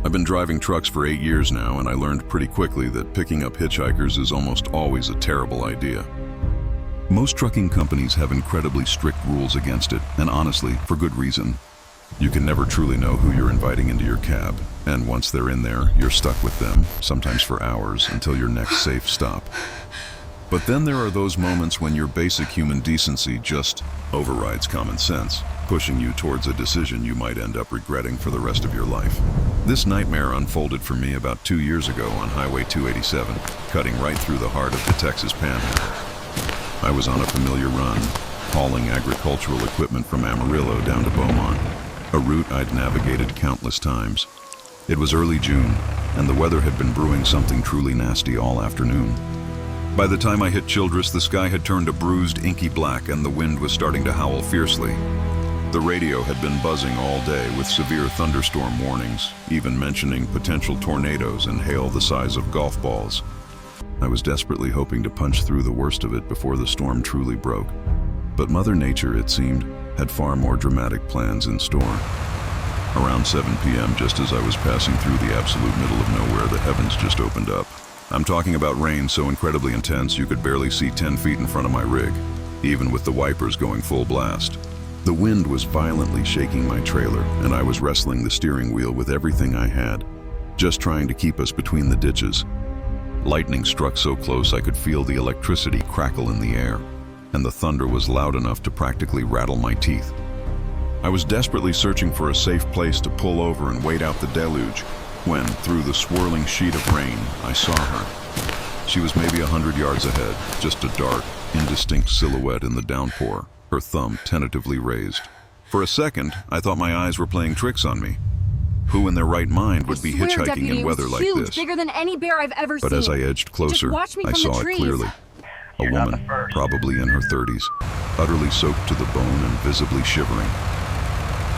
I've been driving trucks for 8 years now, and I learned pretty quickly that picking up hitchhikers is almost always a terrible idea. Most trucking companies have incredibly strict rules against it, and honestly, for good reason. You can never truly know who you're inviting into your cab, and once they're in there, you're stuck with them, sometimes for hours, until your next safe stop. But then there are those moments when your basic human decency just overrides common sense, pushing you towards a decision you might end up regretting for the rest of your life. This nightmare unfolded for me about 2 years ago on Highway 287, cutting right through the heart of the Texas Panhandle. I was on a familiar run, hauling agricultural equipment from Amarillo down to Beaumont, a route I'd navigated countless times. It was early June, and the weather had been brewing something truly nasty all afternoon. By the time I hit Childress, the sky had turned a bruised, inky black, and the wind was starting to howl fiercely. The radio had been buzzing all day with severe thunderstorm warnings, even mentioning potential tornadoes and hail the size of golf balls. I was desperately hoping to punch through the worst of it before the storm truly broke. But Mother Nature, it seemed, had far more dramatic plans in store. Around 7 p.m., just as I was passing through the absolute middle of nowhere, the heavens just opened up. I'm talking about rain so incredibly intense you could barely see 10 feet in front of my rig, even with the wipers going full blast. The wind was violently shaking my trailer, and I was wrestling the steering wheel with everything I had, just trying to keep us between the ditches. Lightning struck so close I could feel the electricity crackle in the air, and the thunder was loud enough to practically rattle my teeth. I was desperately searching for a safe place to pull over and wait out the deluge, when, through the swirling sheet of rain, I saw her. She was maybe 100 yards ahead, just a dark, indistinct silhouette in the downpour, her thumb tentatively raised. For a second, I thought my eyes were playing tricks on me. Who in their right mind would be hitchhiking in weather like this? Bigger than any bear I've ever seen. But as I edged closer, I saw it clearly. A woman, probably in her 30s, utterly soaked to the bone and visibly shivering.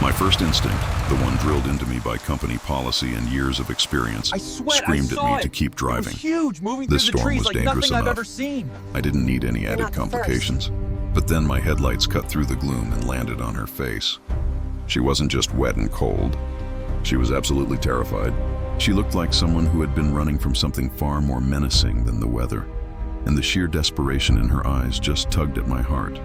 My first instinct, the one drilled into me by company policy and years of experience, screamed at me to keep driving. Huge, moving this through the storm trees was like dangerous nothing I've enough. ever seen. I didn't need any added complications. But then my headlights cut through the gloom and landed on her face. She wasn't just wet and cold. She was absolutely terrified. She looked like someone who had been running from something far more menacing than the weather, and the sheer desperation in her eyes just tugged at my heart.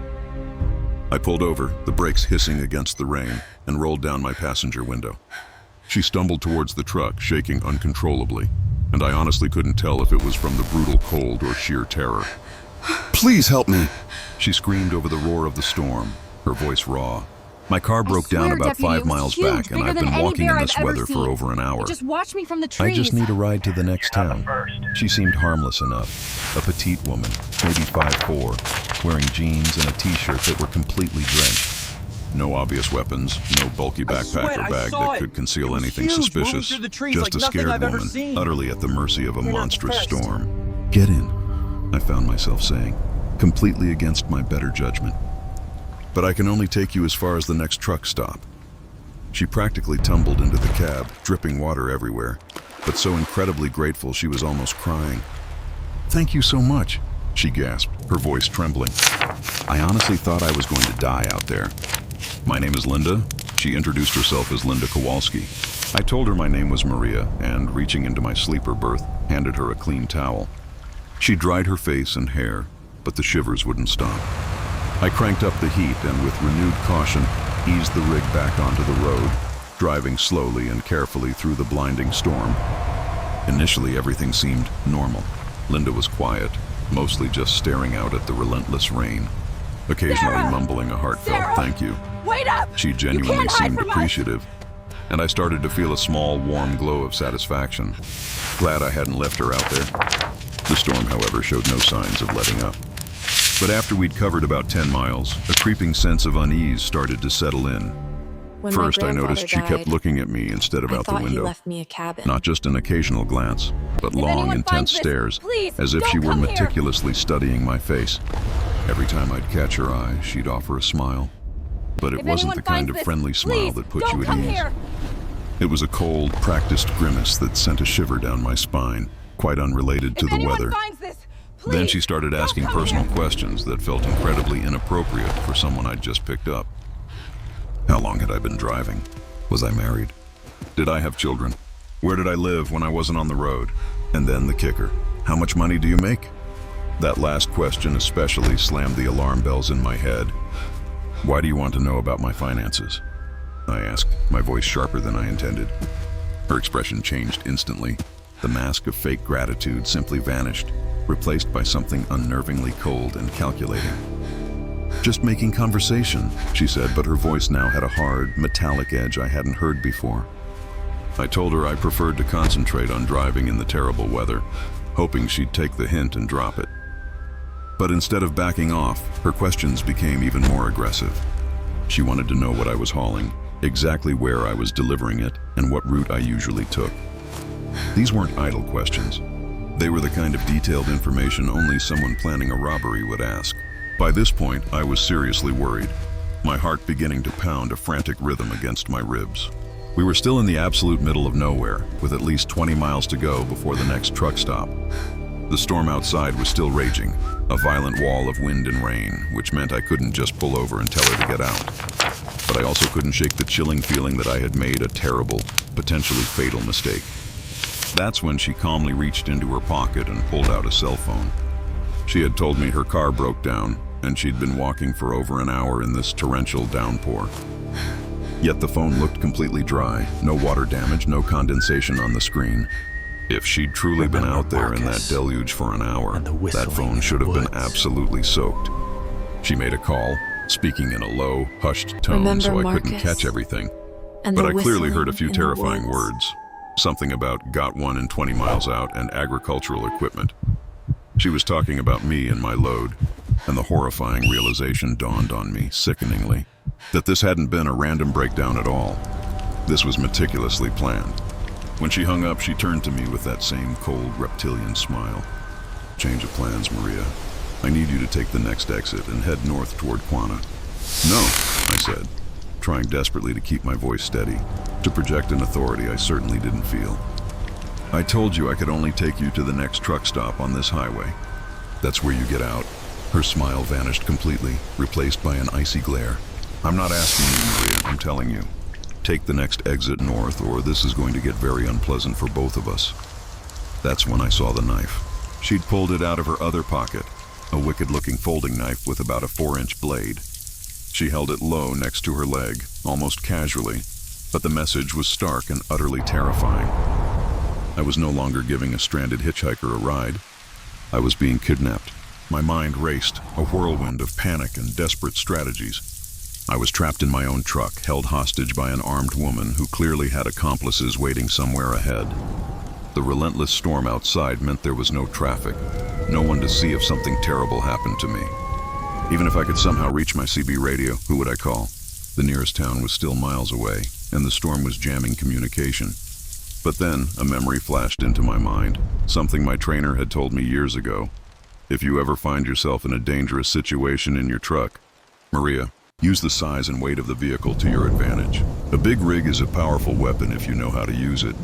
I pulled over, the brakes hissing against the rain, and rolled down my passenger window. She stumbled towards the truck, shaking uncontrollably, and I honestly couldn't tell if it was from the brutal cold or sheer terror. "Please help me!" she screamed over the roar of the storm, her voice raw. My car broke down about 5 miles back, and I've been walking in this weather for over an hour. Just watch me from the trees. I just need a ride to the next town. She seemed harmless enough. A petite woman, maybe 5'4", wearing jeans and a t-shirt that were completely drenched. No obvious weapons, no bulky backpack or bag that could conceal anything suspicious. Just a scared woman, utterly at the mercy of a monstrous storm. "Get in," I found myself saying, completely against my better judgment. "But I can only take you as far as the next truck stop." She practically tumbled into the cab, dripping water everywhere, but so incredibly grateful she was almost crying. "Thank you so much," she gasped, her voice trembling. I honestly thought I was going to die out there. "My name is Linda." She introduced herself as Linda Kowalski. I told her my name was Maria, and reaching into my sleeper berth, handed her a clean towel. She dried her face and hair, but the shivers wouldn't stop. I cranked up the heat and with renewed caution, eased the rig back onto the road, driving slowly and carefully through the blinding storm. Initially, everything seemed normal. Linda was quiet, mostly just staring out at the relentless rain, occasionally mumbling a heartfelt thank you. Wait up! She genuinely seemed appreciative, and I started to feel a small, warm glow of satisfaction. Glad I hadn't left her out there. The storm, however, showed no signs of letting up. But after we'd covered about 10 miles, a creeping sense of unease started to settle in. First, I noticed she kept looking at me instead of out the window. Left me a cabin. Not just an occasional glance, but long, intense stares, as if she were meticulously studying my face. Every time I'd catch her eye, she'd offer a smile. But it wasn't the kind of friendly smile that put you at ease. It was a cold, practiced grimace that sent a shiver down my spine, quite unrelated to the weather. Then she started asking personal questions that felt incredibly inappropriate for someone I'd just picked up. How long had I been driving? Was I married? Did I have children? Where did I live when I wasn't on the road? And then the kicker. How much money do you make? That last question especially slammed the alarm bells in my head. Why do you want to know about my finances? I asked, my voice sharper than I intended. Her expression changed instantly. The mask of fake gratitude simply vanished, replaced by something unnervingly cold and calculating. Just making conversation, she said, but her voice now had a hard, metallic edge I hadn't heard before. I told her I preferred to concentrate on driving in the terrible weather, hoping she'd take the hint and drop it. But instead of backing off, her questions became even more aggressive. She wanted to know what I was hauling, exactly where I was delivering it, and what route I usually took. These weren't idle questions. They were the kind of detailed information only someone planning a robbery would ask. By this point, I was seriously worried, my heart beginning to pound a frantic rhythm against my ribs. We were still in the absolute middle of nowhere, with at least 20 miles to go before the next truck stop. The storm outside was still raging, a violent wall of wind and rain, which meant I couldn't just pull over and tell her to get out. But I also couldn't shake the chilling feeling that I had made a terrible, potentially fatal mistake. That's when she calmly reached into her pocket and pulled out a cell phone. She had told me her car broke down, and she'd been walking for over an hour in this torrential downpour. Yet the phone looked completely dry, no water damage, no condensation on the screen. If she'd truly been out there in that deluge for an hour, that phone should have been absolutely soaked. She made a call, speaking in a low, hushed tone so I couldn't catch everything. But I clearly heard a few terrifying words. Something about got one in 20 miles out and agricultural equipment. She was talking about me and my load, and the horrifying realization dawned on me, sickeningly, that this hadn't been a random breakdown at all. This was meticulously planned. When she hung up, she turned to me with that same cold, reptilian smile. Change of plans, Maria. I need you to take the next exit and head north toward Quanah. No, I said, trying desperately to keep my voice steady, to project an authority I certainly didn't feel. I told you I could only take you to the next truck stop on this highway. That's where you get out. Her smile vanished completely, replaced by an icy glare. I'm not asking you, Maria, I'm telling you. Take the next exit north, or this is going to get very unpleasant for both of us. That's when I saw the knife. She'd pulled it out of her other pocket, a wicked-looking folding knife with about a 4-inch blade. She held it low next to her leg, almost casually, but the message was stark and utterly terrifying. I was no longer giving a stranded hitchhiker a ride. I was being kidnapped. My mind raced, a whirlwind of panic and desperate strategies. I was trapped in my own truck, held hostage by an armed woman who clearly had accomplices waiting somewhere ahead. The relentless storm outside meant there was no traffic, no one to see if something terrible happened to me. Even if I could somehow reach my CB radio, who would I call? The nearest town was still miles away, and the storm was jamming communication. But then, a memory flashed into my mind, something my trainer had told me years ago. If you ever find yourself in a dangerous situation in your truck, Maria, use the size and weight of the vehicle to your advantage. A big rig is a powerful weapon if you know how to use it.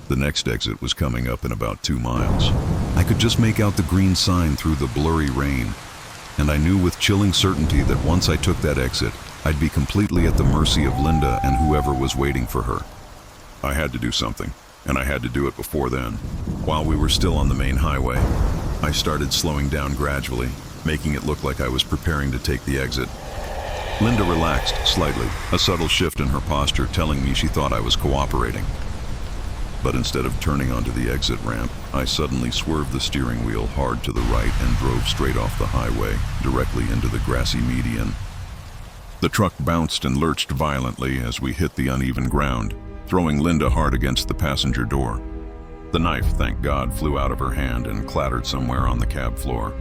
The next exit was coming up in about 2 miles. I could just make out the green sign through the blurry rain, and I knew with chilling certainty that once I took that exit, I'd be completely at the mercy of Linda and whoever was waiting for her. I had to do something, and I had to do it before then. While we were still on the main highway, I started slowing down gradually, making it look like I was preparing to take the exit. Linda relaxed slightly, a subtle shift in her posture telling me she thought I was cooperating. But instead of turning onto the exit ramp, I suddenly swerved the steering wheel hard to the right and drove straight off the highway, directly into the grassy median. The truck bounced and lurched violently as we hit the uneven ground, throwing Linda hard against the passenger door. The knife, thank God, flew out of her hand and clattered somewhere on the cab floor.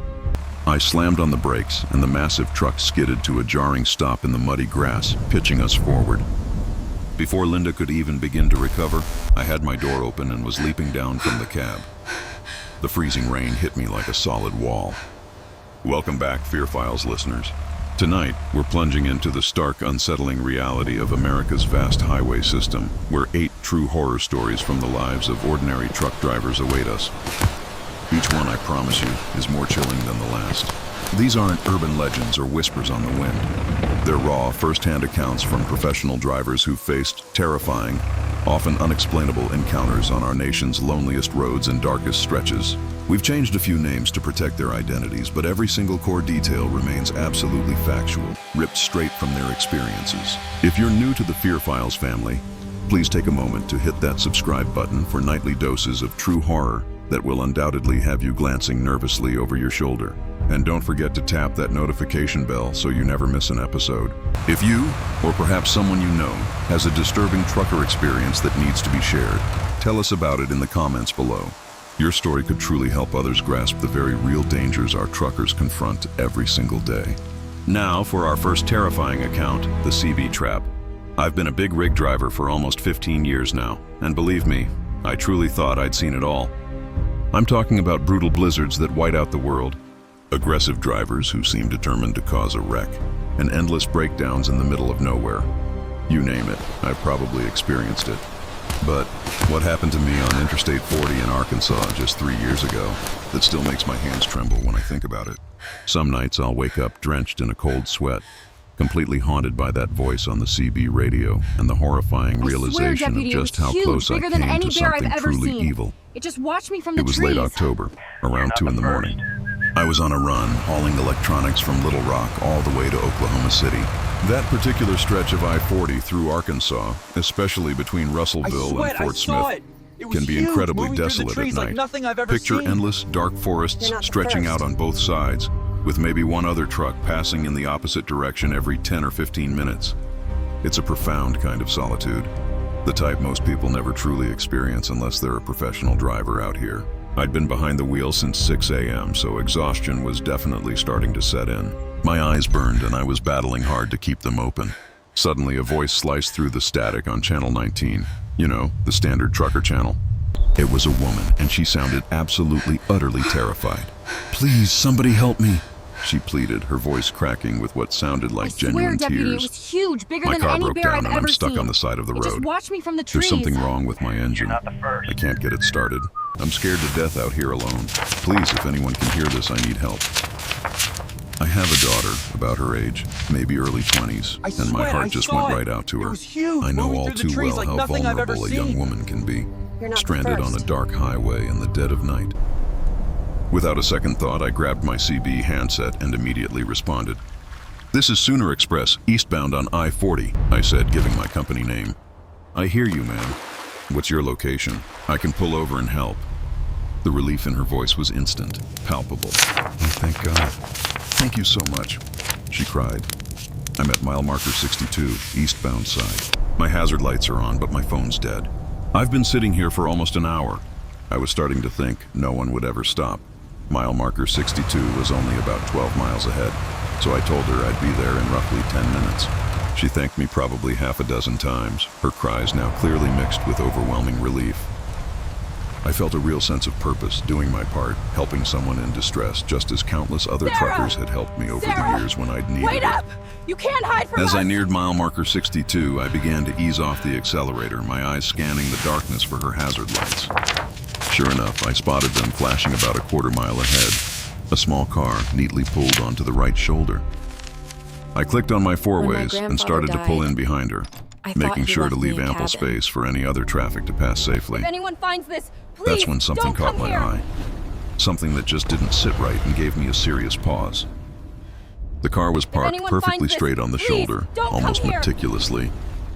I slammed on the brakes, and the massive truck skidded to a jarring stop in the muddy grass, pitching us forward. Before Linda could even begin to recover, I had my door open and was leaping down from the cab. The freezing rain hit me like a solid wall. Welcome back, Fear Files listeners. Tonight, we're plunging into the stark, unsettling reality of America's vast highway system, where 8 true horror stories from the lives of ordinary truck drivers await us. Each one, I promise you, is more chilling than the last. These aren't urban legends or whispers on the wind. They're raw, first-hand accounts from professional drivers who faced terrifying, often unexplainable encounters on our nation's loneliest roads and darkest stretches. We've changed a few names to protect their identities, but every single core detail remains absolutely factual, ripped straight from their experiences. If you're new to the Fear Files family, please take a moment to hit that subscribe button for nightly doses of true horror that will undoubtedly have you glancing nervously over your shoulder. And don't forget to tap that notification bell so you never miss an episode. If you, or perhaps someone you know, has a disturbing trucker experience that needs to be shared, tell us about it in the comments below. Your story could truly help others grasp the very real dangers our truckers confront every single day. Now for our first terrifying account, the CB trap. I've been a big rig driver for almost 15 years now, and believe me, I truly thought I'd seen it all. I'm talking about brutal blizzards that white out the world, aggressive drivers who seem determined to cause a wreck, and endless breakdowns in the middle of nowhere. You name it, I've probably experienced it. But what happened to me on Interstate 40 in Arkansas just 3 years ago that still makes my hands tremble when I think about it. Some nights I'll wake up drenched in a cold sweat, completely haunted by that voice on the CB radio and the horrifying realization of just how close I came to something truly evil. It just watched me from the trees. It was late October, around 2 in the morning. I was on a run, hauling electronics from Little Rock all the way to Oklahoma City. That particular stretch of I-40 through Arkansas, especially between Russellville and Fort Smith, can be incredibly desolate at night. Picture endless, dark forests stretching out on both sides, with maybe one other truck passing in the opposite direction every 10 or 15 minutes. It's a profound kind of solitude, the type most people never truly experience unless they're a professional driver out here. I'd been behind the wheel since 6 a.m., so exhaustion was definitely starting to set in. My eyes burned and I was battling hard to keep them open. Suddenly, a voice sliced through the static on Channel 19. You know, the standard trucker channel. It was a woman, and she sounded absolutely, utterly terrified. "Please, somebody help me," she pleaded, her voice cracking with what sounded like genuine Deputy, tears. it was huge, bigger My than car any broke bear down I've and I'm ever stuck seen. on the side of the It just road. watched me from the trees. There's something wrong with my engine. I can't get it started. I'm scared to death out here alone. Please, if anyone can hear this, I need help. I have a daughter, about her age, maybe early 20s, and my heart just went right out to her. I know all too well how vulnerable a young woman can be, stranded on a dark highway in the dead of night. Without a second thought, I grabbed my CB handset and immediately responded. "This is Sooner Express, eastbound on I-40, I said, giving my company name. "I hear you, ma'am. What's your location? I can pull over and help." The relief in her voice was instant, palpable. "Oh, thank God. Thank you so much," she cried. "I'm at mile marker 62, eastbound side. My hazard lights are on, but my phone's dead. I've been sitting here for almost an hour." I was starting to think no one would ever stop. Mile marker 62 was only about 12 miles ahead, so I told her I'd be there in roughly 10 minutes. She thanked me probably half a dozen times, her cries now clearly mixed with overwhelming relief. I felt a real sense of purpose, doing my part, helping someone in distress, just as countless other truckers had helped me over the years when I'd needed Wait it. up! You can't hide from us! As I neared mile marker 62, I began to ease off the accelerator, my eyes scanning the darkness for her hazard lights. Sure enough, I spotted them flashing about a quarter mile ahead, a small car neatly pulled onto the right shoulder. I clicked on my four-ways and started to pull in behind her, making sure to leave ample space for any other traffic to pass safely. If anyone finds this, please, That's when something caught my eye. Something that just didn't sit right and gave me a serious pause. The car was parked perfectly straight on the shoulder, almost meticulously,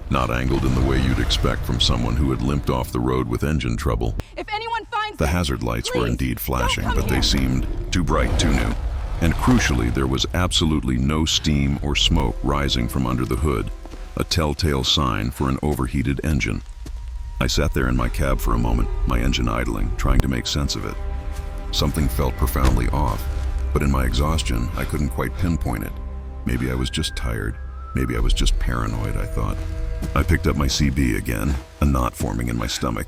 not angled in the way you'd expect from someone who had limped off the road with engine trouble. If anyone finds The hazard lights were indeed flashing, but they seemed too bright, too new. And crucially, there was absolutely no steam or smoke rising from under the hood, a telltale sign for an overheated engine. I sat there in my cab for a moment, my engine idling, trying to make sense of it. Something felt profoundly off, but in my exhaustion, I couldn't quite pinpoint it. Maybe I was just tired. Maybe I was just paranoid, I thought. I picked up my CB again, a knot forming in my stomach.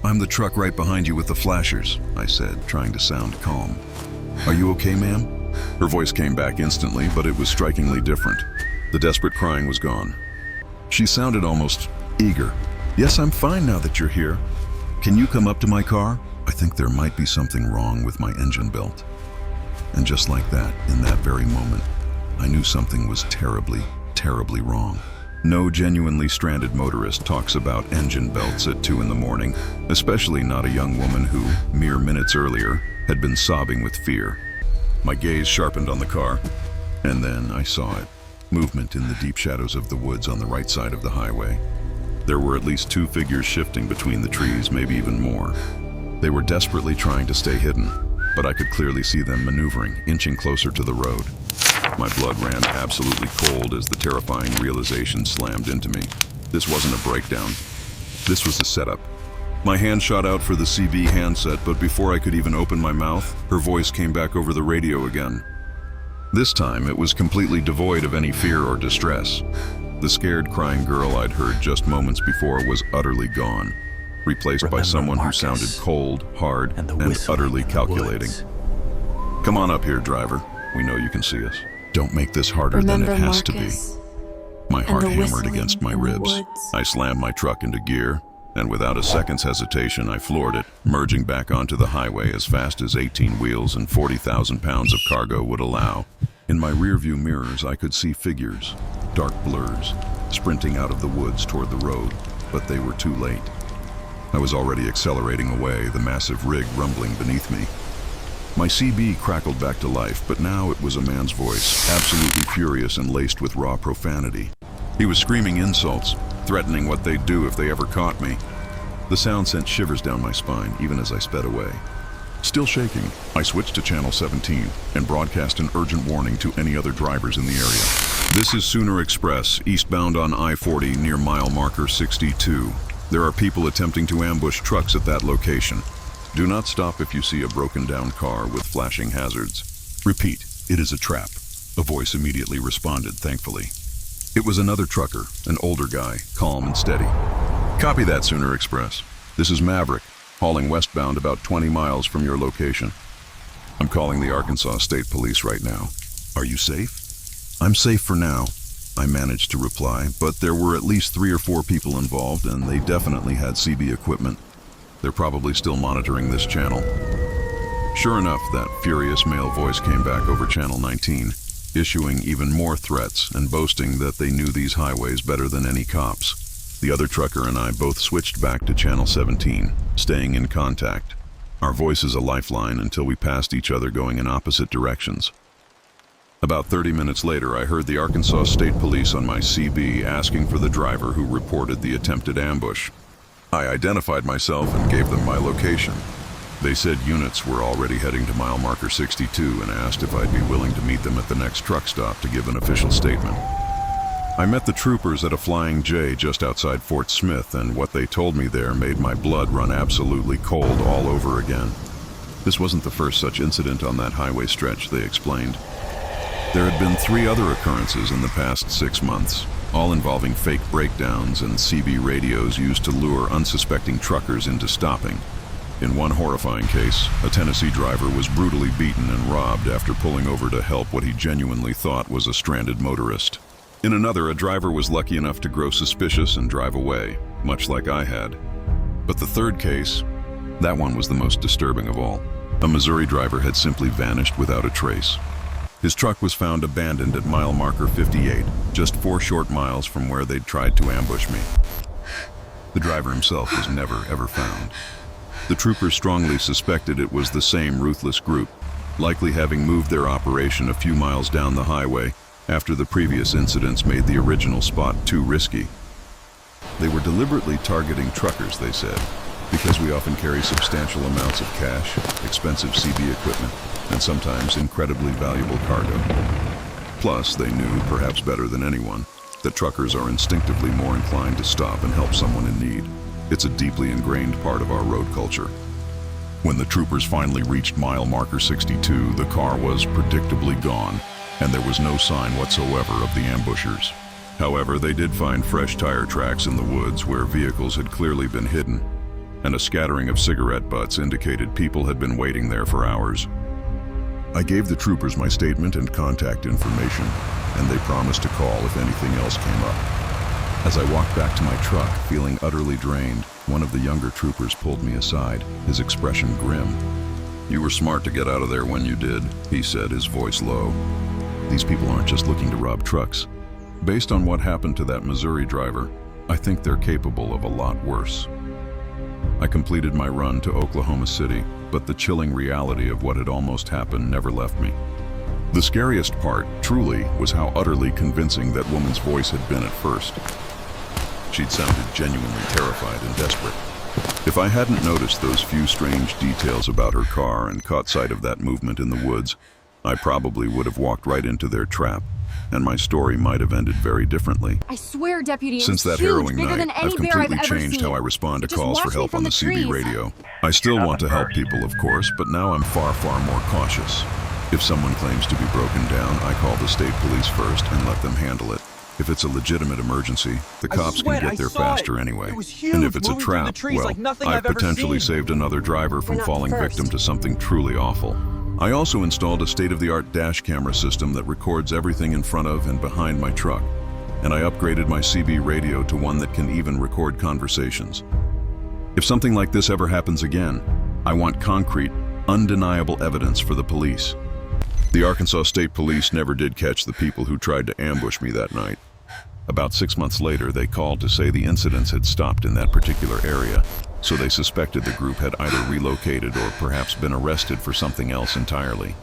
"I'm the truck right behind you with the flashers," I said, trying to sound calm. "Are you okay, ma'am?" Her voice came back instantly, but it was strikingly different. The desperate crying was gone. She sounded almost eager. "Yes, I'm fine now that you're here. Can you come up to my car? I think there might be something wrong with my engine belt." And just like that, in that very moment, I knew something was terribly, terribly wrong. No genuinely stranded motorist talks about engine belts at 2 in the morning, especially not a young woman who, mere minutes earlier, had been sobbing with fear. My gaze sharpened on the car, and then I saw it. Movement in the deep shadows of the woods on the right side of the highway. There were at least 2 figures shifting between the trees, maybe even more. They were desperately trying to stay hidden, but I could clearly see them maneuvering, inching closer to the road. My blood ran absolutely cold as the terrifying realization slammed into me. This wasn't a breakdown. This was a setup. My hand shot out for the CB handset, but before I could even open my mouth, her voice came back over the radio again. This time, it was completely devoid of any fear or distress. The scared, crying girl I'd heard just moments before was utterly gone, replaced by someone who sounded cold, hard, and utterly calculating. Come on up here, driver. We know you can see us. Don't make this harder than it has to be. My heart hammered against my ribs. I slammed my truck into gear, and without a second's hesitation, I floored it, merging back onto the highway as fast as 18 wheels and 40,000 pounds of cargo would allow. In my rearview mirrors, I could see figures, dark blurs, sprinting out of the woods toward the road, but they were too late. I was already accelerating away, the massive rig rumbling beneath me. My CB crackled back to life, but now it was a man's voice, absolutely furious and laced with raw profanity. He was screaming insults, threatening what they'd do if they ever caught me. The sound sent shivers down my spine, even as I sped away. Still shaking, I switched to Channel 17 and broadcast an urgent warning to any other drivers in the area. This is Sooner Express, eastbound on I-40 near mile marker 62. There are people attempting to ambush trucks at that location. Do not stop if you see a broken down car with flashing hazards. Repeat, it is a trap. A voice immediately responded, thankfully. It was another trucker, an older guy, calm and steady. Copy that, Sooner Express. This is Maverick, hauling westbound about 20 miles from your location. I'm calling the Arkansas State Police right now. Are you safe? I'm safe for now, I managed to reply, but there were at least 3 or 4 people involved, and they definitely had CB equipment. They're probably still monitoring this channel. Sure enough, that furious male voice came back over Channel 19, issuing even more threats and boasting that they knew these highways better than any cops. The other trucker and I both switched back to Channel 17, staying in contact. Our voices a lifeline until we passed each other going in opposite directions. About 30 minutes later, I heard the Arkansas State Police on my CB asking for the driver who reported the attempted ambush. I identified myself and gave them my location. They said units were already heading to mile marker 62 and asked if I'd be willing to meet them at the next truck stop to give an official statement. I met the troopers at a Flying J just outside Fort Smith, and what they told me there made my blood run absolutely cold all over again. This wasn't the first such incident on that highway stretch, they explained. There had been 3 other occurrences in the past 6 months, all involving fake breakdowns and CB radios used to lure unsuspecting truckers into stopping. In one horrifying case, a Tennessee driver was brutally beaten and robbed after pulling over to help what he genuinely thought was a stranded motorist. In another, a driver was lucky enough to grow suspicious and drive away, much like I had. But the third case, that one was the most disturbing of all. A Missouri driver had simply vanished without a trace. His truck was found abandoned at mile marker 58, just 4 short miles from where they'd tried to ambush me. The driver himself was never, ever found. The troopers strongly suspected it was the same ruthless group, likely having moved their operation a few miles down the highway after the previous incidents made the original spot too risky. They were deliberately targeting truckers, they said, because we often carry substantial amounts of cash, expensive CB equipment, and sometimes incredibly valuable cargo. Plus, they knew, perhaps better than anyone, that truckers are instinctively more inclined to stop and help someone in need. It's a deeply ingrained part of our road culture. When the troopers finally reached mile marker 62, the car was predictably gone, and there was no sign whatsoever of the ambushers. However, they did find fresh tire tracks in the woods where vehicles had clearly been hidden, and a scattering of cigarette butts indicated people had been waiting there for hours. I gave the troopers my statement and contact information, and they promised to call if anything else came up. As I walked back to my truck, feeling utterly drained, one of the younger troopers pulled me aside, his expression grim. "You were smart to get out of there when you did," he said, his voice low. "These people aren't just looking to rob trucks. Based on what happened to that Missouri driver, I think they're capable of a lot worse. I completed my run to Oklahoma City, but the chilling reality of what had almost happened never left me. The scariest part, truly, was how utterly convincing that woman's voice had been at first. She'd sounded genuinely terrified and desperate. If I hadn't noticed those few strange details about her car and caught sight of that movement in the woods, I probably would have walked right into their trap, and my story might have ended very differently. I swear, Deputy, Since that harrowing night, I've completely changed how I respond to calls for help on the CB radio. I still want to help people, of course, but now I'm far, far more cautious. If someone claims to be broken down, I call the state police first and let them handle it. If it's a legitimate emergency, the cops can get there faster anyway. And if it's a trap, well, I've potentially saved another driver from falling victim to something truly awful. I also installed a state-of-the-art dash camera system that records everything in front of and behind my truck, and I upgraded my CB radio to one that can even record conversations. If something like this ever happens again, I want concrete, undeniable evidence for the police. The Arkansas State Police never did catch the people who tried to ambush me that night. About 6 months later, they called to say the incidents had stopped in that particular area, so they suspected the group had either relocated or perhaps been arrested for something else entirely.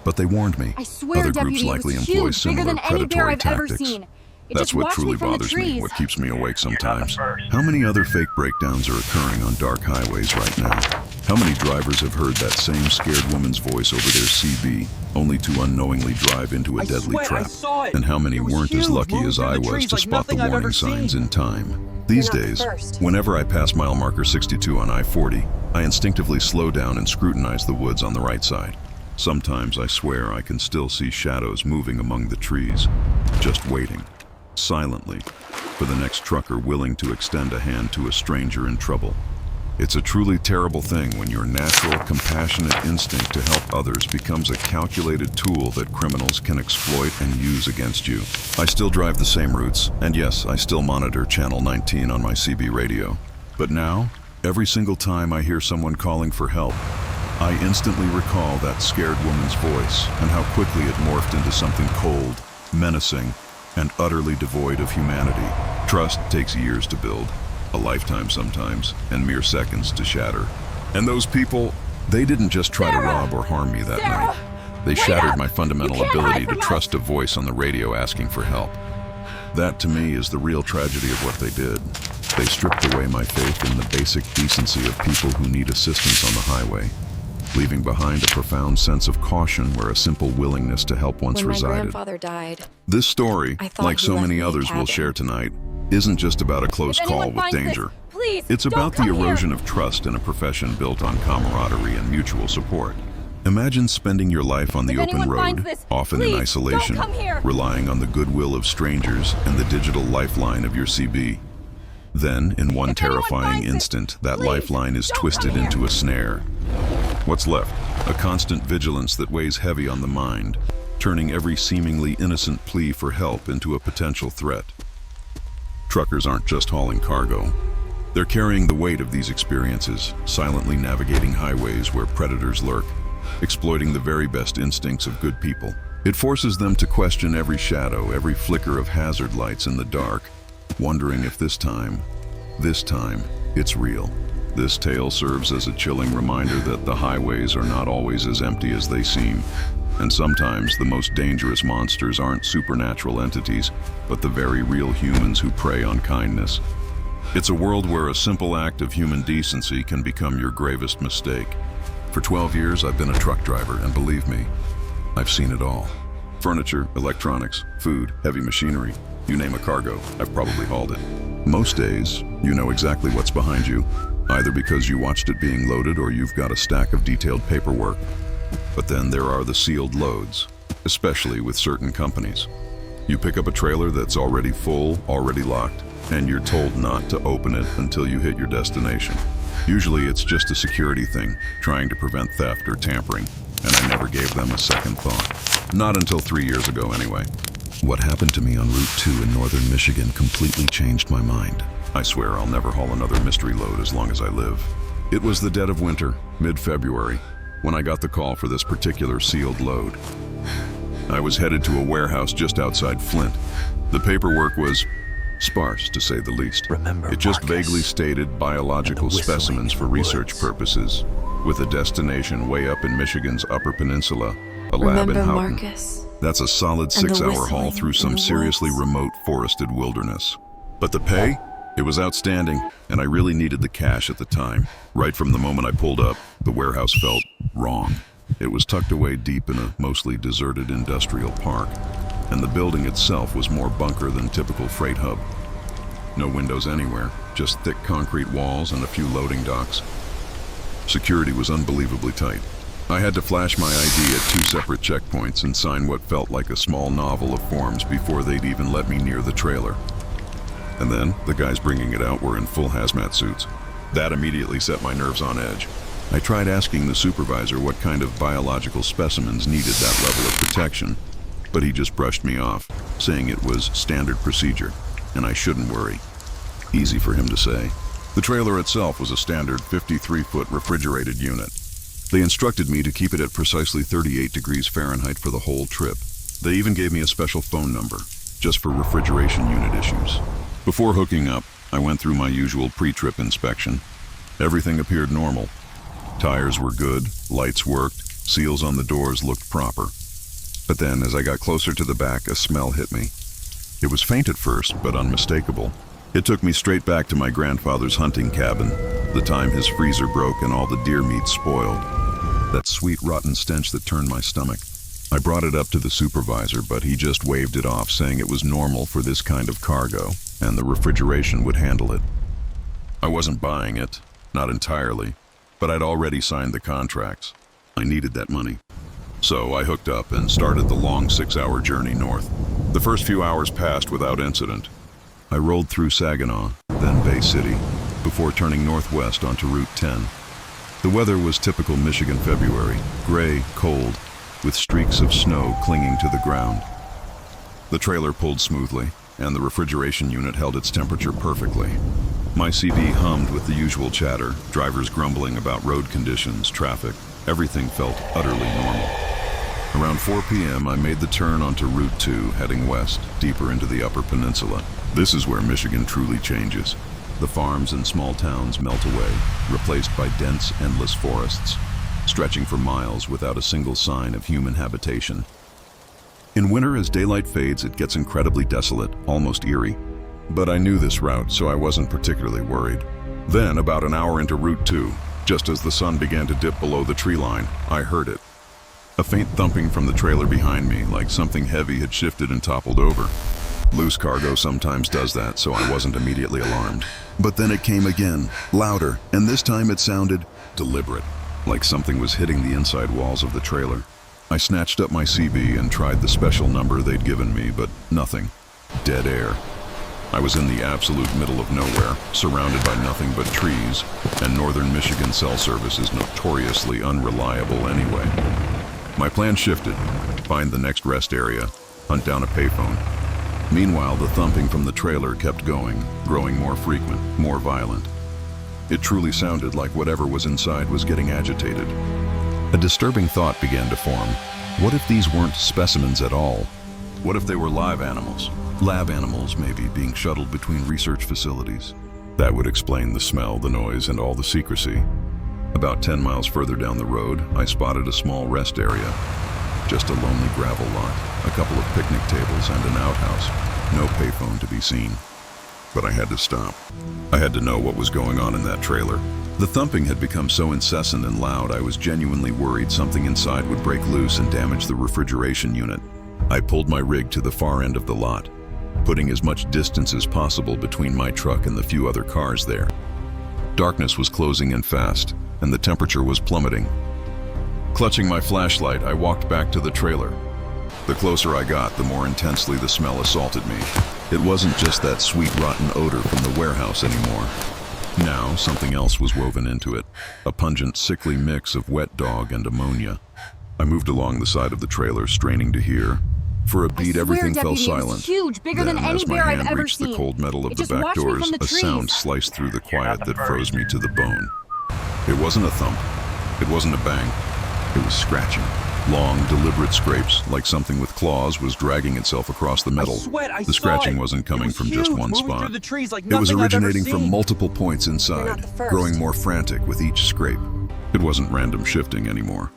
But they warned me. I swear, other Deputy, groups likely it was employ huge, bigger similar than any bear predatory I've ever tactics. seen. It That's just what watched truly me from the bothers me, trees. what keeps me awake sometimes. How many other fake breakdowns are occurring on dark highways right now? How many drivers have heard that same scared woman's voice over their CB, only to unknowingly drive into a deadly trap? And how many weren't as lucky as I was to spot the warning signs in time? These days, whenever I pass mile marker 62 on I-40, I instinctively slow down and scrutinize the woods on the right side. Sometimes I swear I can still see shadows moving among the trees, just waiting, silently, for the next trucker willing to extend a hand to a stranger in trouble. It's a truly terrible thing when your natural, compassionate instinct to help others becomes a calculated tool that criminals can exploit and use against you. I still drive the same routes, and yes, I still monitor Channel 19 on my CB radio. But now, every single time I hear someone calling for help, I instantly recall that scared woman's voice and how quickly it morphed into something cold, menacing, and utterly devoid of humanity. Trust takes years to build, a lifetime sometimes, and mere seconds to shatter. And those people, they didn't just try to rob or harm me that night. They shattered my fundamental ability to trust a voice on the radio asking for help. That, to me, is the real tragedy of what they did. They stripped away my faith in the basic decency of people who need assistance on the highway, leaving behind a profound sense of caution where a simple willingness to help once resided. When my grandfather died, This story, like so many left me others we'll cabin. share tonight, isn't just about a close If call anyone with finds this, danger. please, It's don't about the come here. erosion of trust in a profession built on camaraderie and mutual support. Imagine spending your life on the If open anyone road, finds this, often in please, isolation, don't come here. relying on the goodwill of strangers and the digital lifeline of your CB. Then, in one If anyone terrifying finds this, instant, that please, lifeline is don't twisted come into here. a snare. What's left? A constant vigilance that weighs heavy on the mind, turning every seemingly innocent plea for help into a potential threat. Truckers aren't just hauling cargo. They're carrying the weight of these experiences, silently navigating highways where predators lurk, exploiting the very best instincts of good people. It forces them to question every shadow, every flicker of hazard lights in the dark, wondering if this time, it's real. This tale serves as a chilling reminder that the highways are not always as empty as they seem, and sometimes the most dangerous monsters aren't supernatural entities, but the very real humans who prey on kindness. It's a world where a simple act of human decency can become your gravest mistake. For 12 years, I've been a truck driver, and believe me, I've seen it all. Furniture, electronics, food, heavy machinery, you name a cargo, I've probably hauled it. Most days, you know exactly what's behind you, either because you watched it being loaded or you've got a stack of detailed paperwork. But then there are the sealed loads, especially with certain companies. You pick up a trailer that's already full, already locked, and you're told not to open it until you hit your destination. Usually it's just a security thing, trying to prevent theft or tampering, and I never gave them a second thought. Not until 3 years ago anyway. What happened to me on Route 2 in northern Michigan completely changed my mind. I swear I'll never haul another mystery load as long as I live. It was the dead of winter, mid-February, when I got the call for this particular sealed load. I was headed to a warehouse just outside Flint, The paperwork was sparse, to say the least. Remember It just Marcus vaguely stated and biological the whistling specimens in for the research woods. purposes, with a destination way up in Michigan's Upper Peninsula, a lab in Remember Houghton. Marcus? That's a solid And the 6-hour haul whistling through in some the seriously woods. remote forested wilderness. But the pay? It was outstanding, and I really needed the cash at the time. Right from the moment I pulled up, the warehouse felt wrong. It was tucked away deep in a mostly deserted industrial park, and the building itself was more bunker than typical freight hub. No windows anywhere, just thick concrete walls and a few loading docks. Security was unbelievably tight. I had to flash my ID at 2 separate checkpoints and sign what felt like a small novel of forms before they'd even let me near the trailer. And then, the guys bringing it out were in full hazmat suits. That immediately set my nerves on edge. I tried asking the supervisor what kind of biological specimens needed that level of protection, but he just brushed me off, saying it was standard procedure, and I shouldn't worry. Easy for him to say. The trailer itself was a standard 53-foot refrigerated unit. They instructed me to keep it at precisely 38 degrees Fahrenheit for the whole trip. They even gave me a special phone number, just for refrigeration unit issues. Before hooking up, I went through my usual pre-trip inspection. Everything appeared normal. Tires were good, lights worked, seals on the doors looked proper. But then, as I got closer to the back, a smell hit me. It was faint at first, but unmistakable. It took me straight back to my grandfather's hunting cabin, the time his freezer broke and all the deer meat spoiled. That sweet, rotten stench that turned my stomach. I brought it up to the supervisor, but he just waved it off, saying it was normal for this kind of cargo, and the refrigeration would handle it. I wasn't buying it, not entirely, but I'd already signed the contracts. I needed that money. So I hooked up and started the long 6-hour journey north. The first few hours passed without incident. I rolled through Saginaw, then Bay City, before turning northwest onto Route 10. The weather was typical Michigan February, gray, cold, with streaks of snow clinging to the ground. The trailer pulled smoothly, and the refrigeration unit held its temperature perfectly. My CB hummed with the usual chatter, drivers grumbling about road conditions, traffic. Everything felt utterly normal. Around 4 p.m., I made the turn onto Route 2, heading west, deeper into the Upper Peninsula. This is where Michigan truly changes. The farms and small towns melt away, replaced by dense, endless forests, stretching for miles without a single sign of human habitation. In winter, as daylight fades, it gets incredibly desolate, almost eerie. But I knew this route, so I wasn't particularly worried. Then, about an hour into Route 2, just as the sun began to dip below the tree line, I heard it. A faint thumping from the trailer behind me, like something heavy had shifted and toppled over. Loose cargo sometimes does that, so I wasn't immediately alarmed. But then it came again, louder, and this time it sounded deliberate, like something was hitting the inside walls of the trailer. I snatched up my CB and tried the special number they'd given me, but nothing. Dead air. I was in the absolute middle of nowhere, surrounded by nothing but trees, and northern Michigan cell service is notoriously unreliable anyway. My plan shifted: find the next rest area, hunt down a payphone. Meanwhile, the thumping from the trailer kept going, growing more frequent, more violent. It truly sounded like whatever was inside was getting agitated. A disturbing thought began to form. What if these weren't specimens at all? What if they were live animals? Lab animals, maybe, being shuttled between research facilities. That would explain the smell, the noise, and all the secrecy. About 10 miles further down the road, I spotted a small rest area. Just a lonely gravel lot, a couple of picnic tables, and an outhouse. No payphone to be seen. But I had to stop. I had to know what was going on in that trailer. The thumping had become so incessant and loud, I was genuinely worried something inside would break loose and damage the refrigeration unit. I pulled my rig to the far end of the lot, putting as much distance as possible between my truck and the few other cars there. Darkness was closing in fast, and the temperature was plummeting. Clutching my flashlight, I walked back to the trailer. The closer I got, the more intensely the smell assaulted me. It wasn't just that sweet, rotten odor from the warehouse anymore. Now, something else was woven into it, a pungent, sickly mix of wet dog and ammonia. I moved along the side of the trailer, straining to hear. For a beat, everything fell silent. It was huge, bigger Then, than any as my bear I've hand ever reached seen. the cold metal of It the just back watched me doors, from the a sound trees. sliced through the quiet that froze me to the bone. It wasn't a thump. It wasn't a bang. It was scratching. Long, deliberate scrapes, like something with claws was dragging itself across the metal. The scratching wasn't coming from just one spot. It was originating from multiple points inside, growing more frantic with each scrape. It wasn't random shifting anymore.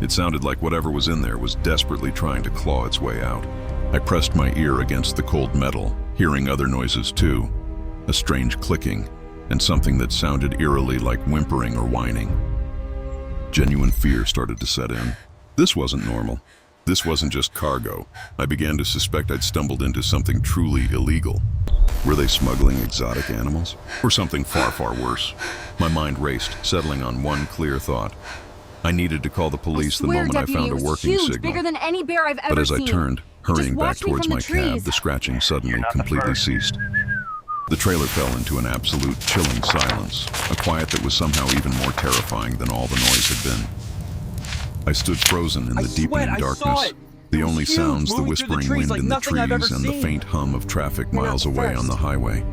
It sounded like whatever was in there was desperately trying to claw its way out. I pressed my ear against the cold metal, hearing other noises too. A strange clicking, and something that sounded eerily like whimpering or whining. Genuine fear started to set in. This wasn't normal. This wasn't just cargo. I began to suspect I'd stumbled into something truly illegal. Were they smuggling exotic animals? Or something far, far worse? My mind raced, settling on one clear thought. I needed to call the police the moment I found a working signal. Bigger than any bear I've ever But as I seen. turned, hurrying back towards my cab, trees. the scratching suddenly completely ceased. The trailer fell into an absolute chilling silence, a quiet that was somehow even more terrifying than all the noise had been. I stood frozen in the deepening darkness. The only sounds, the whispering wind in the trees and the faint hum of traffic miles away on the highway.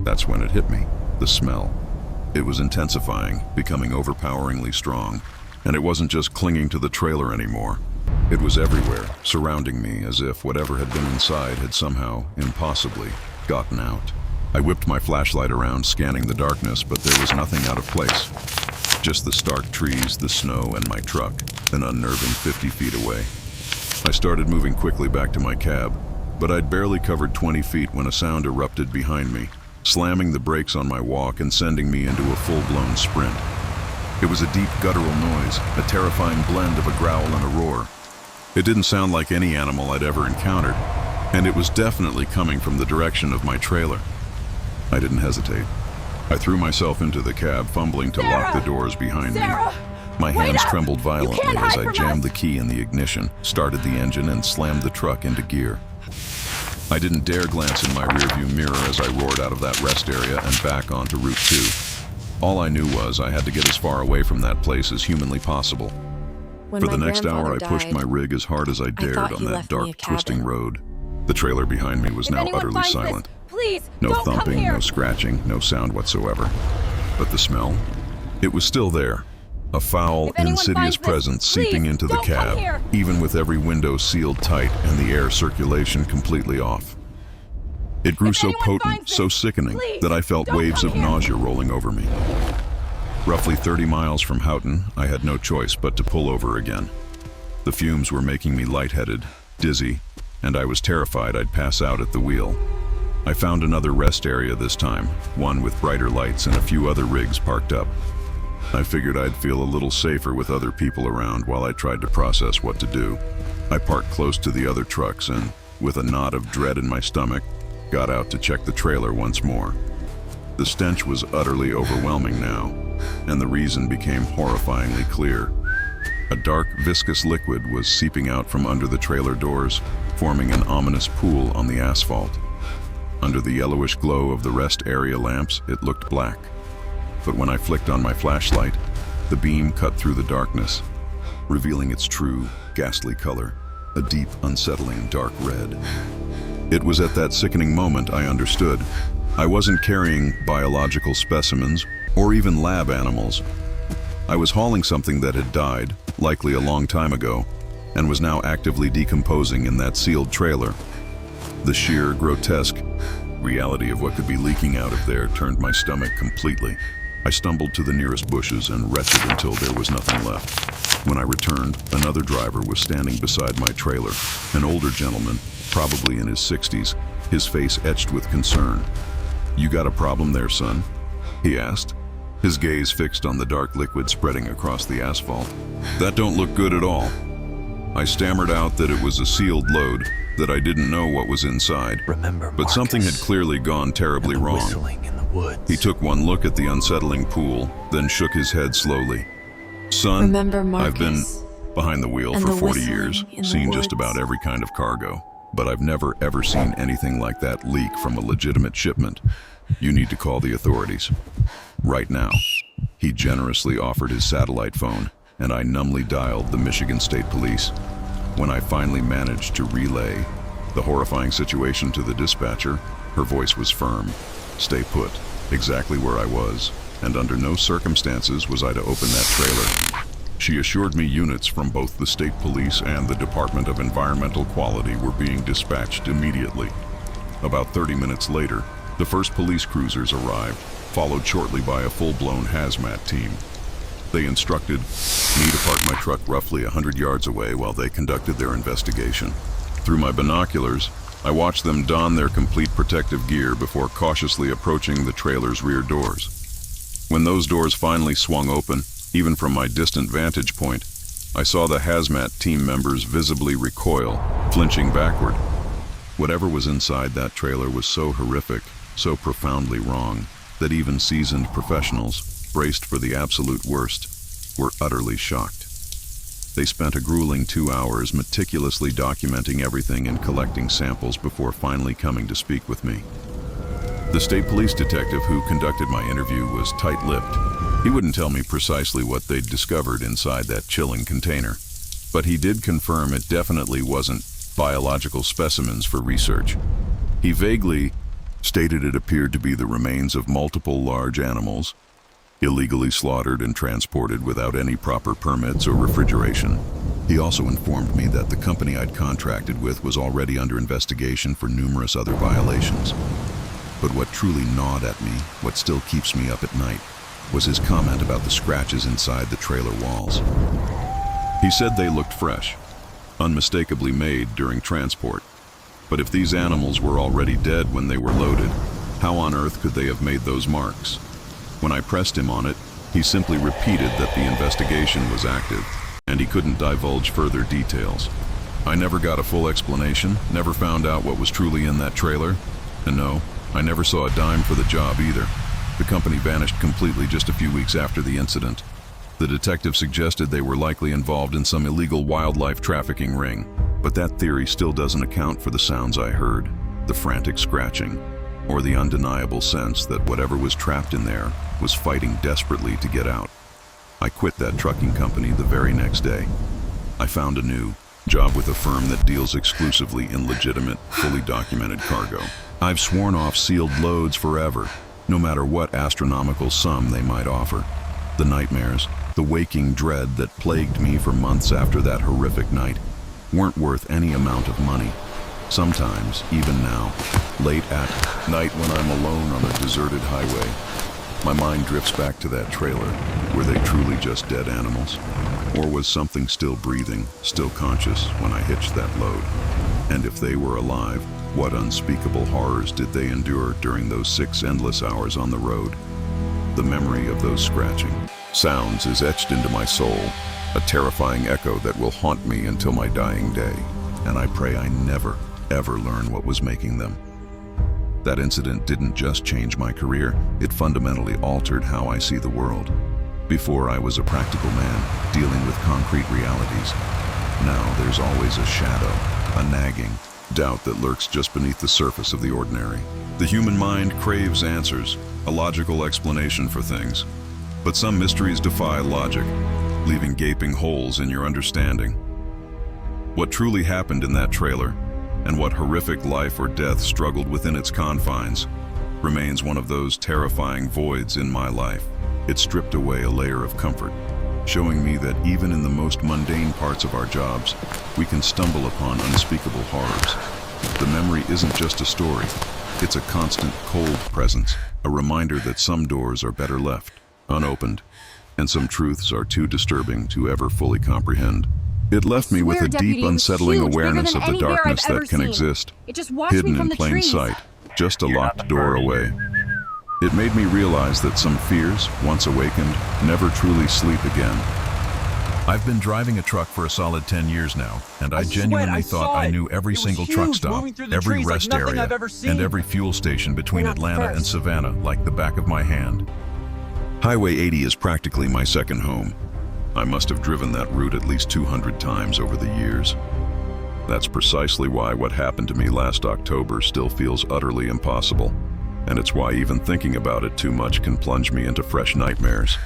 That's when it hit me, the smell. It was intensifying, becoming overpoweringly strong, and it wasn't just clinging to the trailer anymore. It was everywhere, surrounding me as if whatever had been inside had somehow, impossibly, gotten out. I whipped my flashlight around, scanning the darkness, but there was nothing out of place. Just the stark trees, the snow, and my truck, an unnerving 50 feet away. I started moving quickly back to my cab, but I'd barely covered 20 feet when a sound erupted behind me, slamming the brakes on my walk and sending me into a full-blown sprint. It was a deep guttural noise, a terrifying blend of a growl and a roar. It didn't sound like any animal I'd ever encountered, and it was definitely coming from the direction of my trailer. I didn't hesitate. I threw myself into the cab, fumbling to lock the doors behind me. My hands trembled violently as I jammed the key in the ignition, started the engine, and slammed the truck into gear. I didn't dare glance in my rearview mirror as I roared out of that rest area and back onto Route 2. All I knew was I had to get as far away from that place as humanly possible. For the next hour, I pushed my rig as hard as I dared on that dark, twisting road. The trailer behind me was now utterly silent. Please, No don't come thumping, here. no scratching, no sound whatsoever. But the smell? It was still there. A foul, If anyone insidious finds this, presence seeping please, into the don't come here. cab, even with every window sealed tight and the air circulation completely off. It grew If so anyone potent, finds so this, sickening, please, that I felt don't waves come of here. nausea rolling over me. Roughly 30 miles from Houghton, I had no choice but to pull over again. The fumes were making me lightheaded, dizzy, and I was terrified I'd pass out at the wheel. I found another rest area this time, one with brighter lights and a few other rigs parked up. I figured I'd feel a little safer with other people around while I tried to process what to do. I parked close to the other trucks and, with a knot of dread in my stomach, got out to check the trailer once more. The stench was utterly overwhelming now, and the reason became horrifyingly clear. A dark, viscous liquid was seeping out from under the trailer doors, forming an ominous pool on the asphalt. Under the yellowish glow of the rest area lamps, it looked black. But when I flicked on my flashlight, the beam cut through the darkness, revealing its true, ghastly color, a deep, unsettling dark red. It was at that sickening moment I understood. I wasn't carrying biological specimens or even lab animals. I was hauling something that had died, likely a long time ago, and was now actively decomposing in that sealed trailer. The sheer, grotesque reality of what could be leaking out of there turned my stomach completely. I stumbled to the nearest bushes and retched until there was nothing left. When I returned, another driver was standing beside my trailer, an older gentleman, probably in his 60s, his face etched with concern. "You got a problem there, son?" he asked, his gaze fixed on the dark liquid spreading across the asphalt. "That don't look good at all." I stammered out that it was a sealed load, that I didn't know what was inside, but something had clearly gone terribly wrong. He took one look at the unsettling pool, then shook his head slowly. "Son, Remember Marcus I've been behind the wheel and for the 40 whistling years, in the seen just woods? about every kind of cargo, but I've never ever seen anything like that leak from a legitimate shipment. You need to call the authorities. Right now." He generously offered his satellite phone, and I numbly dialed the Michigan State Police. When I finally managed to relay the horrifying situation to the dispatcher, her voice was firm. "Stay put, exactly where I was, and under no circumstances was I to open that trailer." She assured me units from both the state police and the Department of Environmental Quality were being dispatched immediately. About 30 minutes later, the first police cruisers arrived, followed shortly by a full-blown hazmat team. They instructed me to park my truck roughly 100 yards away while they conducted their investigation. Through my binoculars, I watched them don their complete protective gear before cautiously approaching the trailer's rear doors. When those doors finally swung open, even from my distant vantage point, I saw the hazmat team members visibly recoil, flinching backward. Whatever was inside that trailer was so horrific, so profoundly wrong, that even seasoned professionals, braced for the absolute worst, were utterly shocked. They spent a grueling 2 hours meticulously documenting everything and collecting samples before finally coming to speak with me. The state police detective who conducted my interview was tight-lipped. He wouldn't tell me precisely what they'd discovered inside that chilling container, but he did confirm it definitely wasn't biological specimens for research. He vaguely stated it appeared to be the remains of multiple large animals, illegally slaughtered and transported without any proper permits or refrigeration. He also informed me that the company I'd contracted with was already under investigation for numerous other violations. But what truly gnawed at me, what still keeps me up at night, was his comment about the scratches inside the trailer walls. He said they looked fresh, unmistakably made during transport. But if these animals were already dead when they were loaded, how on earth could they have made those marks? When I pressed him on it, he simply repeated that the investigation was active, and he couldn't divulge further details. I never got a full explanation, never found out what was truly in that trailer, and no, I never saw a dime for the job either. The company vanished completely just a few weeks after the incident. The detective suggested they were likely involved in some illegal wildlife trafficking ring, but that theory still doesn't account for the sounds I heard, the frantic scratching, or the undeniable sense that whatever was trapped in there was fighting desperately to get out. I quit that trucking company the very next day. I found a new job with a firm that deals exclusively in legitimate, fully documented cargo. I've sworn off sealed loads forever, no matter what astronomical sum they might offer. The nightmares, the waking dread that plagued me for months after that horrific night, weren't worth any amount of money. Sometimes, even now, late at night when I'm alone on a deserted highway, my mind drifts back to that trailer. Were they truly just dead animals? Or was something still breathing, still conscious when I hitched that load? And if they were alive, what unspeakable horrors did they endure during those 6 endless hours on the road? The memory of those scratching sounds is etched into my soul, a terrifying echo that will haunt me until my dying day, and I pray I never, ever learn what was making them. That incident didn't just change my career, it fundamentally altered how I see the world. Before I was a practical man, dealing with concrete realities. Now there's always a shadow, a nagging doubt that lurks just beneath the surface of the ordinary. The human mind craves answers, a logical explanation for things. But some mysteries defy logic, leaving gaping holes in your understanding. What truly happened in that trailer, and what horrific life or death struggled within its confines, remains one of those terrifying voids in my life. It stripped away a layer of comfort, showing me that even in the most mundane parts of our jobs, we can stumble upon unspeakable horrors. The memory isn't just a story, it's a constant, cold presence, a reminder that some doors are better left unopened, and some truths are too disturbing to ever fully comprehend. It left me with a deep, unsettling awareness of the darkness that can exist, hidden in plain sight, just a locked door away. It made me realize that some fears, once awakened, never truly sleep again. I've been driving a truck for a solid 10 years now, and I genuinely thought I knew every single truck stop, every rest area, and every fuel station between Atlanta and Savannah like the back of my hand. Highway 80 is practically my second home. I must have driven that route at least 200 times over the years. That's precisely why what happened to me last October still feels utterly impossible, and it's why even thinking about it too much can plunge me into fresh nightmares.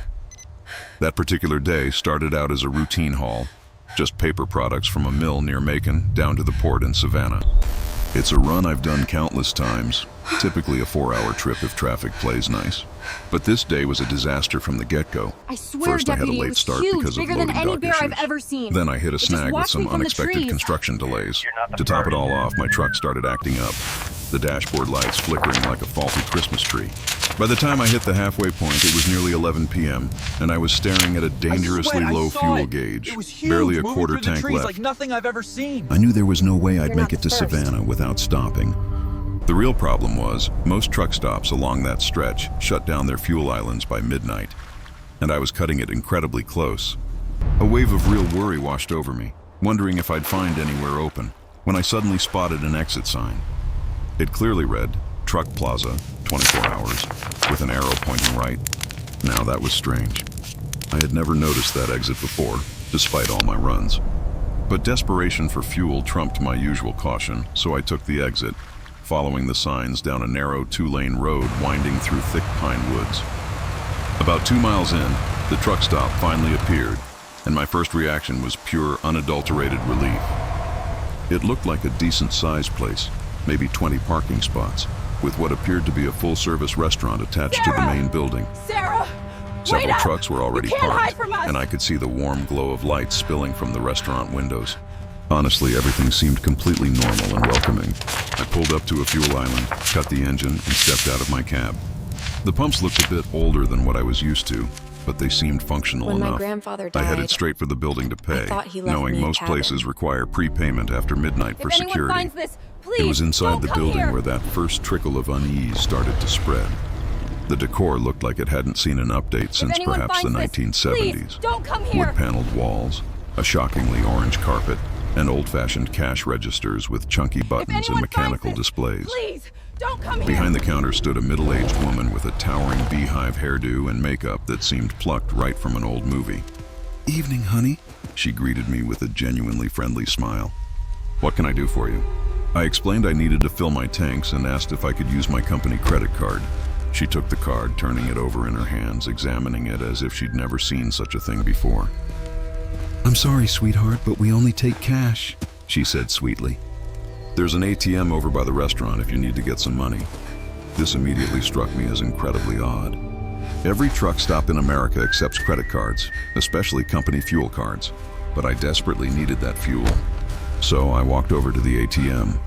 That particular day started out as a routine haul, just paper products from a mill near Macon down to the port in Savannah. It's a run I've done countless times, typically a 4-hour trip if traffic plays nice. But this day was a disaster from the get-go. I swear, First, I had a Deputy, it late was start huge, because of bigger loading than any dock bear I've issues. ever seen. Then I hit a It just snag with watched me some from the unexpected trees. construction delays. To top it all off, my truck started acting up, the dashboard lights flickering like a faulty Christmas tree. By the time I hit the halfway point, it was nearly 11 p.m., and I was staring at a dangerously low fuel gauge, It was huge, barely a moving quarter through the tank trees left. like nothing I've ever seen. I knew there was no way I'd You're make not it to the first. Savannah without stopping. The real problem was, most truck stops along that stretch shut down their fuel islands by midnight, and I was cutting it incredibly close. A wave of real worry washed over me, wondering if I'd find anywhere open, when I suddenly spotted an exit sign. It clearly read, Truck Plaza, 24 hours, with an arrow pointing right. Now that was strange. I had never noticed that exit before, despite all my runs. But desperation for fuel trumped my usual caution, so I took the exit, following the signs down a narrow 2-lane road winding through thick pine woods. About 2 miles in, the truck stop finally appeared, and my first reaction was pure, unadulterated relief. It looked like a decent-sized place, maybe 20 parking spots, with what appeared to be a full-service restaurant attached to the main building. Sarah! Several Wait up! trucks were already You can't hide parked, from us! and I could see the warm glow of lights spilling from the restaurant windows. Honestly, everything seemed completely normal and welcoming. I pulled up to a fuel island, cut the engine, and stepped out of my cab. The pumps looked a bit older than what I was used to, but they seemed functional When my enough. grandfather I headed died, straight for the building to pay, thought he left knowing me a most cabin. places require prepayment after midnight for If anyone security. finds this, please, It was inside don't the come building here. where that first trickle of unease started to spread. The decor looked like it hadn't seen an update since anyone perhaps the finds this, 1970s. please, don't come here. Wood-paneled walls, a shockingly orange carpet, and old-fashioned cash registers with chunky If buttons and anyone mechanical finds this, displays. Please, don't come here. Behind the counter stood a middle-aged woman with a towering beehive hairdo and makeup that seemed plucked right from an old movie. "Evening, honey," she greeted me with a genuinely friendly smile. "What can I do for you?" I explained I needed to fill my tanks and asked if I could use my company credit card. She took the card, turning it over in her hands, examining it as if she'd never seen such a thing before. "I'm sorry, sweetheart, but we only take cash," she said sweetly. "There's an ATM over by the restaurant if you need to get some money." This immediately struck me as incredibly odd. Every truck stop in America accepts credit cards, especially company fuel cards, but I desperately needed that fuel. So I walked over to the ATM.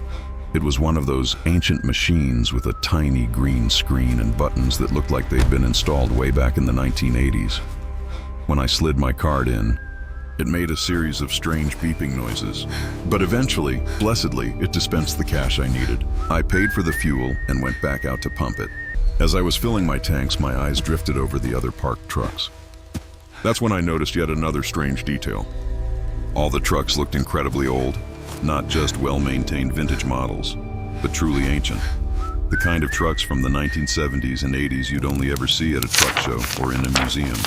It was one of those ancient machines with a tiny green screen and buttons that looked like they'd been installed way back in the 1980s. When I slid my card in, it made a series of strange beeping noises. But eventually, blessedly, it dispensed the cash I needed. I paid for the fuel and went back out to pump it. As I was filling my tanks, my eyes drifted over the other parked trucks. That's when I noticed yet another strange detail. All the trucks looked incredibly old, not just well-maintained vintage models, but truly ancient. The kind of trucks from the 1970s and 80s you'd only ever see at a truck show or in a museum.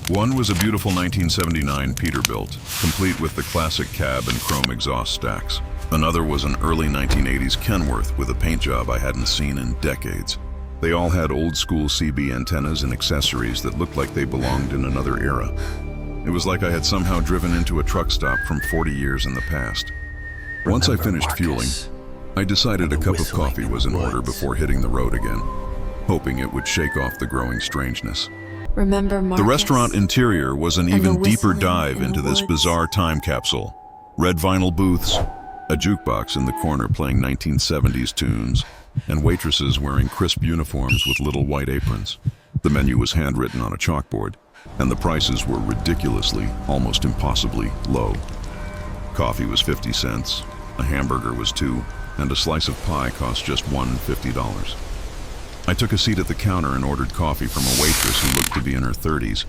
One was a beautiful 1979 Peterbilt, complete with the classic cab and chrome exhaust stacks. Another was an early 1980s Kenworth with a paint job I hadn't seen in decades. They all had old-school CB antennas and accessories that looked like they belonged in another era. It was like I had somehow driven into a truck stop from 40 years in the past. Once I finished fueling, I decided a cup of coffee was in order before hitting the road again, hoping it would shake off the growing strangeness. Remember Marcus? The restaurant interior was an And the even deeper whistling dive in into the this woods. bizarre time capsule. Red vinyl booths, a jukebox in the corner playing 1970s tunes, and waitresses wearing crisp uniforms with little white aprons. The menu was handwritten on a chalkboard, and the prices were ridiculously, almost impossibly low. Coffee was 50 cents, a hamburger was $2, and a slice of pie cost just $1.50. I took a seat at the counter and ordered coffee from a waitress who looked to be in her 30s,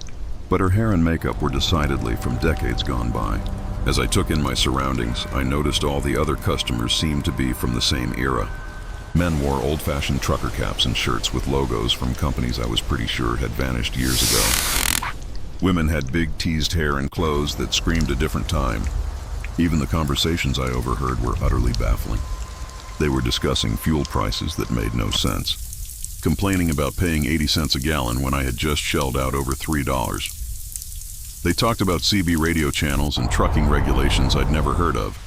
but her hair and makeup were decidedly from decades gone by. As I took in my surroundings, I noticed all the other customers seemed to be from the same era. Men wore old-fashioned trucker caps and shirts with logos from companies I was pretty sure had vanished years ago. Women had big teased hair and clothes that screamed a different time. Even the conversations I overheard were utterly baffling. They were discussing fuel prices that made no sense, complaining about paying 80 cents a gallon when I had just shelled out over $3. They talked about CB radio channels and trucking regulations I'd never heard of.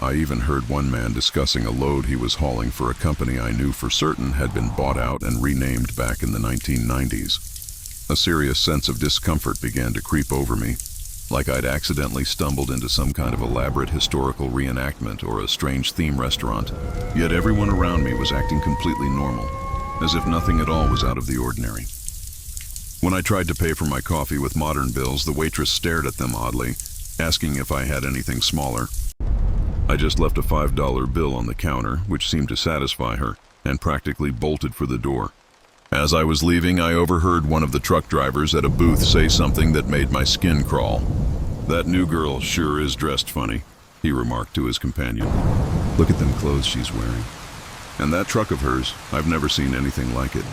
I even heard one man discussing a load he was hauling for a company I knew for certain had been bought out and renamed back in the 1990s. A serious sense of discomfort began to creep over me, like I'd accidentally stumbled into some kind of elaborate historical reenactment or a strange theme restaurant. Yet everyone around me was acting completely normal, as if nothing at all was out of the ordinary. When I tried to pay for my coffee with modern bills, the waitress stared at them oddly, asking if I had anything smaller. I just left a $5 bill on the counter, which seemed to satisfy her, and practically bolted for the door. As I was leaving, I overheard one of the truck drivers at a booth say something that made my skin crawl. "That new girl sure is dressed funny," he remarked to his companion. "Look at them clothes she's wearing. And that truck of hers, I've never seen anything like it."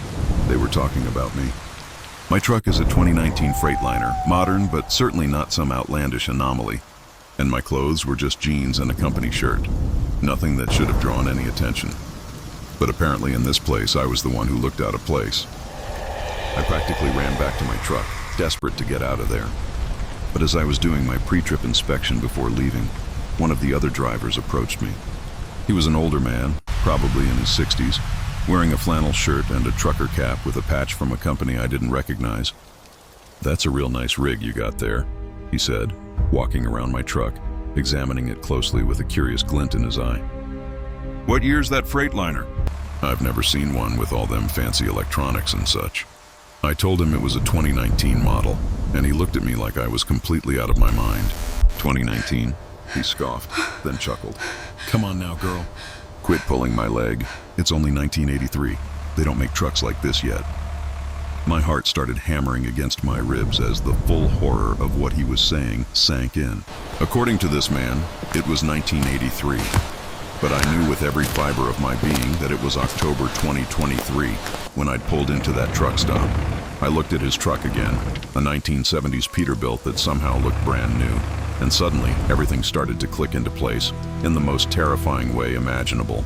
They were talking about me. My truck is a 2019 Freightliner, modern but certainly not some outlandish anomaly. And my clothes were just jeans and a company shirt. Nothing that should have drawn any attention. But apparently in this place, I was the one who looked out of place. I practically ran back to my truck, desperate to get out of there. But as I was doing my pre-trip inspection before leaving, one of the other drivers approached me. He was an older man, probably in his 60s, wearing a flannel shirt and a trucker cap with a patch from a company I didn't recognize. "That's a real nice rig you got there," he said, walking around my truck, examining it closely with a curious glint in his eye. "What year's that Freightliner?" "I've never seen one with all them fancy electronics and such." I told him it was a 2019 model, and he looked at me like I was completely out of my mind. "2019? He scoffed, then chuckled. "Come on now, girl. Quit pulling my leg. It's only 1983. They don't make trucks like this yet." My heart started hammering against my ribs as the full horror of what he was saying sank in. According to this man, it was 1983. But I knew with every fiber of my being that it was October 2023 when I'd pulled into that truck stop. I looked at his truck again, a 1970s Peterbilt that somehow looked brand new, and suddenly everything started to click into place in the most terrifying way imaginable.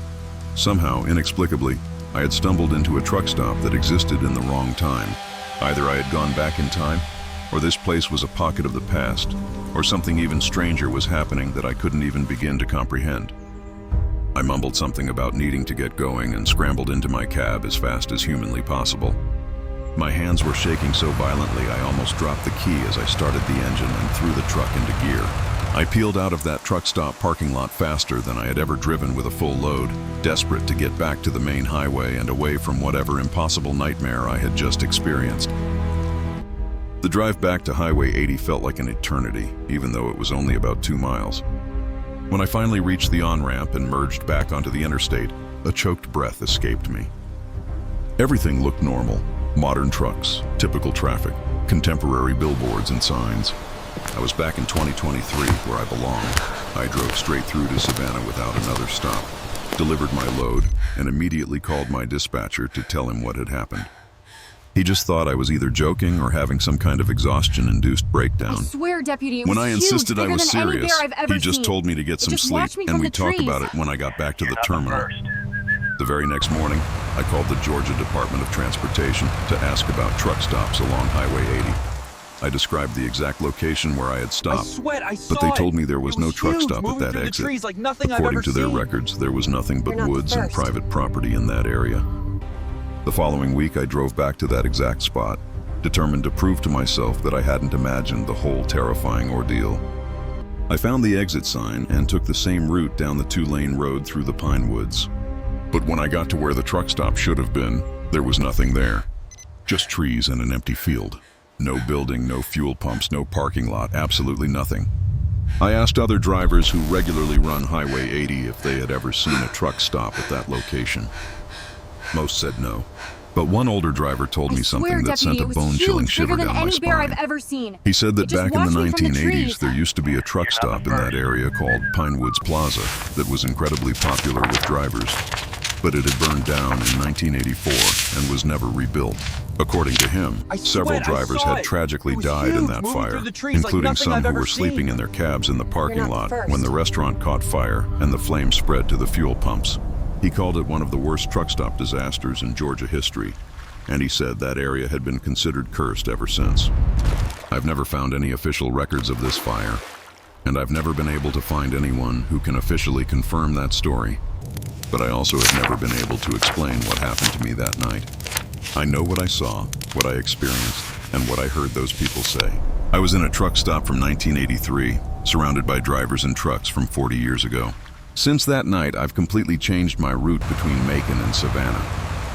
Somehow, inexplicably, I had stumbled into a truck stop that existed in the wrong time. Either I had gone back in time, or this place was a pocket of the past, or something even stranger was happening that I couldn't even begin to comprehend. I mumbled something about needing to get going and scrambled into my cab as fast as humanly possible. My hands were shaking so violently I almost dropped the key as I started the engine and threw the truck into gear. I peeled out of that truck stop parking lot faster than I had ever driven with a full load, desperate to get back to the main highway and away from whatever impossible nightmare I had just experienced. The drive back to Highway 80 felt like an eternity, even though it was only about 2 miles. When I finally reached the on-ramp and merged back onto the interstate, a choked breath escaped me. Everything looked normal. Modern trucks, typical traffic, contemporary billboards and signs. I was back in 2023, where I belonged. I drove straight through to Savannah without another stop, delivered my load, and immediately called my dispatcher to tell him what had happened. He just thought I was either joking or having some kind of exhaustion-induced breakdown. I swear, Deputy, it was When I huge, insisted I bigger was than any serious, bear I've ever he just seen. told me to get some just sleep, watched me and from we the talked trees. about it when I got back to the terminal. The very next morning, I called the Georgia Department of Transportation to ask about truck stops along Highway 80. I described the exact location where I had stopped, but they told me there was no truck stop at that exit. According to their records, there was nothing but woods and private property in that area. The following week, I drove back to that exact spot, determined to prove to myself that I hadn't imagined the whole terrifying ordeal. I found the exit sign and took the same route down the 2-lane road through the pine woods. But when I got to where the truck stop should have been, there was nothing there. Just trees and an empty field. No building, no fuel pumps, no parking lot, absolutely nothing. I asked other drivers who regularly run Highway 80 if they had ever seen a truck stop at that location. Most said no. But one older driver told me something that sent a bone-chilling shiver down my spine. He said that back in the 1980s, there used to be a truck stop in that area called Pinewoods Plaza that was incredibly popular with drivers. But it had burned down in 1984 and was never rebuilt. According to him, several drivers had tragically died in that fire, including some who were sleeping in their cabs in the parking lot when the restaurant caught fire and the flames spread to the fuel pumps. He called it one of the worst truck stop disasters in Georgia history, and he said that area had been considered cursed ever since. I've never found any official records of this fire, and I've never been able to find anyone who can officially confirm that story. But I also have never been able to explain what happened to me that night. I know what I saw, what I experienced, and what I heard those people say. I was in a truck stop from 1983, surrounded by drivers and trucks from 40 years ago. Since that night, I've completely changed my route between Macon and Savannah.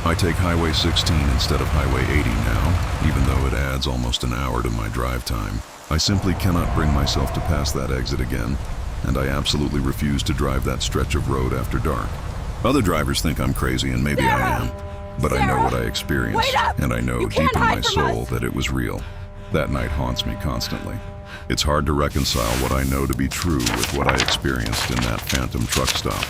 I take Highway 16 instead of Highway 80 now, even though it adds almost an hour to my drive time. I simply cannot bring myself to pass that exit again, and I absolutely refuse to drive that stretch of road after dark. Other drivers think I'm crazy, and maybe I am, but I know what I experienced, and I know deep in my soul that it was real. That night haunts me constantly. It's hard to reconcile what I know to be true with what I experienced in that phantom truck stop.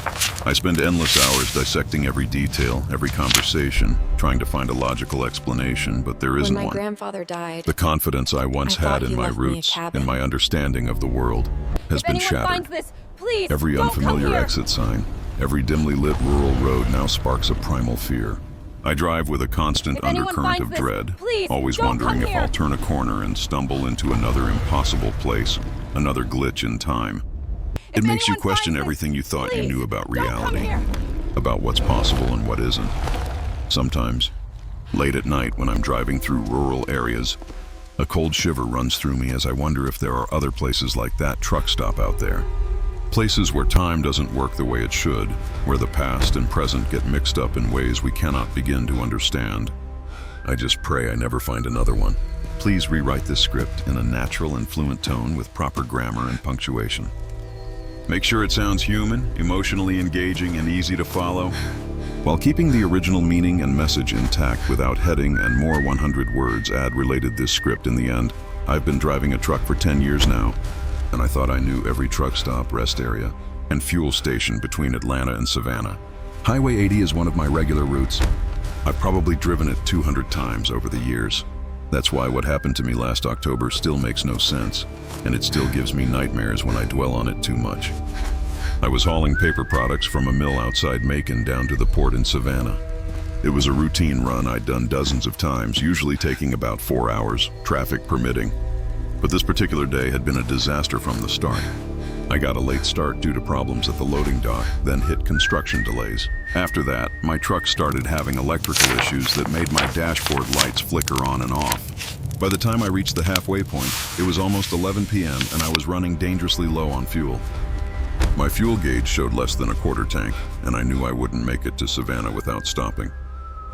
I spend endless hours dissecting every detail, every conversation, trying to find a logical explanation, but there isn't one. When my grandfather died, the confidence I once had in my roots and my understanding of the world has been shattered. Please, Every unfamiliar exit sign, every dimly lit rural road now sparks a primal fear. I drive with a constant undercurrent of dread, always wondering if I'll turn a corner and stumble into another impossible place, another glitch in time. It makes you question everything you thought you knew about reality, about what's possible and what isn't. Sometimes, late at night when I'm driving through rural areas, a cold shiver runs through me as I wonder if there are other places like that truck stop out there. Places where time doesn't work the way it should, where the past and present get mixed up in ways we cannot begin to understand. I just pray I never find another one. Please rewrite this script in a natural and fluent tone with proper grammar and punctuation. Make sure it sounds human, emotionally engaging, and easy to follow, while keeping the original meaning and message intact without heading and more 100 words related this script in the end. I've been driving a truck for 10 years now, and I thought I knew every truck stop, rest area, and fuel station between Atlanta and Savannah. Highway 80 is one of my regular routes. I've probably driven it 200 times over the years. That's why what happened to me last October still makes no sense, and it still gives me nightmares when I dwell on it too much. I was hauling paper products from a mill outside Macon down to the port in Savannah. It was a routine run I'd done dozens of times, usually taking about 4 hours, traffic permitting. But this particular day had been a disaster from the start. I got a late start due to problems at the loading dock, then hit construction delays. After that, my truck started having electrical issues that made my dashboard lights flicker on and off. By the time I reached the halfway point, it was almost 11 p.m. and I was running dangerously low on fuel. My fuel gauge showed less than a quarter tank, and I knew I wouldn't make it to Savannah without stopping.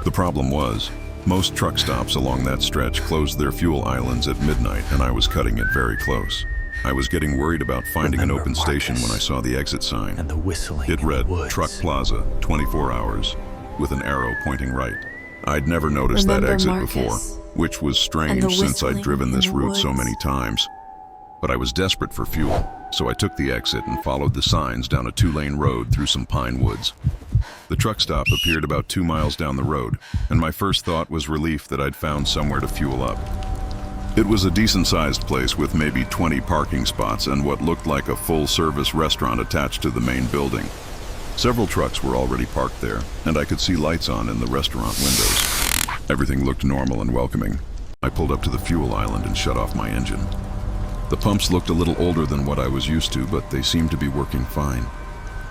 The problem was, most truck stops along that stretch closed their fuel islands at midnight, and I was cutting it very close. I was getting worried about finding an open station when I saw the exit sign. And the whistling It read, Truck Plaza, 24 hours, with an arrow pointing right. I'd never noticed that exit before, which was strange since I'd driven this route so many times. But I was desperate for fuel, so I took the exit and followed the signs down a 2-lane road through some pine woods. The truck stop appeared about 2 miles down the road, and my first thought was relief that I'd found somewhere to fuel up. It was a decent-sized place with maybe 20 parking spots and what looked like a full-service restaurant attached to the main building. Several trucks were already parked there, and I could see lights on in the restaurant windows. Everything looked normal and welcoming. I pulled up to the fuel island and shut off my engine. The pumps looked a little older than what I was used to, but they seemed to be working fine.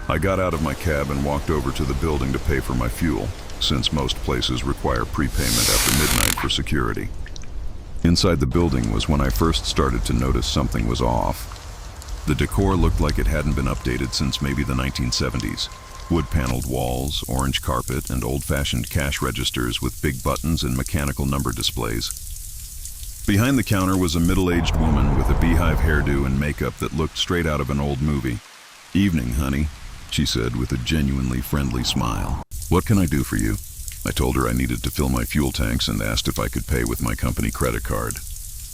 I got out of my cab and walked over to the building to pay for my fuel, since most places require prepayment after midnight for security. Inside the building was when I first started to notice something was off. The decor looked like it hadn't been updated since maybe the 1970s. Wood-paneled walls, orange carpet, and old-fashioned cash registers with big buttons and mechanical number displays. Behind the counter was a middle-aged woman with a beehive hairdo and makeup that looked straight out of an old movie. "Evening, honey," she said with a genuinely friendly smile. "What can I do for you?" I told her I needed to fill my fuel tanks and asked if I could pay with my company credit card.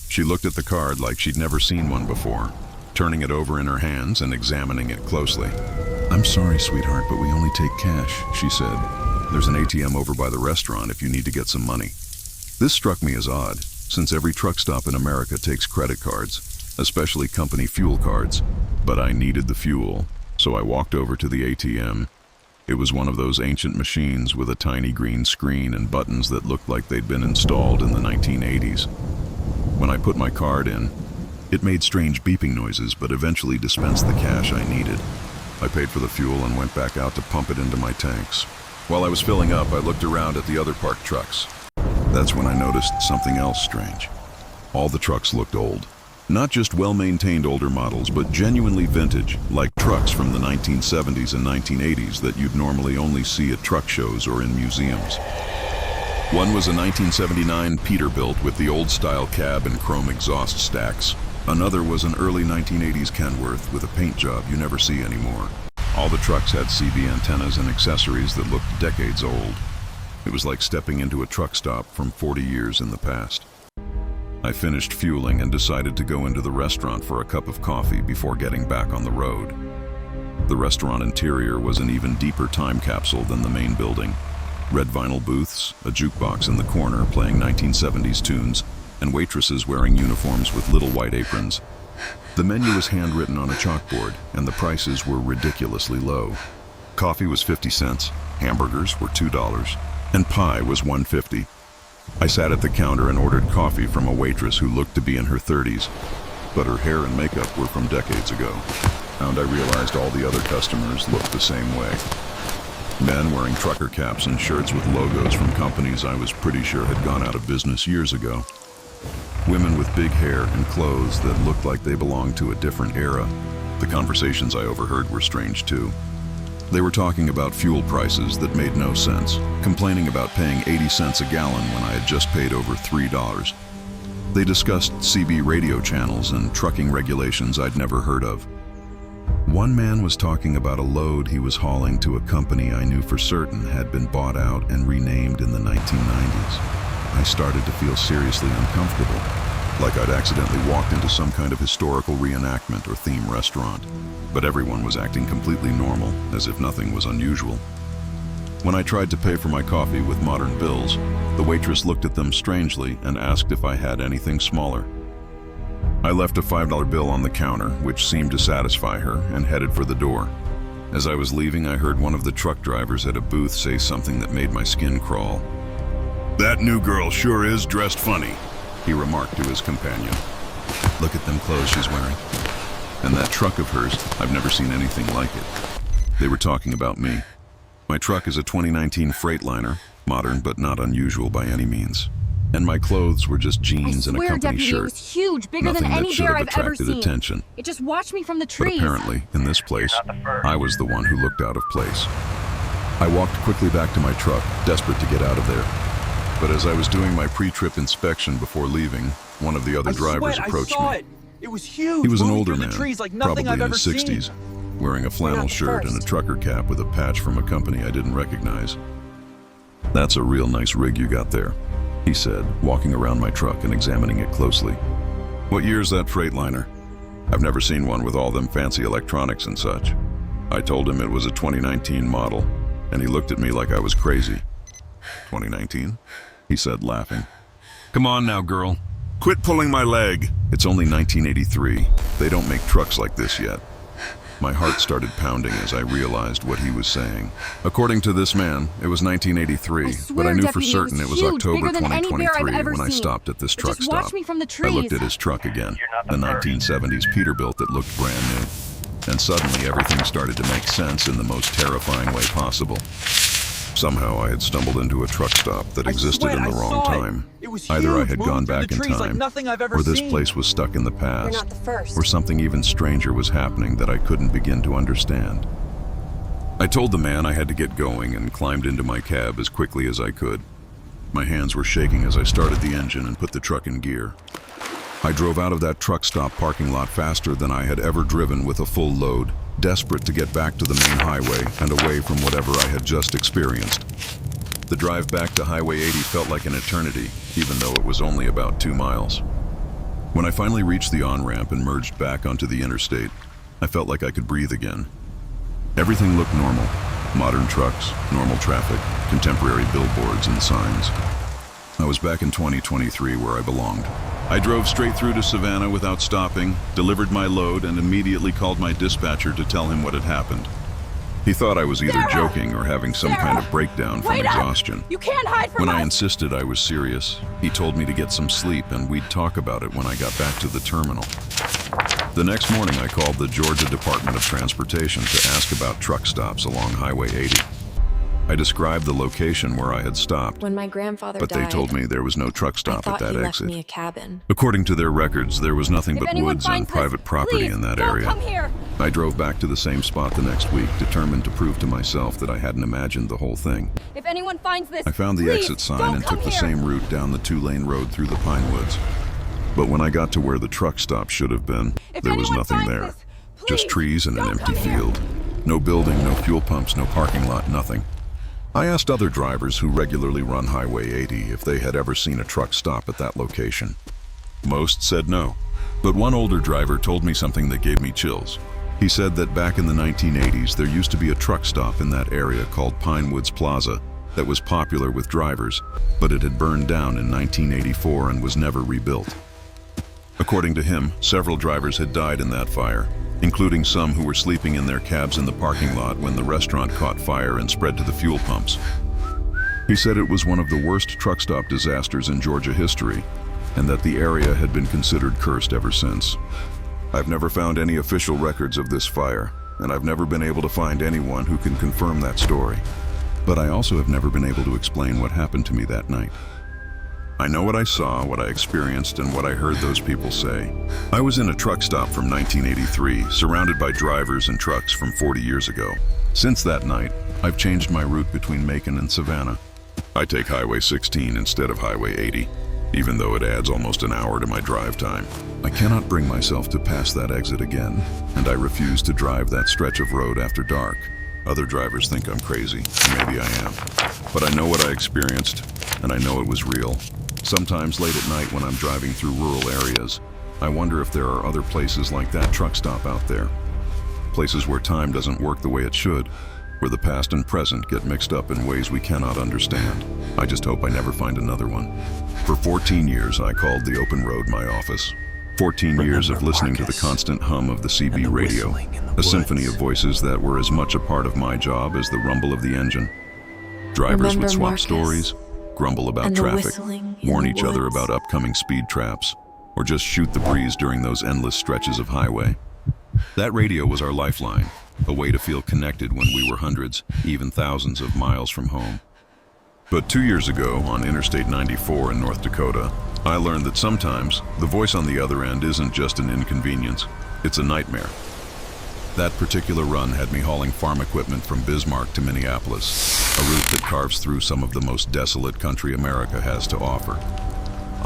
She looked at the card like she'd never seen one before, turning it over in her hands and examining it closely. "I'm sorry, sweetheart, but we only take cash," she said. "There's an ATM over by the restaurant if you need to get some money." This struck me as odd, since every truck stop in America takes credit cards, especially company fuel cards. But I needed the fuel, so I walked over to the ATM. It was one of those ancient machines with a tiny green screen and buttons that looked like they'd been installed in the 1980s. When I put my card in, It made strange beeping noises, but eventually dispensed the cash I needed. I paid for the fuel and went back out to pump it into my tanks. While I was filling up, I looked around at the other parked trucks. That's when I noticed something else strange. All the trucks looked old. Not just well-maintained older models, but genuinely vintage, like trucks from the 1970s and 1980s that you'd normally only see at truck shows or in museums. One was a 1979 Peterbilt with the old-style cab and chrome exhaust stacks. Another was an early 1980s Kenworth with a paint job you never see anymore. All the trucks had CB antennas and accessories that looked decades old. It was like stepping into a truck stop from 40 years in the past. I finished fueling and decided to go into the restaurant for a cup of coffee before getting back on the road. The restaurant interior was an even deeper time capsule than the main building. Red vinyl booths, a jukebox in the corner playing 1970s tunes, and waitresses wearing uniforms with little white aprons. The menu was handwritten on a chalkboard, and the prices were ridiculously low. Coffee was 50 cents, hamburgers were $2, and pie was $1.50. I sat at the counter and ordered coffee from a waitress who looked to be in her 30s, but her hair and makeup were from decades ago. And I realized all the other customers looked the same way. Men wearing trucker caps and shirts with logos from companies I was pretty sure had gone out of business years ago. Women with big hair and clothes that looked like they belonged to a different era. The conversations I overheard were strange too. They were talking about fuel prices that made no sense, complaining about paying 80 cents a gallon when I had just paid over $3. They discussed CB radio channels and trucking regulations I'd never heard of. One man was talking about a load he was hauling to a company I knew for certain had been bought out and renamed in the 1990s. I started to feel seriously uncomfortable, like I'd accidentally walked into some kind of historical reenactment or theme restaurant. But everyone was acting completely normal, as if nothing was unusual. When I tried to pay for my coffee with modern bills, the waitress looked at them strangely and asked if I had anything smaller. I left a $5 bill on the counter, which seemed to satisfy her, and headed for the door. As I was leaving, I heard one of the truck drivers at a booth say something that made my skin crawl. "That new girl sure is dressed funny," he remarked to his companion. "Look at them clothes she's wearing. And that truck of hers, I've never seen anything like it." They were talking about me. My truck is a 2019 Freightliner, modern but not unusual by any means. And my clothes were just jeans and a company Deputy, shirt. it was huge, bigger Nothing than any that should bear have I've ever attracted seen. attention. It just watched me from the But trees. apparently, in this place, I was the one who looked out of place. I walked quickly back to my truck, desperate to get out of there. But as I was doing my pre-trip inspection before leaving, one of the other drivers approached me. It was huge. He was an moving older through man, the trees like probably nothing I've in ever his seen. 60s, wearing a flannel not the shirt and a first. trucker cap with a patch from a company I didn't recognize. "That's a real nice rig you got there," he said, walking around my truck and examining it closely. "What year's that Freightliner? I've never seen one with all them fancy electronics and such." I told him it was a 2019 model, and he looked at me like I was crazy. "2019? He said, laughing. "Come on now, girl. Quit pulling my leg. It's only 1983. They don't make trucks like this yet." My heart started pounding as I realized what he was saying. According to this man, it was 1983, but I knew for Deputy, certain it was huge, October bigger than any bear I've 2023 ever when I seen. stopped at this It truck just watched stop. me from the I trees. looked at his truck again, the 1970s Peterbilt that looked brand new. And suddenly everything started to make sense in the most terrifying way possible. Somehow I had stumbled into a truck stop that existed in the wrong time. Either I had gone back in time, or this place was stuck in the past, You're not the first. or something even stranger was happening that I couldn't begin to understand. I told the man I had to get going and climbed into my cab as quickly as I could. My hands were shaking as I started the engine and put the truck in gear. I drove out of that truck stop parking lot faster than I had ever driven with a full load, desperate to get back to the main highway and away from whatever I had just experienced. The drive back to Highway 80 felt like an eternity, even though it was only about 2 miles. When I finally reached the on-ramp and merged back onto the interstate, I felt like I could breathe again. Everything looked normal. Modern trucks, normal traffic, contemporary billboards and signs. I was back in 2023 where I belonged. I drove straight through to Savannah without stopping, delivered my load, and immediately called my dispatcher to tell him what had happened. He thought I was either Sarah! joking or having some kind of Sarah! breakdown from Wait up! exhaustion. You can't hide from When I us! insisted I was serious, he told me to get some sleep and we'd talk about it when I got back to the terminal. The next morning, I called the Georgia Department of Transportation to ask about truck stops along Highway 80. I described the location where I had stopped, When my grandfather but died, they told me there was no truck I stop thought at he that left exit. me a cabin. According to their records, there was nothing If but anyone woods and finds this, private property please, in that don't area. come here. I drove back to the same spot the next week, determined to prove to myself that I hadn't imagined the whole thing. If anyone finds this, I found the please, exit sign don't and come took the here. same route down the 2-lane road through the pine woods. But when I got to where the truck stop should have been, If there was anyone nothing finds there. this, Just please, trees and an don't empty come here. field. No building, no fuel pumps, no parking lot, nothing. I asked other drivers who regularly run Highway 80 if they had ever seen a truck stop at that location. Most said no, but one older driver told me something that gave me chills. He said that back in the 1980s, there used to be a truck stop in that area called Pine Woods Plaza that was popular with drivers, but it had burned down in 1984 and was never rebuilt. According to him, several drivers had died in that fire, including some who were sleeping in their cabs in the parking lot when the restaurant caught fire and spread to the fuel pumps. He said it was one of the worst truck stop disasters in Georgia history, and that the area had been considered cursed ever since. I've never found any official records of this fire, and I've never been able to find anyone who can confirm that story. But I also have never been able to explain what happened to me that night. I know what I saw, what I experienced, and what I heard those people say. I was in a truck stop from 1983, surrounded by drivers and trucks from 40 years ago. Since that night, I've changed my route between Macon and Savannah. I take Highway 16 instead of Highway 80, even though it adds almost an hour to my drive time. I cannot bring myself to pass that exit again, and I refuse to drive that stretch of road after dark. Other drivers think I'm crazy, and maybe I am. But I know what I experienced, and I know it was real. Sometimes late at night when I'm driving through rural areas, I wonder if there are other places like that truck stop out there. Places where time doesn't work the way it should, where the past and present get mixed up in ways we cannot understand. I just hope I never find another one. For 14 years, I called the open road my office. 14 years of listening to the constant hum of the CB radio, a symphony of voices that were as much a part of my job as the rumble of the engine. Drivers Remember would swap Marcus stories, grumble about and the traffic, whistling in warn the each other woods? about upcoming speed traps, or just shoot the breeze during those endless stretches of highway. That radio was our lifeline, a way to feel connected when we were hundreds, even thousands of miles from home. But 2 years ago, on Interstate 94 in North Dakota, I learned that sometimes the voice on the other end isn't just an inconvenience, it's a nightmare. That particular run had me hauling farm equipment from Bismarck to Minneapolis, a route that carves through some of the most desolate country America has to offer.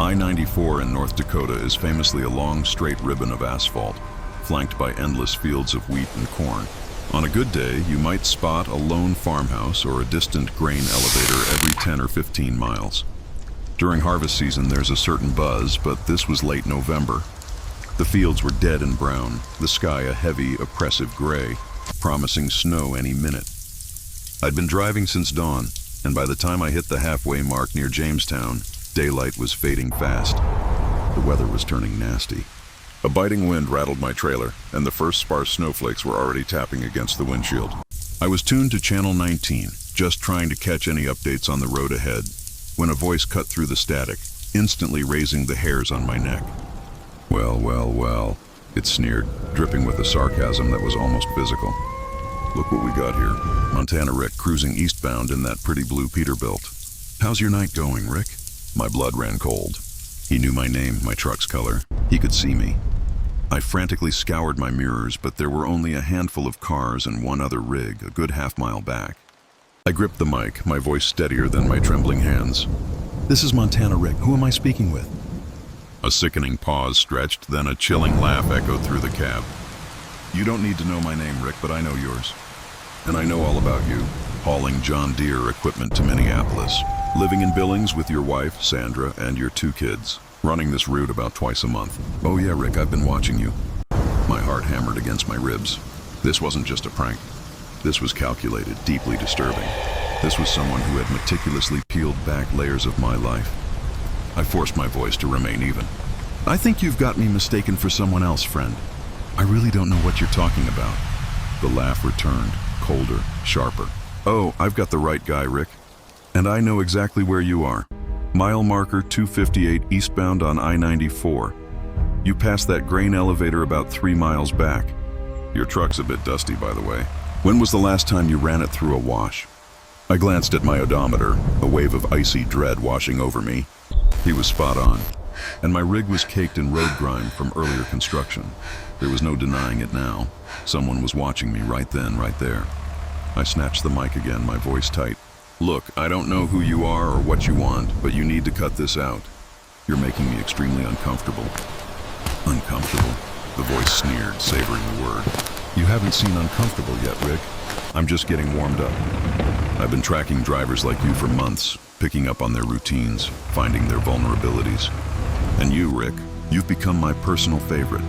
I-94 in North Dakota is famously a long, straight ribbon of asphalt, flanked by endless fields of wheat and corn. On a good day, you might spot a lone farmhouse or a distant grain elevator every 10 or 15 miles. During harvest season, there's a certain buzz, but this was late November. The fields were dead and brown, the sky a heavy, oppressive gray, promising snow any minute. I'd been driving since dawn, and by the time I hit the halfway mark near Jamestown, daylight was fading fast. The weather was turning nasty. A biting wind rattled my trailer, and the first sparse snowflakes were already tapping against the windshield. I was tuned to Channel 19, just trying to catch any updates on the road ahead, when a voice cut through the static, instantly raising the hairs on my neck. Well, well, well, it sneered, dripping with a sarcasm that was almost physical. Look what we got here. Montana Rick cruising eastbound in that pretty blue Peterbilt. How's your night going, Rick? My blood ran cold. He knew my name, my truck's color. He could see me. I frantically scoured my mirrors, but there were only a handful of cars and one other rig, a good half-mile back. I gripped the mic, my voice steadier than my trembling hands. This is Montana Rick. Who am I speaking with? A sickening pause stretched, then a chilling laugh echoed through the cab. You don't need to know my name, Rick, but I know yours. And I know all about you, hauling John Deere equipment to Minneapolis, living in Billings with your wife, Sandra, and your 2 kids, running this route about twice a month. Oh yeah, Rick, I've been watching you. My heart hammered against my ribs. This wasn't just a prank. This was calculated, deeply disturbing. This was someone who had meticulously peeled back layers of my life. I forced my voice to remain even. I think you've got me mistaken for someone else, friend. I really don't know what you're talking about. The laugh returned, colder, sharper. Oh, I've got the right guy, Rick. And I know exactly where you are. Mile marker 258 eastbound on I-94. You passed that grain elevator about 3 miles back. Your truck's a bit dusty, by the way. When was the last time you ran it through a wash? I glanced at my odometer, a wave of icy dread washing over me. He was spot on, and my rig was caked in road grime from earlier construction. There was no denying it now. Someone was watching me right then, right there. I snatched the mic again, my voice tight. Look, I don't know who you are or what you want, but you need to cut this out. You're making me extremely uncomfortable. Uncomfortable? The voice sneered, savoring the word. You haven't seen uncomfortable yet, Rick. I'm just getting warmed up. I've been tracking drivers like you for months, picking up on their routines, finding their vulnerabilities. And you, Rick, you've become my personal favorite.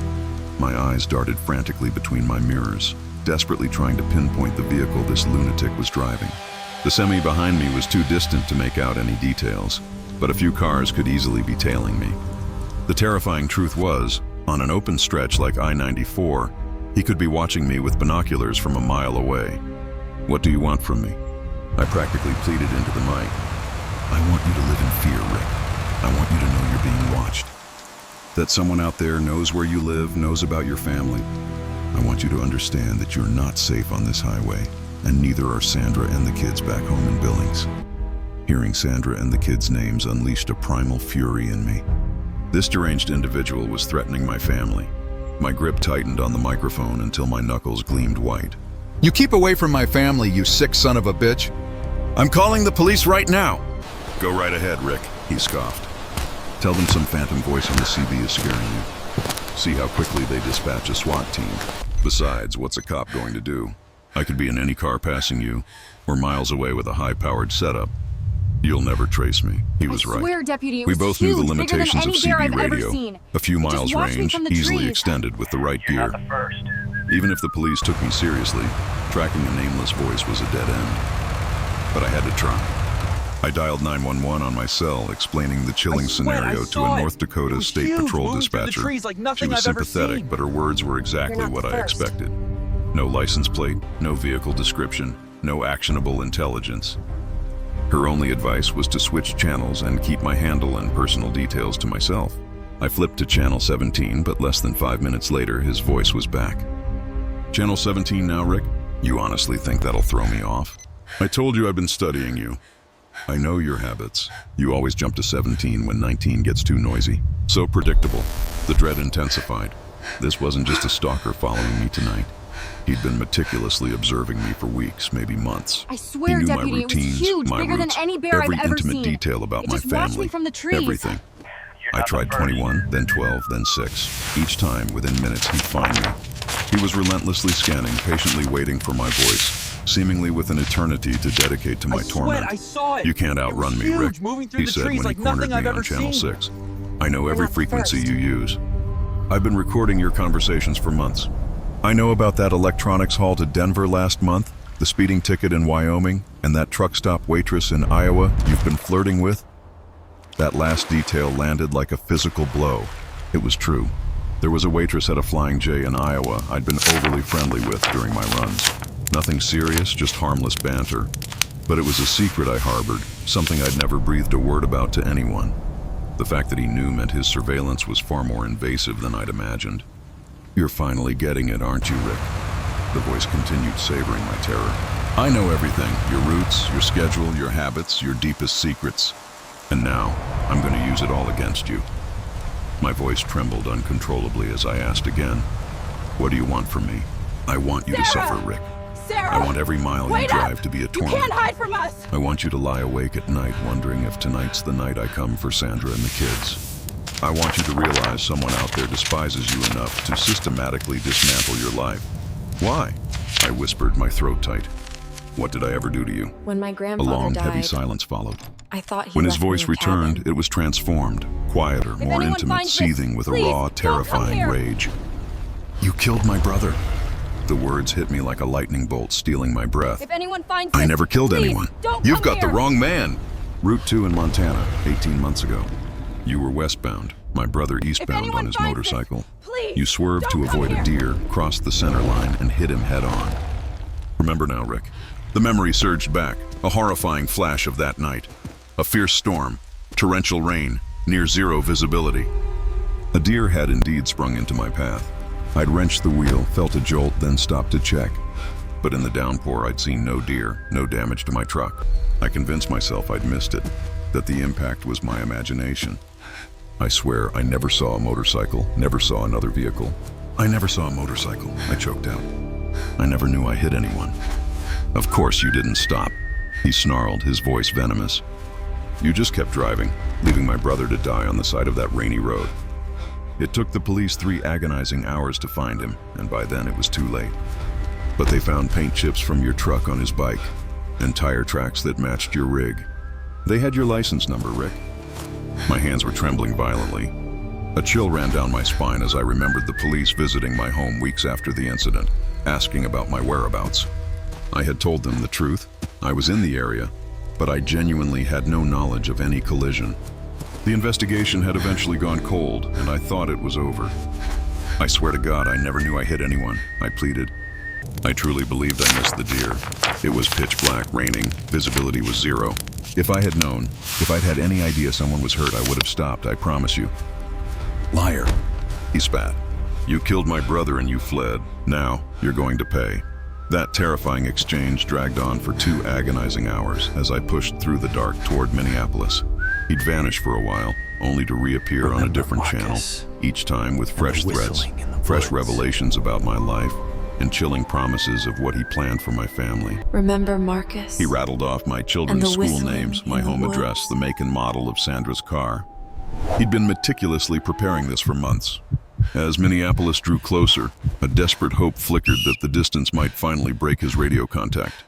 My eyes darted frantically between my mirrors, desperately trying to pinpoint the vehicle this lunatic was driving. The semi behind me was too distant to make out any details, but a few cars could easily be tailing me. The terrifying truth was, on an open stretch like I-94, he could be watching me with binoculars from a mile away. What do you want from me? I practically pleaded into the mic. I want you to live in fear, Rick. I want you to know you're being watched. That someone out there knows where you live, knows about your family. I want you to understand that you're not safe on this highway, and neither are Sandra and the kids back home in Billings. Hearing Sandra and the kids' names unleashed a primal fury in me. This deranged individual was threatening my family. My grip tightened on the microphone until my knuckles gleamed white. You keep away from my family, you sick son of a bitch. I'm calling the police right now. Go right ahead, Rick, he scoffed. Tell them some phantom voice on the CB is scaring you. See how quickly they dispatch a SWAT team. Besides, what's a cop going to do? I could be in any car passing you, or miles away with a high-powered setup. You'll never trace me. He was right. I swear, Deputy, it we was both huge, knew the bigger than limitations of any bear CB I've ever radio. seen. A few Just miles watch me range, from the easily trees. extended with the right You're gear. not the first. Even if the police took me seriously, tracking a nameless voice was a dead end. But I had to try. I dialed 911 on my cell, explaining the chilling scenario to a North Dakota State Patrol dispatcher. She was sympathetic, but her words were exactly what I expected. No license plate, no vehicle description, no actionable intelligence. Her only advice was to switch channels and keep my handle and personal details to myself. I flipped to channel 17, but less than 5 minutes later, his voice was back. Channel 17 now, Rick? You honestly think that'll throw me off? I told you I've been studying you. I know your habits. You always jump to 17 when 19 gets too noisy. So predictable. The dread intensified. This wasn't just a stalker following me tonight. He'd been meticulously observing me for weeks, maybe months. I swear, he knew Deputy, my routines, it was huge, my bigger roots, than any bear every I've ever intimate seen. detail about It my just watched family. me from the trees. Everything. You're I not tried the first. 21, then 12, then 6. Each time, within minutes, he'd find me. He was relentlessly scanning, patiently waiting for my voice, seemingly with an eternity to dedicate to my torment. I saw it. You can't outrun me, Rick, he said when he cornered me on Channel 6. I know every frequency you use. I've been recording your conversations for months. I know about that electronics haul to Denver last month, the speeding ticket in Wyoming, and that truck stop waitress in Iowa you've been flirting with. That last detail landed like a physical blow. It was true. There was a waitress at a Flying J in Iowa I'd been overly friendly with during my runs. Nothing serious, just harmless banter. But it was a secret I harbored, something I'd never breathed a word about to anyone. The fact that he knew meant his surveillance was far more invasive than I'd imagined. You're finally getting it, aren't you, Rick? The voice continued, savoring my terror. I know everything, your routes, your schedule, your habits, your deepest secrets. And now, I'm going to use it all against you. My voice trembled uncontrollably as I asked again, what do you want from me? I want you to suffer, Rick. Sarah! I want every mile you Wait up! drive to be a You torment. can't hide from us! I want you to lie awake at night wondering if tonight's the night I come for Sandra and the kids. I want you to realize someone out there despises you enough to systematically dismantle your life. Why? I whispered, my throat tight. What did I ever do to you? When my A grandfather long, died, heavy silence followed. I thought he When his left me voice a returned, cabin. it was transformed, quieter, more anyone intimate, finds this, seething with a please, raw, don't come terrifying here. rage. You killed my brother. The words hit me like a lightning bolt, stealing my breath. If anyone finds I this, never killed please, anyone. Don't You've come got the here. wrong man. Route 2 in Montana, 18 months ago. You were westbound, my brother eastbound anyone on his finds motorcycle. this, please, You swerved to don't come avoid a here. deer, crossed the center line, and hit him head on. Remember now, Rick. The memory surged back, a horrifying flash of that night. A fierce storm, torrential rain, near zero visibility. A deer had indeed sprung into my path. I'd wrenched the wheel, felt a jolt, then stopped to check. But in the downpour, I'd seen no deer, no damage to my truck. I convinced myself I'd missed it, that the impact was my imagination. I swear I never saw a motorcycle, never saw another vehicle. I never saw a motorcycle, I choked out. I never knew I hit anyone. Of course you didn't stop, he snarled, his voice venomous. You just kept driving, leaving my brother to die on the side of that rainy road. It took the police 3 agonizing hours to find him, and by then it was too late. But they found paint chips from your truck on his bike, and tire tracks that matched your rig. They had your license number, Rick. My hands were trembling violently. A chill ran down my spine as I remembered the police visiting my home weeks after the incident, asking about my whereabouts. I had told them the truth. I was in the area, but I genuinely had no knowledge of any collision. The investigation had eventually gone cold, and I thought it was over. I swear to God, I never knew I hit anyone, I pleaded. I truly believed I missed the deer. It was pitch black, raining, visibility was zero. If I had known, if I'd had any idea someone was hurt, I would have stopped, I promise you. Liar, he spat. You killed my brother and you fled. Now, you're going to pay. That terrifying exchange dragged on for 2 agonizing hours as I pushed through the dark toward Minneapolis. He'd vanish for a while, only to reappear on a different channel, each time with fresh threats, fresh revelations about my life, and chilling promises of what he planned for my family. Remember Marcus? He rattled off my children's school names, my home address, the make and model of Sandra's car. He'd been meticulously preparing this for months. As Minneapolis drew closer, a desperate hope flickered that the distance might finally break his radio contact.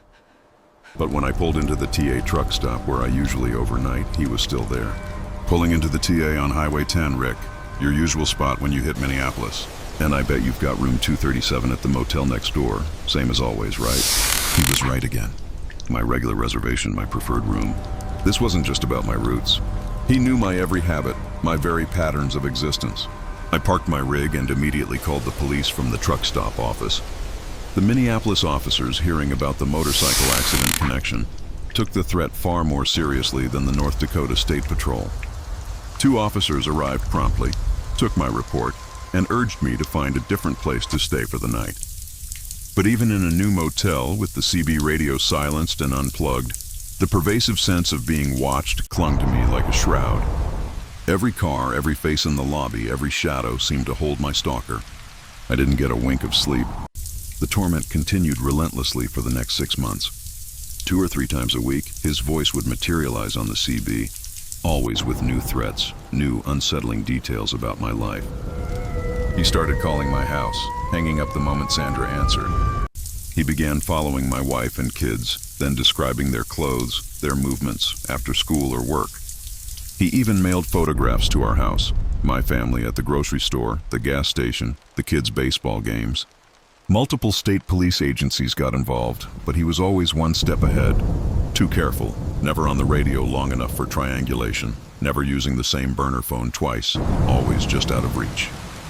But when I pulled into the TA truck stop where I usually overnight, he was still there. Pulling into the TA on Highway 10, Rick, your usual spot when you hit Minneapolis. And I bet you've got room 237 at the motel next door. Same as always, right? He was right again. My regular reservation, my preferred room. This wasn't just about my roots. He knew my every habit, my very patterns of existence. I parked my rig and immediately called the police from the truck stop office. The Minneapolis officers, hearing about the motorcycle accident connection, took the threat far more seriously than the North Dakota State Patrol. 2 officers arrived promptly, took my report, and urged me to find a different place to stay for the night. But even in a new motel with the CB radio silenced and unplugged, the pervasive sense of being watched clung to me like a shroud. Every car, every face in the lobby, every shadow seemed to hold my stalker. I didn't get a wink of sleep. The torment continued relentlessly for the next 6 months. 2 or 3 times a week, his voice would materialize on the CB, always with new threats, new unsettling details about my life. He started calling my house, hanging up the moment Sandra answered. He began following my wife and kids, then describing their clothes, their movements, after school or work. He even mailed photographs to our house, my family at the grocery store, the gas station, the kids' baseball games. Multiple state police agencies got involved, but he was always one step ahead. Too careful, never on the radio long enough for triangulation, never using the same burner phone twice, always just out of reach.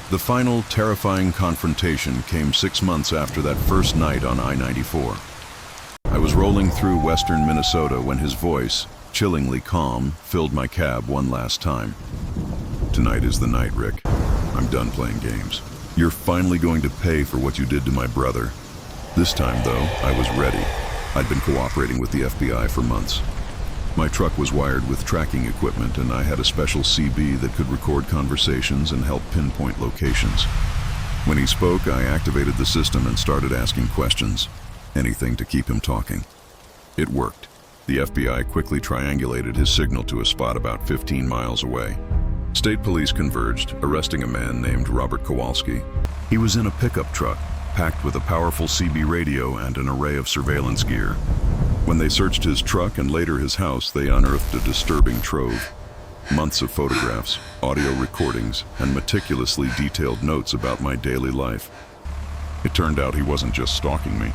The final, terrifying confrontation came 6 months after that first night on I-94. I was rolling through western Minnesota when his voice, chillingly calm, filled my cab one last time. Tonight is the night, Rick. I'm done playing games. You're finally going to pay for what you did to my brother. This time, though, I was ready. I'd been cooperating with the FBI for months. My truck was wired with tracking equipment, and I had a special CB that could record conversations and help pinpoint locations. When he spoke, I activated the system and started asking questions. Anything to keep him talking. It worked. The FBI quickly triangulated his signal to a spot about 15 miles away. State police converged, arresting a man named Robert Kowalski. He was in a pickup truck, packed with a powerful CB radio and an array of surveillance gear. When they searched his truck and later his house, they unearthed a disturbing trove. Months of photographs, audio recordings, and meticulously detailed notes about my daily life. It turned out he wasn't just stalking me.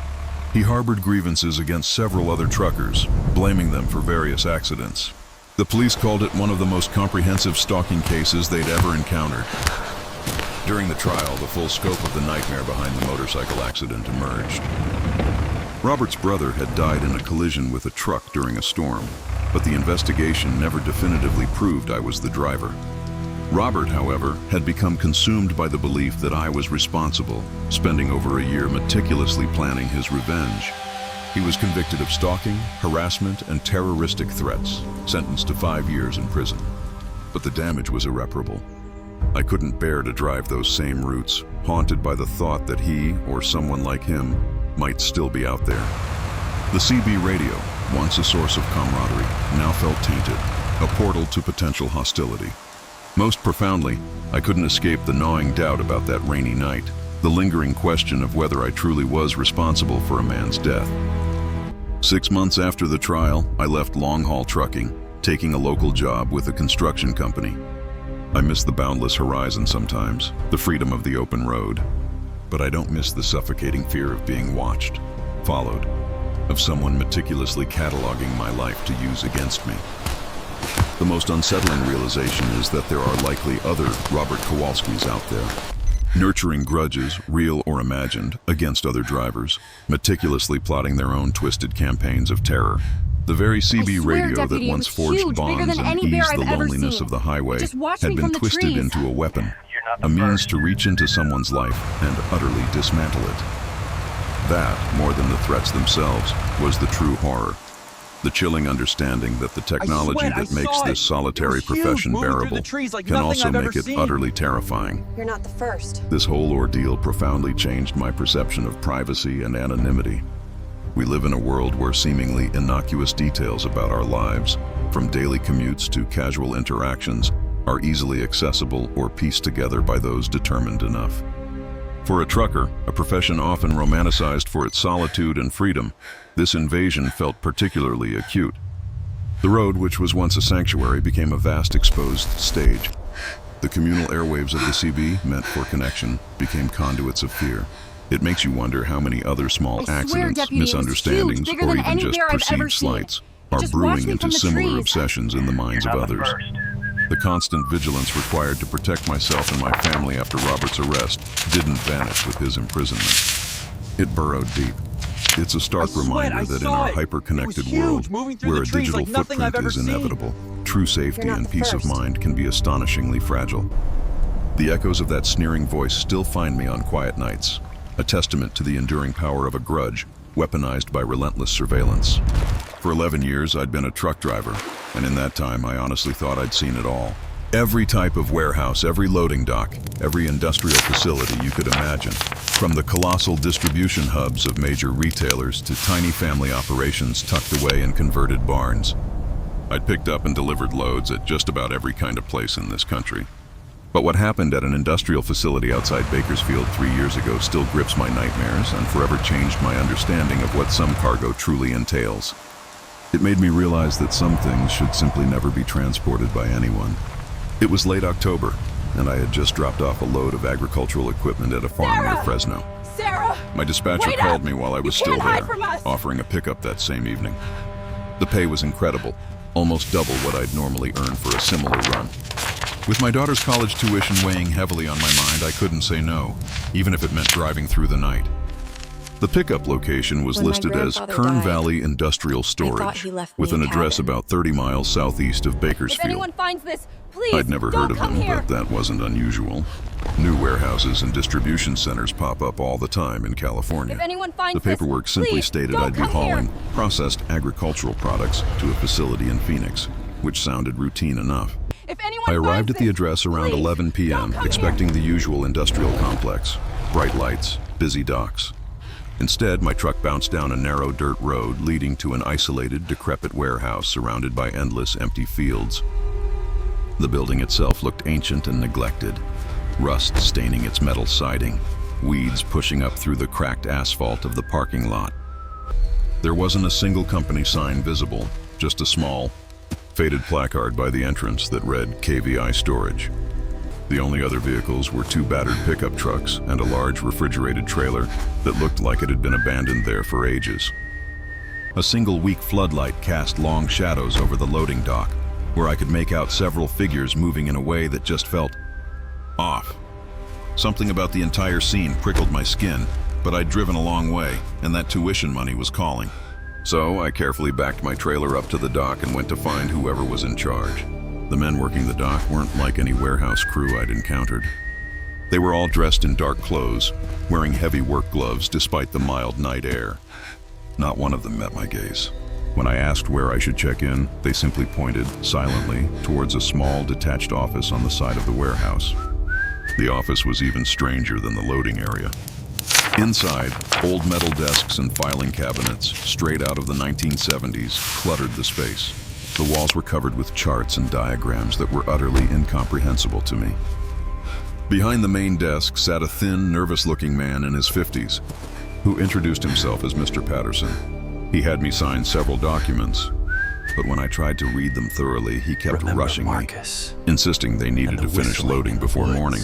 He harbored grievances against several other truckers, blaming them for various accidents. The police called it one of the most comprehensive stalking cases they'd ever encountered. During the trial, the full scope of the nightmare behind the motorcycle accident emerged. Robert's brother had died in a collision with a truck during a storm, but the investigation never definitively proved I was the driver. Robert, however, had become consumed by the belief that I was responsible, spending over a year meticulously planning his revenge. He was convicted of stalking, harassment, and terroristic threats, sentenced to 5 years in prison. But the damage was irreparable. I couldn't bear to drive those same routes, haunted by the thought that he, or someone like him, might still be out there. The CB radio, once a source of camaraderie, now felt tainted, a portal to potential hostility. Most profoundly, I couldn't escape the gnawing doubt about that rainy night, the lingering question of whether I truly was responsible for a man's death. 6 months after the trial, I left long-haul trucking, taking a local job with a construction company. I miss the boundless horizon sometimes, the freedom of the open road. But I don't miss the suffocating fear of being watched, followed, of someone meticulously cataloging my life to use against me. The most unsettling realization is that there are likely other Robert Kowalskis out there, nurturing grudges, real or imagined, against other drivers, meticulously plotting their own twisted campaigns of terror. The very CB radio that Deputy, once it was forged huge, bigger bonds than and any bear eased I've the ever loneliness seen. of the highway Just watch had me been from the twisted trees. into a weapon, a means to reach into someone's life and utterly dismantle it. That, more than the threats themselves, was the true horror. The chilling understanding that the technology that makes this solitary profession bearable can also make it utterly terrifying. You're not the first. This whole ordeal profoundly changed my perception of privacy and anonymity. We live in a world where seemingly innocuous details about our lives, from daily commutes to casual interactions, are easily accessible or pieced together by those determined enough. For a trucker, a profession often romanticized for its solitude and freedom, this invasion felt particularly acute. The road, which was once a sanctuary, became a vast exposed stage. The communal airwaves of the CB, meant for connection, became conduits of fear. It makes you wonder how many other small accidents, Deputy, misunderstandings, bigger or than even any just bear I've ever perceived seen. slights are Just watch brewing me into from the similar trees. obsessions in the minds of others. The constant vigilance required to protect myself and my family after Robert's arrest didn't vanish with his imprisonment. It burrowed deep. It's a stark reminder that in our hyper-connected world, where a digital footprint is inevitable, true safety and peace of mind can be astonishingly fragile. The echoes of that sneering voice still find me on quiet nights, a testament to the enduring power of a grudge, weaponized by relentless surveillance. For 11 years, I'd been a truck driver, and in that time, I honestly thought I'd seen it all. Every type of warehouse, every loading dock, every industrial facility you could imagine, from the colossal distribution hubs of major retailers to tiny family operations tucked away in converted barns. I'd picked up and delivered loads at just about every kind of place in this country. But what happened at an industrial facility outside Bakersfield 3 years ago still grips my nightmares and forever changed my understanding of what some cargo truly entails. It made me realize that some things should simply never be transported by anyone. It was late October, and I had just dropped off a load of agricultural equipment at a farm near Fresno. Sarah! My dispatcher Wait called up! me while I was You still can't hide there, from us! offering a pickup that same evening. The pay was incredible, almost double what I'd normally earn for a similar run. With my daughter's college tuition weighing heavily on my mind, I couldn't say no, even if it meant driving through the night. The pickup location was When my listed as grandfather Kern died, Valley Industrial thought Storage, he left with me an a address cabin. about 30 miles southeast of If Bakersfield. anyone finds this, please I'd never don't heard of come them, here. but that wasn't unusual. New warehouses and distribution centers pop up all the time in California. If anyone finds The paperwork this, simply please stated don't I'd be come hauling here. processed agricultural products to a facility in Phoenix, which sounded routine enough. If anyone I arrived finds at the this, address around please 11 don't p.m., come expecting here. the usual industrial complex, bright lights, busy docks. Instead, my truck bounced down a narrow dirt road leading to an isolated, decrepit warehouse surrounded by endless empty fields. The building itself looked ancient and neglected, rust staining its metal siding, weeds pushing up through the cracked asphalt of the parking lot. There wasn't a single company sign visible, just a small, faded placard by the entrance that read KVI Storage. The only other vehicles were 2 battered pickup trucks and a large refrigerated trailer that looked like it had been abandoned there for ages. A single weak floodlight cast long shadows over the loading dock, where I could make out several figures moving in a way that just felt off. Something about the entire scene prickled my skin, but I'd driven a long way, and that tuition money was calling. So I carefully backed my trailer up to the dock and went to find whoever was in charge. The men working the dock weren't like any warehouse crew I'd encountered. They were all dressed in dark clothes, wearing heavy work gloves despite the mild night air. Not one of them met my gaze. When I asked where I should check in, they simply pointed, silently, towards a small, detached office on the side of the warehouse. The office was even stranger than the loading area. Inside, old metal desks and filing cabinets, straight out of the 1970s, cluttered the space. The walls were covered with charts and diagrams that were utterly incomprehensible to me. Behind the main desk sat a thin, nervous-looking man in his 50s, who introduced himself as Mr. Patterson. He had me sign several documents, but when I tried to read them thoroughly, he kept rushing me, insisting they needed to finish loading before morning.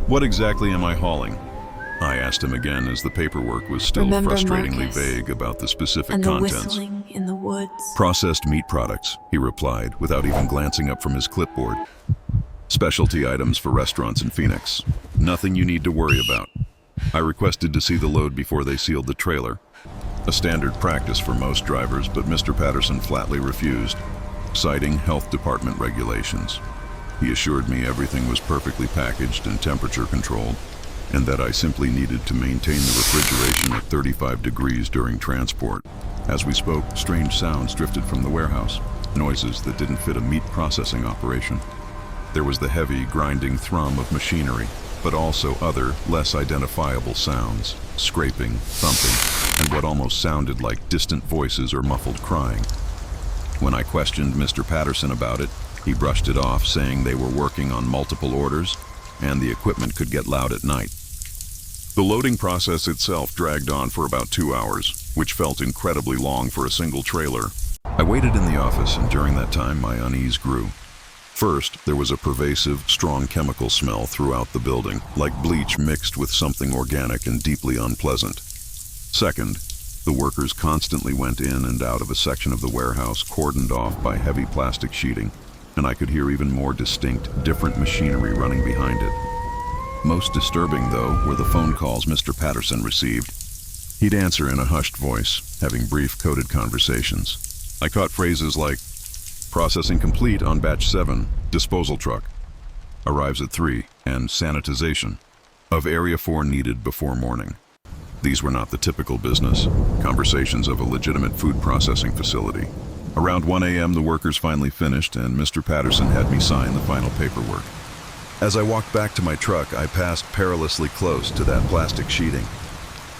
What exactly am I hauling? I asked him again as the paperwork was still frustratingly vague about the specific contents. Whistling in the woods. Processed meat products, he replied, without even glancing up from his clipboard. Specialty items for restaurants in Phoenix. Nothing you need to worry about. I requested to see the load before they sealed the trailer. A standard practice for most drivers, but Mr. Patterson flatly refused, citing health department regulations. He assured me everything was perfectly packaged and temperature controlled, and that I simply needed to maintain the refrigeration at 35 degrees during transport. As we spoke, strange sounds drifted from the warehouse, noises that didn't fit a meat processing operation. There was the heavy, grinding thrum of machinery, but also other, less identifiable sounds, scraping, thumping, and what almost sounded like distant voices or muffled crying. When I questioned Mr. Patterson about it, he brushed it off, saying they were working on multiple orders, and the equipment could get loud at night. The loading process itself dragged on for about 2 hours, which felt incredibly long for a single trailer. I waited in the office, and during that time my unease grew. First, there was a pervasive, strong chemical smell throughout the building, like bleach mixed with something organic and deeply unpleasant. Second, the workers constantly went in and out of a section of the warehouse cordoned off by heavy plastic sheeting, and I could hear even more distinct, different machinery running behind it. Most disturbing, though, were the phone calls Mr. Patterson received. He'd answer in a hushed voice, having brief, coded conversations. I caught phrases like, "Processing complete on batch 7, disposal truck. Arrives at 3, and sanitization. Of area 4 needed before morning." These were not the typical business conversations of a legitimate food processing facility. Around 1 a.m. the workers finally finished, and Mr. Patterson had me sign the final paperwork. As I walked back to my truck, I passed perilously close to that plastic sheeting.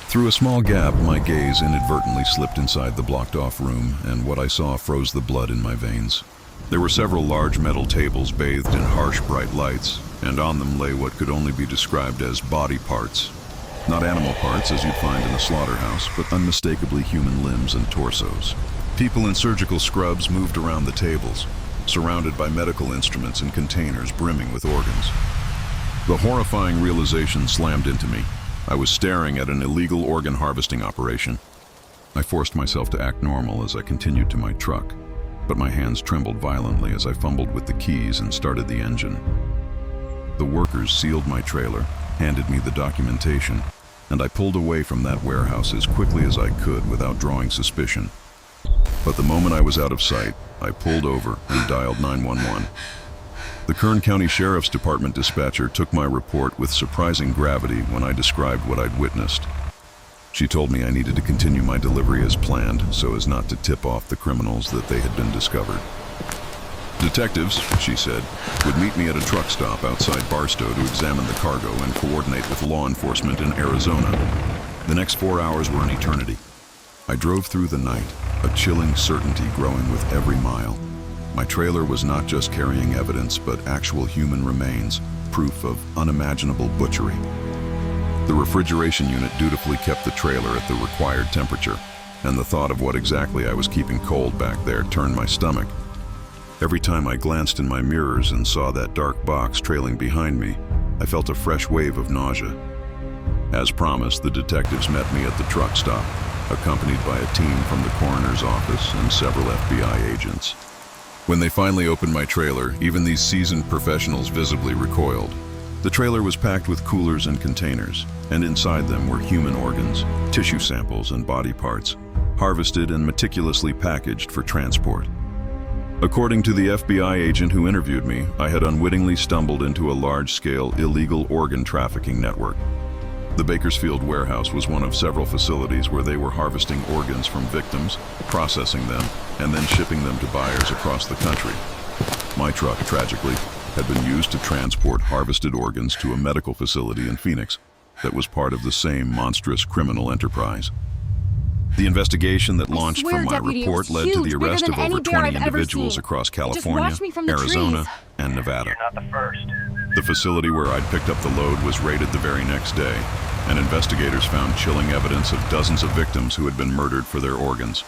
Through a small gap, my gaze inadvertently slipped inside the blocked-off room, and what I saw froze the blood in my veins. There were several large metal tables bathed in harsh, bright lights, and on them lay what could only be described as body parts. Not animal parts, as you'd find in a slaughterhouse, but unmistakably human limbs and torsos. People in surgical scrubs moved around the tables, surrounded by medical instruments and containers brimming with organs. The horrifying realization slammed into me. I was staring at an illegal organ harvesting operation. I forced myself to act normal as I continued to my truck, but my hands trembled violently as I fumbled with the keys and started the engine. The workers sealed my trailer, handed me the documentation, and I pulled away from that warehouse as quickly as I could without drawing suspicion. But the moment I was out of sight, I pulled over and dialed 911. The Kern County Sheriff's Department dispatcher took my report with surprising gravity when I described what I'd witnessed. She told me I needed to continue my delivery as planned so as not to tip off the criminals that they had been discovered. Detectives, she said, would meet me at a truck stop outside Barstow to examine the cargo and coordinate with law enforcement in Arizona. The next 4 hours were an eternity. I drove through the night, a chilling certainty growing with every mile. My trailer was not just carrying evidence, but actual human remains, proof of unimaginable butchery. The refrigeration unit dutifully kept the trailer at the required temperature, and the thought of what exactly I was keeping cold back there turned my stomach. Every time I glanced in my mirrors and saw that dark box trailing behind me, I felt a fresh wave of nausea. As promised, the detectives met me at the truck stop, accompanied by a team from the coroner's office and several FBI agents. When they finally opened my trailer, even these seasoned professionals visibly recoiled. The trailer was packed with coolers and containers, and inside them were human organs, tissue samples, and body parts, harvested and meticulously packaged for transport. According to the FBI agent who interviewed me, I had unwittingly stumbled into a large-scale illegal organ trafficking network. The Bakersfield warehouse was one of several facilities where they were harvesting organs from victims, processing them, and then shipping them to buyers across the country. My truck, tragically, had been used to transport harvested organs to a medical facility in Phoenix that was part of the same monstrous criminal enterprise. The investigation that launched from my report led to the arrest of over 20 individuals across California, Arizona, and Nevada. You're not the first. The facility where I'd picked up the load was raided the very next day, and investigators found chilling evidence of dozens of victims who had been murdered for their organs.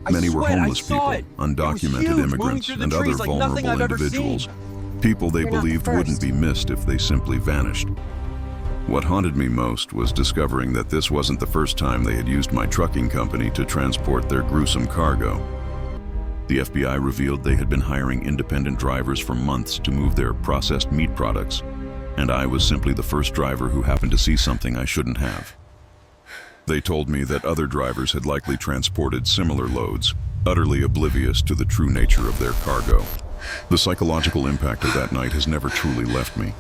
Many were homeless people, undocumented immigrants, and other vulnerable individuals, people they believed wouldn't be missed if they simply vanished. What haunted me most was discovering that this wasn't the first time they had used my trucking company to transport their gruesome cargo. The FBI revealed they had been hiring independent drivers for months to move their processed meat products, and I was simply the first driver who happened to see something I shouldn't have. They told me that other drivers had likely transported similar loads, utterly oblivious to the true nature of their cargo. The psychological impact of that night has never truly left me.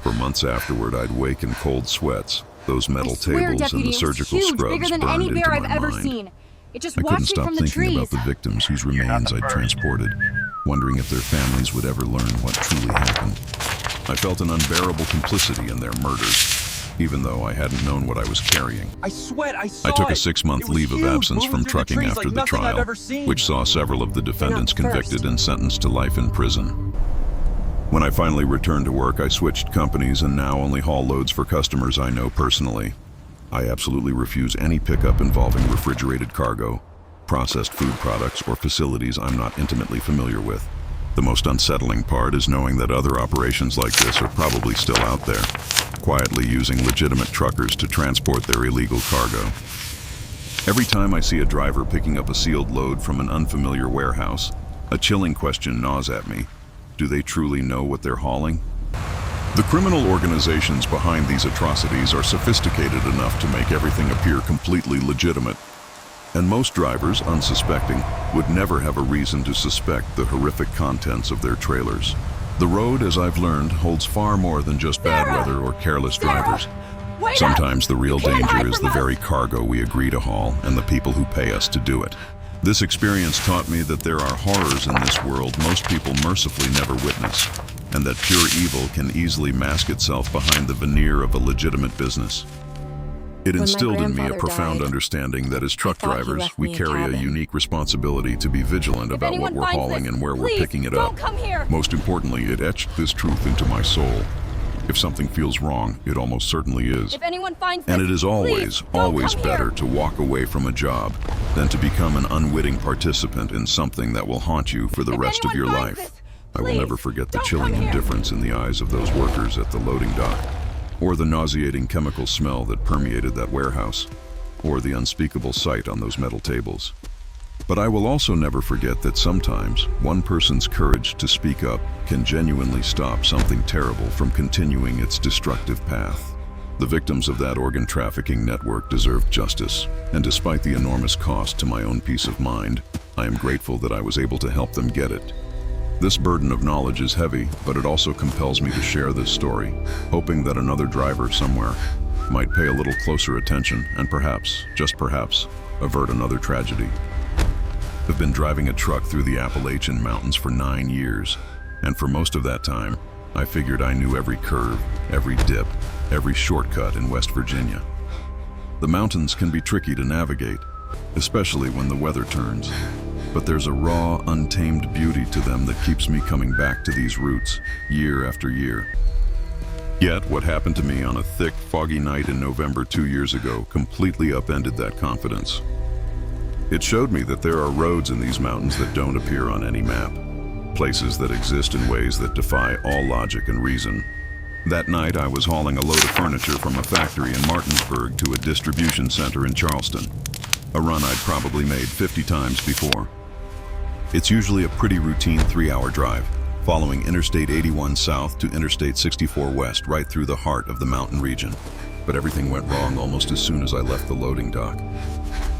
For months afterward, I'd wake in cold sweats. Those metal tables and the surgical scrubs burned into my mind. I couldn't stop thinking about the victims whose remains I'd transported, wondering if their families would ever learn what truly happened. I felt an unbearable complicity in their murders, even though I hadn't known what I was carrying. I saw I took a 6-month leave of absence from trucking after the trial, which saw several of the defendants convicted and sentenced to life in prison. When I finally returned to work, I switched companies and now only haul loads for customers I know personally. I absolutely refuse any pickup involving refrigerated cargo, processed food products, or facilities I'm not intimately familiar with. The most unsettling part is knowing that other operations like this are probably still out there, quietly using legitimate truckers to transport their illegal cargo. Every time I see a driver picking up a sealed load from an unfamiliar warehouse, a chilling question gnaws at me. Do they truly know what they're hauling? The criminal organizations behind these atrocities are sophisticated enough to make everything appear completely legitimate. And most drivers, unsuspecting, would never have a reason to suspect the horrific contents of their trailers. The road, as I've learned, holds far more than just bad weather or careless drivers. Sometimes the real danger is the very cargo we agree to haul and the people who pay us to do it. This experience taught me that there are horrors in this world most people mercifully never witness, and that pure evil can easily mask itself behind the veneer of a legitimate business. It instilled in me a profound understanding that as truck drivers, we carry a unique responsibility to be vigilant about what we're hauling and where we're picking it up. Most importantly, it etched this truth into my soul. If something feels wrong, it almost certainly is. If anyone finds And this, it is always better to walk away from a job than to become an unwitting participant in something that will haunt you for the rest of your life. I will never forget the chilling indifference in the eyes of those workers at the loading dock, or the nauseating chemical smell that permeated that warehouse, or the unspeakable sight on those metal tables. But I will also never forget that sometimes one person's courage to speak up can genuinely stop something terrible from continuing its destructive path. The victims of that organ trafficking network deserved justice, and despite the enormous cost to my own peace of mind, I am grateful that I was able to help them get it. This burden of knowledge is heavy, but it also compels me to share this story, hoping that another driver somewhere might pay a little closer attention and perhaps, just perhaps, avert another tragedy. I've been driving a truck through the Appalachian Mountains for 9 years, and for most of that time, I figured I knew every curve, every dip, every shortcut in West Virginia. The mountains can be tricky to navigate, especially when the weather turns, but there's a raw, untamed beauty to them that keeps me coming back to these routes, year after year. Yet, what happened to me on a thick, foggy night in November 2 years ago completely upended that confidence. It showed me that there are roads in these mountains that don't appear on any map, places that exist in ways that defy all logic and reason. That night, I was hauling a load of furniture from a factory in Martinsburg to a distribution center in Charleston, a run I'd probably made 50 times before. It's usually a pretty routine 3-hour drive, following Interstate 81 south to Interstate 64 west, right through the heart of the mountain region. But everything went wrong almost as soon as I left the loading dock.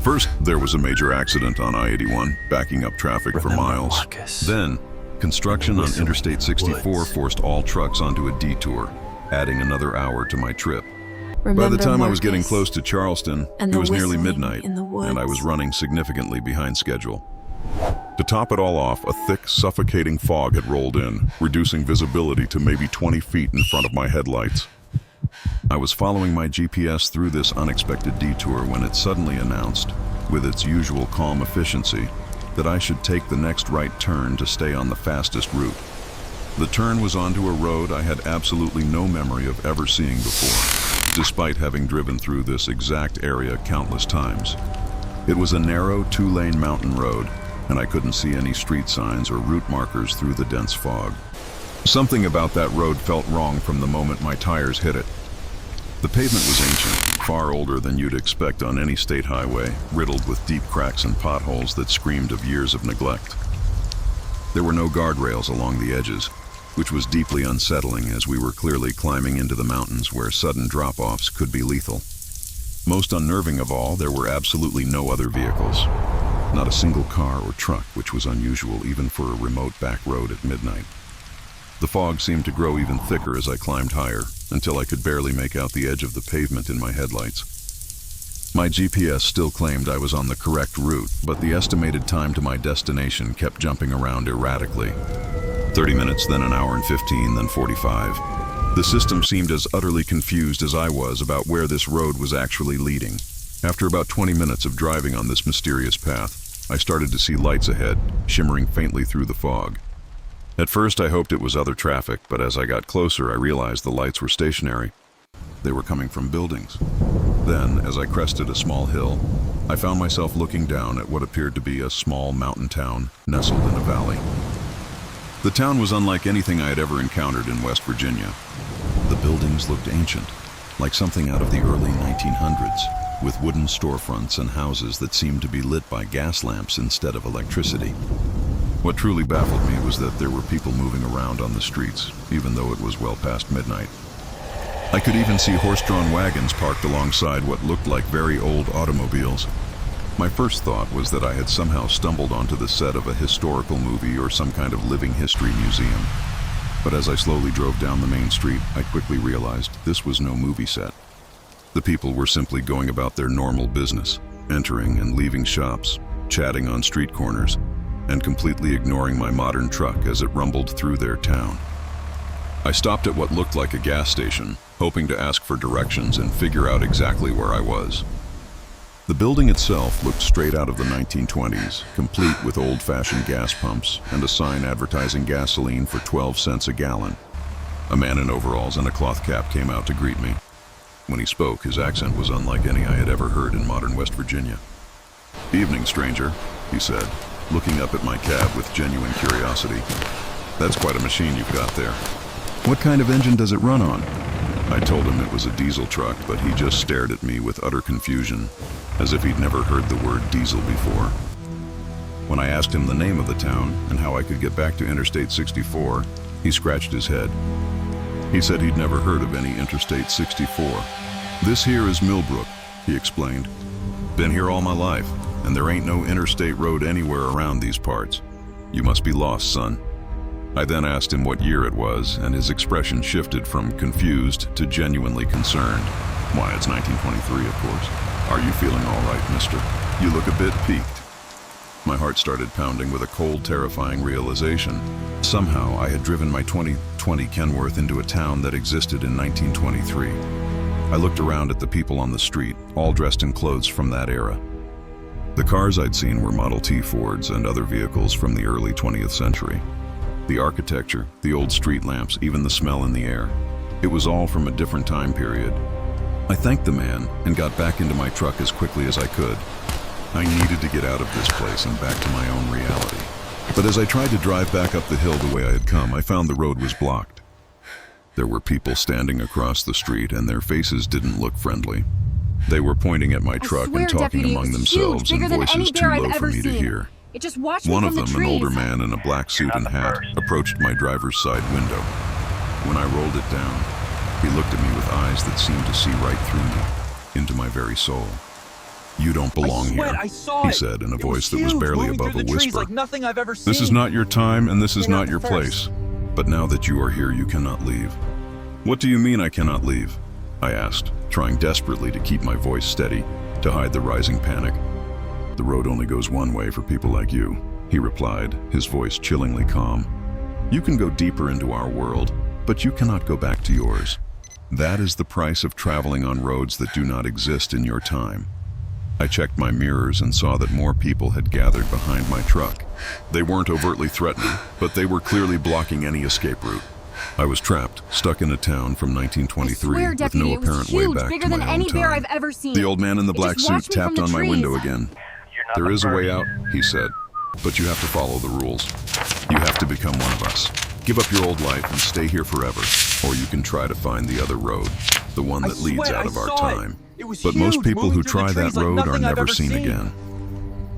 First, there was a major accident on I-81, backing up traffic for miles. Marcus. Then, construction on Interstate 64 forced all trucks onto a detour, adding another hour to my trip. By the time I was getting close to Charleston, it was nearly midnight, and I was running significantly behind schedule. To top it all off, a thick, suffocating fog had rolled in, reducing visibility to maybe 20 feet in front of my headlights. I was following my GPS through this unexpected detour when it suddenly announced, with its usual calm efficiency, that I should take the next right turn to stay on the fastest route. The turn was onto a road I had absolutely no memory of ever seeing before, despite having driven through this exact area countless times. It was a narrow, two-lane mountain road, and I couldn't see any street signs or route markers through the dense fog. Something about that road felt wrong from the moment my tires hit it. The pavement was ancient, far older than you'd expect on any state highway, riddled with deep cracks and potholes that screamed of years of neglect. There were no guardrails along the edges, which was deeply unsettling as we were clearly climbing into the mountains where sudden drop-offs could be lethal. Most unnerving of all, there were absolutely no other vehicles. Not a single car or truck, which was unusual even for a remote back road at midnight. The fog seemed to grow even thicker as I climbed higher, until I could barely make out the edge of the pavement in my headlights. My GPS still claimed I was on the correct route, but the estimated time to my destination kept jumping around erratically. 30 minutes, then an hour and 15, then 45. The system seemed as utterly confused as I was about where this road was actually leading. After about 20 minutes of driving on this mysterious path, I started to see lights ahead, shimmering faintly through the fog. At first I hoped it was other traffic, but as I got closer I realized the lights were stationary. They were coming from buildings. Then, as I crested a small hill, I found myself looking down at what appeared to be a small mountain town nestled in a valley. The town was unlike anything I had ever encountered in West Virginia. The buildings looked ancient, like something out of the early 1900s, with wooden storefronts and houses that seemed to be lit by gas lamps instead of electricity. What truly baffled me was that there were people moving around on the streets, even though it was well past midnight. I could even see horse-drawn wagons parked alongside what looked like very old automobiles. My first thought was that I had somehow stumbled onto the set of a historical movie or some kind of living history museum. But as I slowly drove down the main street, I quickly realized this was no movie set. The people were simply going about their normal business, entering and leaving shops, chatting on street corners, and completely ignoring my modern truck as it rumbled through their town. I stopped at what looked like a gas station, hoping to ask for directions and figure out exactly where I was. The building itself looked straight out of the 1920s, complete with old-fashioned gas pumps and a sign advertising gasoline for 12 cents a gallon. A man in overalls and a cloth cap came out to greet me. When he spoke, his accent was unlike any I had ever heard in modern West Virginia. "Evening, stranger," he said, looking up at my cab with genuine curiosity. "That's quite a machine you've got there. What kind of engine does it run on?" I told him it was a diesel truck, but he just stared at me with utter confusion, as if he'd never heard the word diesel before. When I asked him the name of the town and how I could get back to Interstate 64, he scratched his head. He said he'd never heard of any Interstate 64. "This here is Millbrook," he explained. "Been here all my life, and there ain't no interstate road anywhere around these parts. You must be lost, son." I then asked him what year it was, and his expression shifted from confused to genuinely concerned. "Why, it's 1923, of course. Are you feeling all right, mister? You look a bit peaked." My heart started pounding with a cold, terrifying realization. Somehow, I had driven my 2020 Kenworth into a town that existed in 1923. I looked around at the people on the street, all dressed in clothes from that era. The cars I'd seen were Model T Fords and other vehicles from the early 20th century. The architecture, the old street lamps, even the smell in the air. It was all from a different time period. I thanked the man and got back into my truck as quickly as I could. I needed to get out of this place and back to my own reality. But as I tried to drive back up the hill the way I had come, I found the road was blocked. There were people standing across the street, and their faces didn't look friendly. They were pointing at my truck and talking among themselves in voices too low for me to hear. It just watched me One from of the them, trees. an older man in a black suit and hat, approached my driver's side window. When I rolled it down, he looked at me with eyes that seemed to see right through me, into my very soul. "You don't belong here," he said in a voice that was barely above a whisper. Like nothing I've ever seen. "This is not your time and this is not your place. But now that you are here, you cannot leave." "What do you mean I cannot leave?" I asked, trying desperately to keep my voice steady, to hide the rising panic. "The road only goes one way for people like you," he replied, his voice chillingly calm. "You can go deeper into our world, but you cannot go back to yours. That is the price of traveling on roads that do not exist in your time." I checked my mirrors and saw that more people had gathered behind my truck. They weren't overtly threatening, but they were clearly blocking any escape route. I was trapped, stuck in a town from 1923 I swear, with Deputy, no it was apparent way huge, back bigger to than my own any bear time. I've ever seen. The old man in the It black just suit watched me from tapped the on my trees. window again. "There is a way out," he said, "but you have to follow the rules. You have to become one of us. Give up your old life and stay here forever, or you can try to find the other road, the one that leads out of our time. But most people who try that road are never seen again."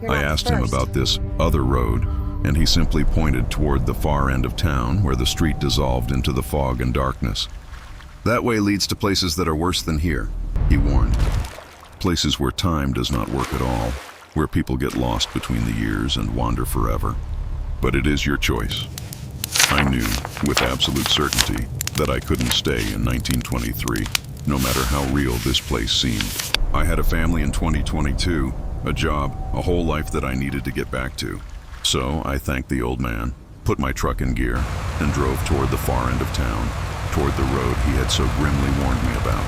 I asked him about this other road, and he simply pointed toward the far end of town where the street dissolved into the fog and darkness. "That way leads to places that are worse than here," he warned. "Places where time does not work at all, where people get lost between the years and wander forever. But it is your choice." I knew, with absolute certainty, that I couldn't stay in 1923, no matter how real this place seemed. I had a family in 2022, a job, a whole life that I needed to get back to. So I thanked the old man, put my truck in gear, and drove toward the far end of town, toward the road he had so grimly warned me about.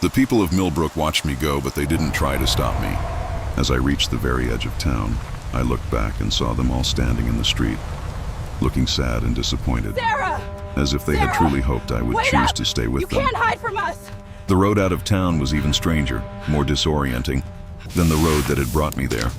The people of Millbrook watched me go, but they didn't try to stop me. As I reached the very edge of town, I looked back and saw them all standing in the street, looking sad and disappointed, Sarah! as if they had Sarah! truly hoped I would Wait choose up! to stay with You them. can't hide from us! The road out of town was even stranger, more disorienting than the road that had brought me there.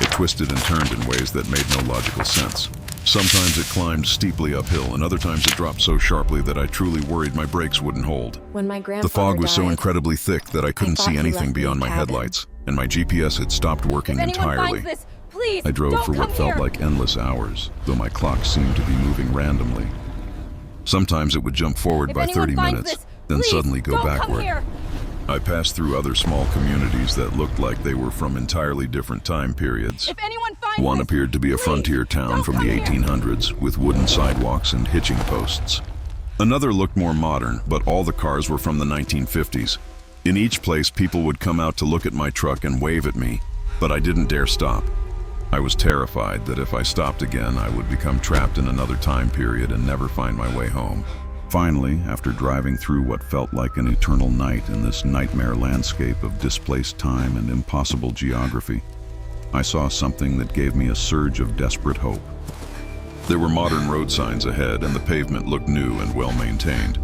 It twisted and turned in ways that made no logical sense. Sometimes it climbed steeply uphill, and other times it dropped so sharply that I truly worried my brakes wouldn't hold. When my grandfather The fog was so died, incredibly thick that I couldn't thought see he anything left me a beyond my cabin. headlights, and my GPS had stopped working If anyone entirely. finds this, please, I drove don't for what come felt here. like endless hours, though my clock seemed to be moving randomly. Sometimes it would jump forward If by anyone 30 finds minutes, this, then please, suddenly go don't come backward. here. I passed through other small communities that looked like they were from entirely different time periods. If anyone finds One this, appeared to be a please, frontier town don't from come the here. 1800s with wooden sidewalks and hitching posts. Another looked more modern, but all the cars were from the 1950s. In each place, people would come out to look at my truck and wave at me, but I didn't dare stop. I was terrified that if I stopped again, I would become trapped in another time period and never find my way home. Finally, after driving through what felt like an eternal night in this nightmare landscape of displaced time and impossible geography, I saw something that gave me a surge of desperate hope. There were modern road signs ahead, and the pavement looked new and well-maintained.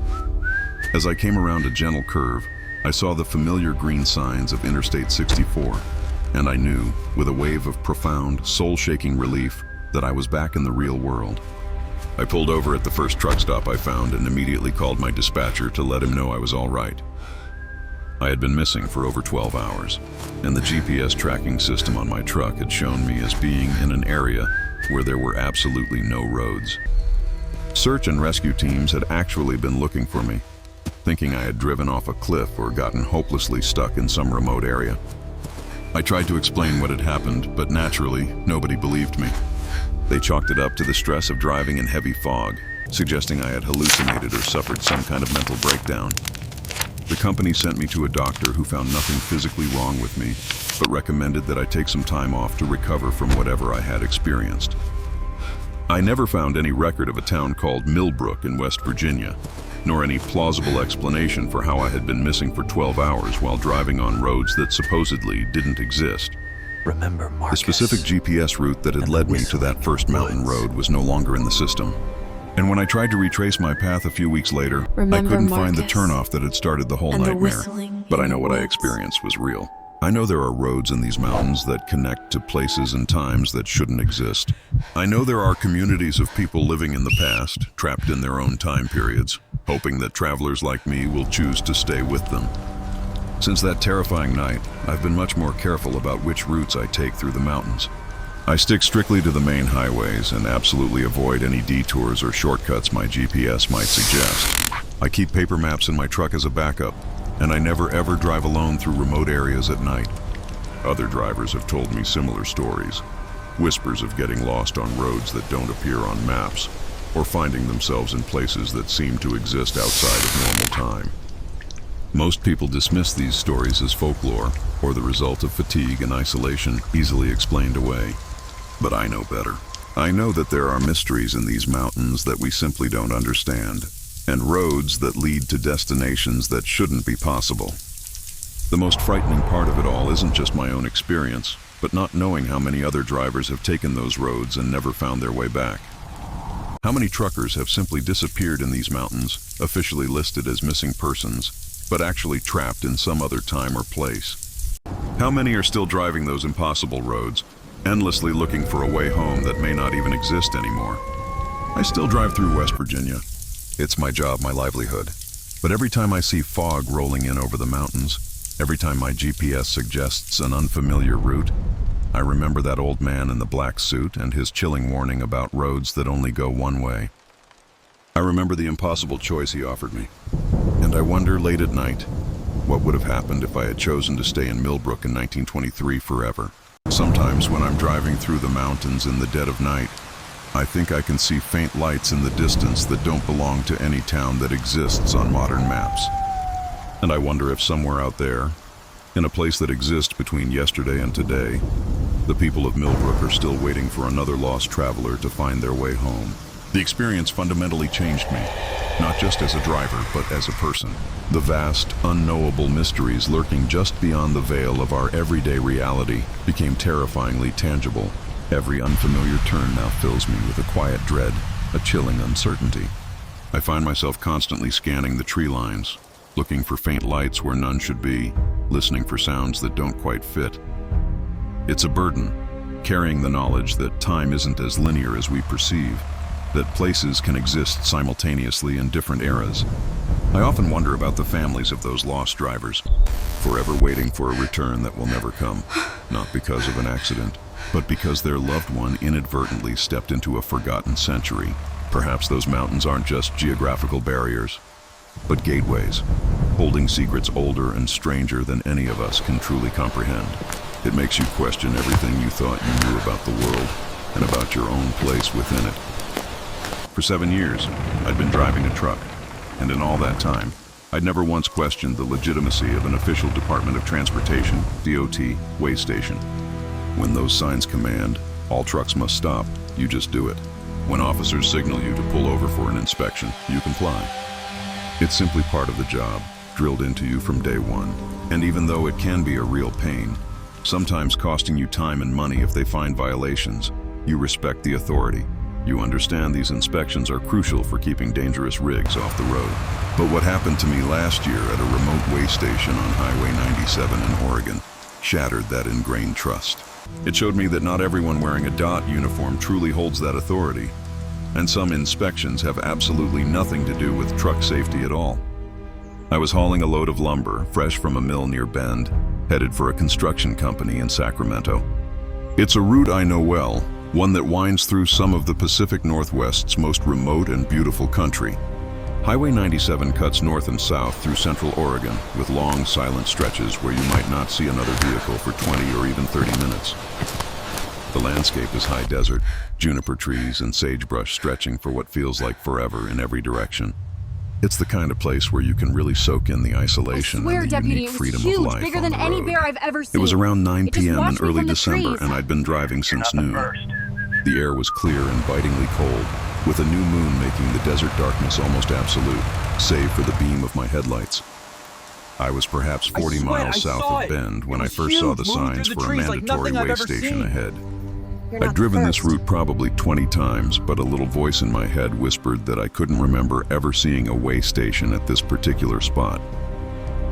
As I came around a gentle curve, I saw the familiar green signs of Interstate 64, and I knew, with a wave of profound, soul-shaking relief, that I was back in the real world. I pulled over at the first truck stop I found and immediately called my dispatcher to let him know I was all right. I had been missing for over 12 hours, and the GPS tracking system on my truck had shown me as being in an area where there were absolutely no roads. Search and rescue teams had actually been looking for me, thinking I had driven off a cliff or gotten hopelessly stuck in some remote area. I tried to explain what had happened, but naturally, nobody believed me. They chalked it up to the stress of driving in heavy fog, suggesting I had hallucinated or suffered some kind of mental breakdown. The company sent me to a doctor who found nothing physically wrong with me, but recommended that I take some time off to recover from whatever I had experienced. I never found any record of a town called Millbrook in West Virginia, nor any plausible explanation for how I had been missing for 12 hours while driving on roads that supposedly didn't exist. Remember, The Marcus. specific GPS route that had And the led me to whistling that first mountain woods. road was no longer in the system. And when I tried to retrace my path a few weeks later, I Remember, couldn't find the Marcus, turnoff that had started the whole and the nightmare. whistling But I in know the what I woods. experienced was real. I know there are roads in these mountains that connect to places and times that shouldn't exist. I know there are communities of people living in the past, trapped in their own time periods, hoping that travelers like me will choose to stay with them. Since that terrifying night, I've been much more careful about which routes I take through the mountains. I stick strictly to the main highways and absolutely avoid any detours or shortcuts my GPS might suggest. I keep paper maps in my truck as a backup, and I never ever drive alone through remote areas at night. Other drivers have told me similar stories. Whispers of getting lost on roads that don't appear on maps, or finding themselves in places that seem to exist outside of normal time. Most people dismiss these stories as folklore, or the result of fatigue and isolation easily explained away. But I know better. I know that there are mysteries in these mountains that we simply don't understand, and roads that lead to destinations that shouldn't be possible. The most frightening part of it all isn't just my own experience, but not knowing how many other drivers have taken those roads and never found their way back. How many truckers have simply disappeared in these mountains, officially listed as missing persons, but actually trapped in some other time or place? How many are still driving those impossible roads, endlessly looking for a way home that may not even exist anymore? I still drive through West Virginia. It's my job, my livelihood. But every time I see fog rolling in over the mountains, every time my GPS suggests an unfamiliar route, I remember that old man in the black suit and his chilling warning about roads that only go one way. I remember the impossible choice he offered me. And I wonder late at night, what would have happened if I had chosen to stay in Millbrook in 1923 forever? Sometimes when I'm driving through the mountains in the dead of night, I think I can see faint lights in the distance that don't belong to any town that exists on modern maps. And I wonder if somewhere out there, in a place that exists between yesterday and today, the people of Millbrook are still waiting for another lost traveler to find their way home. The experience fundamentally changed me, not just as a driver, but as a person. The vast, unknowable mysteries lurking just beyond the veil of our everyday reality became terrifyingly tangible. Every unfamiliar turn now fills me with a quiet dread, a chilling uncertainty. I find myself constantly scanning the tree lines, looking for faint lights where none should be, listening for sounds that don't quite fit. It's a burden, carrying the knowledge that time isn't as linear as we perceive, that places can exist simultaneously in different eras. I often wonder about the families of those lost drivers, forever waiting for a return that will never come, not because of an accident, but because their loved one inadvertently stepped into a forgotten century. Perhaps those mountains aren't just geographical barriers, but gateways, holding secrets older and stranger than any of us can truly comprehend. It makes you question everything you thought you knew about the world and about your own place within it. For 7 years, I'd been driving a truck, and in all that time, I'd never once questioned the legitimacy of an official Department of Transportation, DOT, way station. When those signs command, all trucks must stop, you just do it. When officers signal you to pull over for an inspection, you comply. It's simply part of the job, drilled into you from day one. And even though it can be a real pain, sometimes costing you time and money if they find violations, you respect the authority. You understand these inspections are crucial for keeping dangerous rigs off the road. But what happened to me last year at a remote way station on Highway 97 in Oregon shattered that ingrained trust. It showed me that not everyone wearing a DOT uniform truly holds that authority, and some inspections have absolutely nothing to do with truck safety at all. I was hauling a load of lumber, fresh from a mill near Bend, headed for a construction company in Sacramento. It's a route I know well, one that winds through some of the Pacific Northwest's most remote and beautiful country. Highway 97 cuts north and south through central Oregon, with long, silent stretches where you might not see another vehicle for 20 or even 30 minutes. The landscape is high desert, juniper trees and sagebrush stretching for what feels like forever in every direction. It's the kind of place where you can really soak in the isolation and the unique freedom of life bigger on than the any road. bear I've ever seen. It was around 9 It just p.m. in watched me early from the December, trees. and I'd been driving since noon. The air was clear and bitingly cold, with a new moon making the desert darkness almost absolute, save for the beam of my headlights. I was perhaps 40 miles south of Bend when I first saw the signs for a mandatory way station ahead. I'd driven this route probably 20 times, but a little voice in my head whispered that I couldn't remember ever seeing a way station at this particular spot.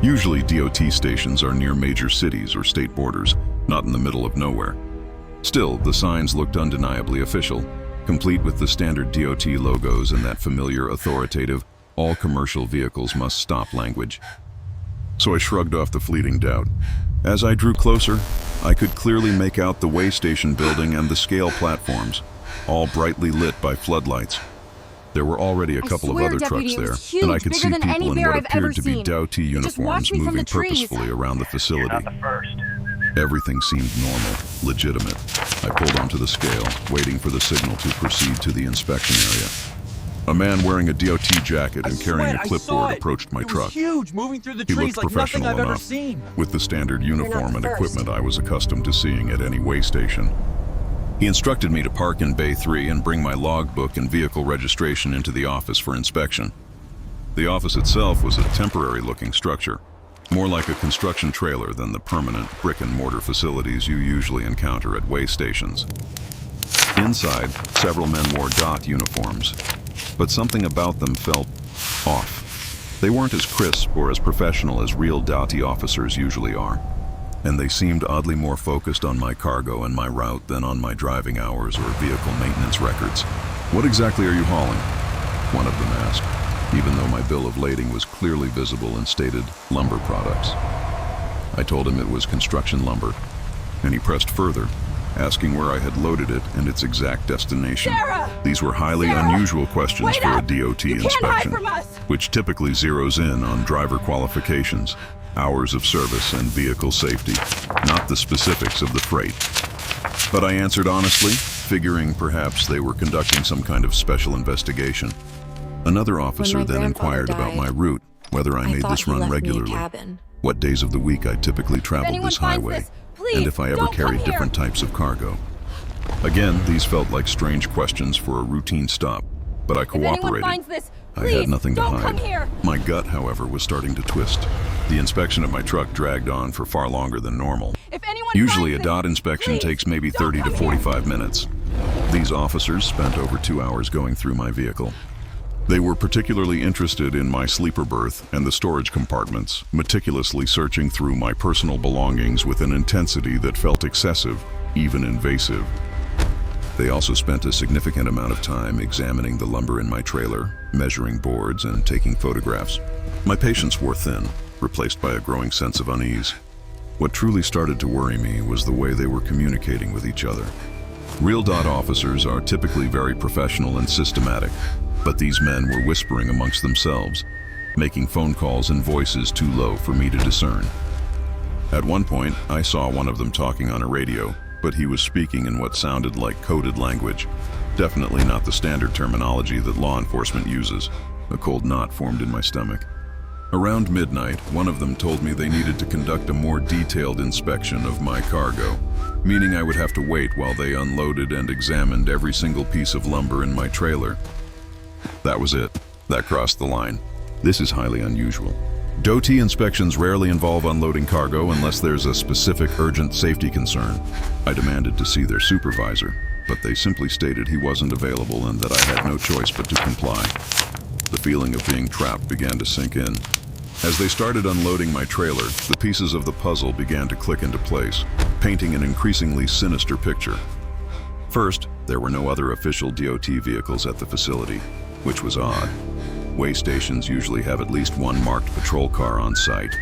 Usually DOT stations are near major cities or state borders, not in the middle of nowhere. Still, the signs looked undeniably official, complete with the standard DOT logos and that familiar, authoritative, all commercial vehicles must stop language. So I shrugged off the fleeting doubt. As I drew closer, I could clearly make out the way station building and the scale platforms, all brightly lit by floodlights. There were already a couple of other trucks there, and I could see people in what appeared to be Doughty uniforms moving purposefully around the facility. You're not the first. Everything seemed normal, legitimate. I pulled onto the scale, waiting for the signal to proceed to the inspection area. A man wearing a DOT jacket and carrying a clipboard approached my truck. Huge, moving through the He trees looked like nothing professional I've ever enough, seen. with the standard uniform and equipment I was accustomed to seeing at any way station. He instructed me to park in Bay 3 and bring my logbook and vehicle registration into the office for inspection. The office itself was a temporary-looking structure, more like a construction trailer than the permanent brick-and-mortar facilities you usually encounter at way stations. Inside, several men wore DOT uniforms, but something about them felt off. They weren't as crisp or as professional as real DOT officers usually are, and they seemed oddly more focused on my cargo and my route than on my driving hours or vehicle maintenance records. "What exactly are you hauling?" one of them asked, even though my bill of lading was clearly visible and stated lumber products. I told him it was construction lumber, and he pressed further, asking where I had loaded it and its exact destination. Sarah! These were highly Sarah! unusual questions Wait for a up! DOT You can't hide inspection, from us! which typically zeroes in on driver qualifications, hours of service, and vehicle safety, not the specifics of the freight. But I answered honestly, figuring perhaps they were conducting some kind of special investigation. Another officer then inquired about my route, whether I made this run regularly, what days of the week I typically traveled this highway, and if I ever carried different types of cargo. Again, these felt like strange questions for a routine stop, but I cooperated. I had nothing to hide. My gut, however, was starting to twist. The inspection of my truck dragged on for far longer than normal. Usually a DOT inspection takes maybe 30 to 45 minutes. These officers spent over 2 hours going through my vehicle. They were particularly interested in my sleeper berth and the storage compartments, meticulously searching through my personal belongings with an intensity that felt excessive, even invasive. They also spent a significant amount of time examining the lumber in my trailer, measuring boards, and taking photographs. My patience wore thin, replaced by a growing sense of unease. What truly started to worry me was the way they were communicating with each other. Real DOT officers are typically very professional and systematic, but these men were whispering amongst themselves, making phone calls in voices too low for me to discern. At one point, I saw one of them talking on a radio, but he was speaking in what sounded like coded language, definitely not the standard terminology that law enforcement uses. A cold knot formed in my stomach. Around midnight, one of them told me they needed to conduct a more detailed inspection of my cargo, meaning I would have to wait while they unloaded and examined every single piece of lumber in my trailer. That was it. That crossed the line. This is highly unusual. DOT inspections rarely involve unloading cargo unless there's a specific urgent safety concern. I demanded to see their supervisor, but they simply stated he wasn't available and that I had no choice but to comply. The feeling of being trapped began to sink in. As they started unloading my trailer, the pieces of the puzzle began to click into place, painting an increasingly sinister picture. First, there were no other official DOT vehicles at the facility, which was odd. Way stations usually have at least one marked patrol car on site.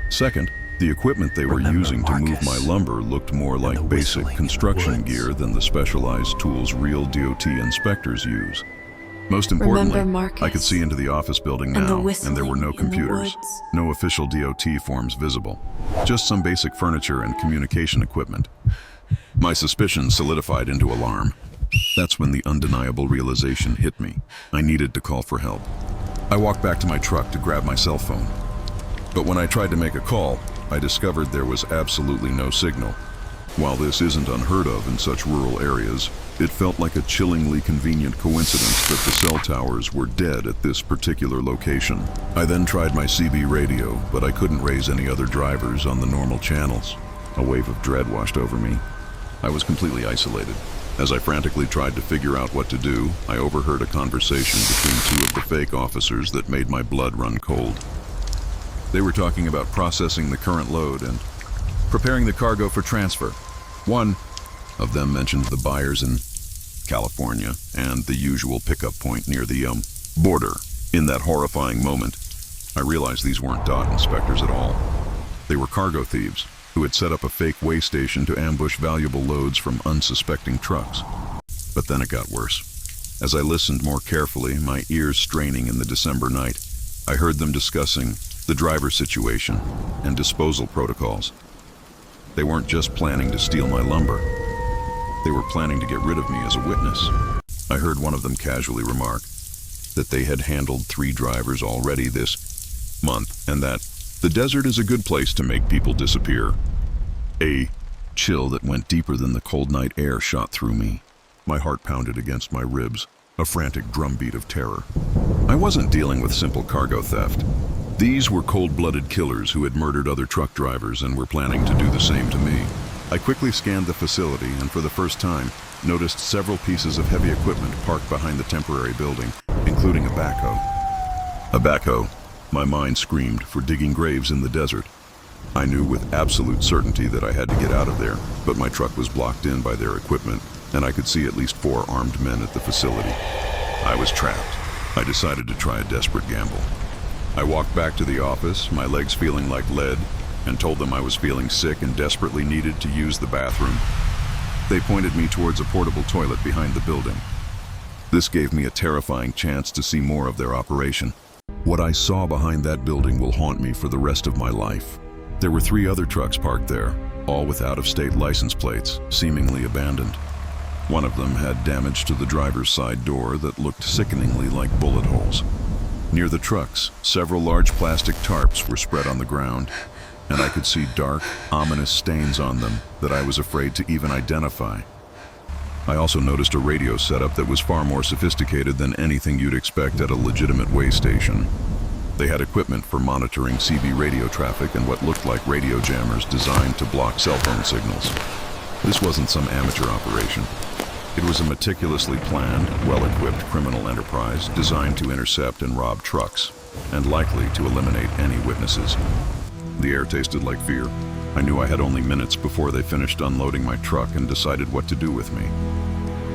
Second, the equipment they were using to move my lumber looked more like basic construction gear than the specialized tools real DOT inspectors use. Most importantly, I could see into the office building now, and there were no computers, no official DOT forms visible, just some basic furniture and communication equipment. My suspicions solidified into alarm. That's when the undeniable realization hit me. I needed to call for help. I walked back to my truck to grab my cell phone. But when I tried to make a call, I discovered there was absolutely no signal. While this isn't unheard of in such rural areas, it felt like a chillingly convenient coincidence that the cell towers were dead at this particular location. I then tried my CB radio, but I couldn't raise any other drivers on the normal channels. A wave of dread washed over me. I was completely isolated. As I frantically tried to figure out what to do, I overheard a conversation between two of the fake officers that made my blood run cold. They were talking about processing the current load and preparing the cargo for transfer. One of them mentioned the buyers in California and the usual pickup point near the border. In that horrifying moment, I realized these weren't DOT inspectors at all. They were cargo thieves, who had set up a fake way station to ambush valuable loads from unsuspecting trucks. But then it got worse. As I listened more carefully, my ears straining in the December night, I heard them discussing the driver situation and disposal protocols. They weren't just planning to steal my lumber. They were planning to get rid of me as a witness. I heard one of them casually remark that they had handled 3 drivers already this month, and that the desert is a good place to make people disappear. A chill that went deeper than the cold night air shot through me. My heart pounded against my ribs, a frantic drumbeat of terror. I wasn't dealing with simple cargo theft. These were cold-blooded killers who had murdered other truck drivers and were planning to do the same to me. I quickly scanned the facility and for the first time noticed several pieces of heavy equipment parked behind the temporary building, including a backhoe. A backhoe, my mind screamed, for digging graves in the desert. I knew with absolute certainty that I had to get out of there, but my truck was blocked in by their equipment, and I could see at least 4 armed men at the facility. I was trapped. I decided to try a desperate gamble. I walked back to the office, my legs feeling like lead, and told them I was feeling sick and desperately needed to use the bathroom. They pointed me towards a portable toilet behind the building. This gave me a terrifying chance to see more of their operation. What I saw behind that building will haunt me for the rest of my life. There were 3 other trucks parked there, all with out-of-state license plates, seemingly abandoned. One of them had damage to the driver's side door that looked sickeningly like bullet holes. Near the trucks, several large plastic tarps were spread on the ground, and I could see dark, ominous stains on them that I was afraid to even identify. I also noticed a radio setup that was far more sophisticated than anything you'd expect at a legitimate way station. They had equipment for monitoring CB radio traffic and what looked like radio jammers designed to block cell phone signals. This wasn't some amateur operation. It was a meticulously planned, well-equipped criminal enterprise designed to intercept and rob trucks, and likely to eliminate any witnesses. The air tasted like fear. I knew I had only minutes before they finished unloading my truck and decided what to do with me.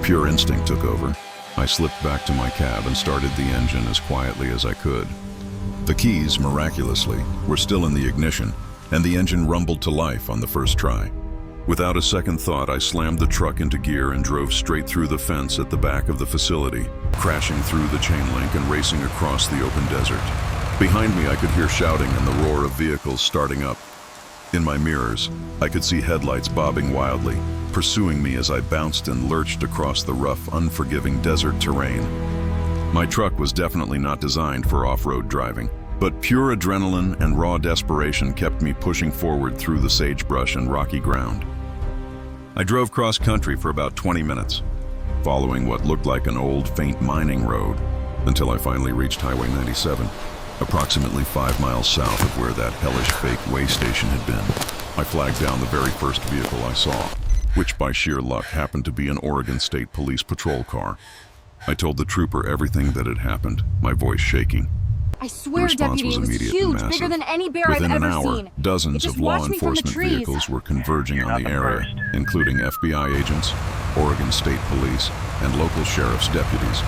Pure instinct took over. I slipped back to my cab and started the engine as quietly as I could. The keys, miraculously, were still in the ignition, and the engine rumbled to life on the first try. Without a second thought, I slammed the truck into gear and drove straight through the fence at the back of the facility, crashing through the chain link and racing across the open desert. Behind me, I could hear shouting and the roar of vehicles starting up. In my mirrors, I could see headlights bobbing wildly, pursuing me as I bounced and lurched across the rough, unforgiving desert terrain. My truck was definitely not designed for off-road driving, but pure adrenaline and raw desperation kept me pushing forward through the sagebrush and rocky ground. I drove cross-country for about 20 minutes, following what looked like an old, faint mining road, until I finally reached Highway 97, approximately 5 miles south of where that hellish fake way station had been. I flagged down the very first vehicle I saw, which by sheer luck happened to be an Oregon State Police patrol car. I told the trooper everything that had happened, my voice shaking. I swear, Deputy, it was huge, bigger than any bear I've ever seen. Within an hour, dozens of law enforcement vehicles were converging on the area, including FBI agents, Oregon State Police, and local sheriff's deputies.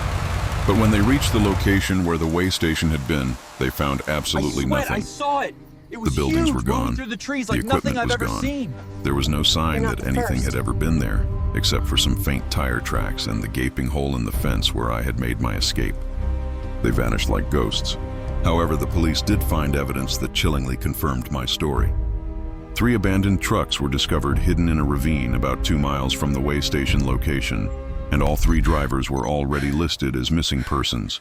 But when they reached the location where the way station had been, they found absolutely nothing. I saw it. It was the buildings huge, were gone. through the trees The like equipment nothing I've was ever gone. seen. There was no sign that anything had ever been there, except for some faint tire tracks and the gaping hole in the fence where I had made my escape. They vanished like ghosts. However, the police did find evidence that chillingly confirmed my story. 3 abandoned trucks were discovered hidden in a ravine about 2 miles from the way station location, and all 3 drivers were already listed as missing persons.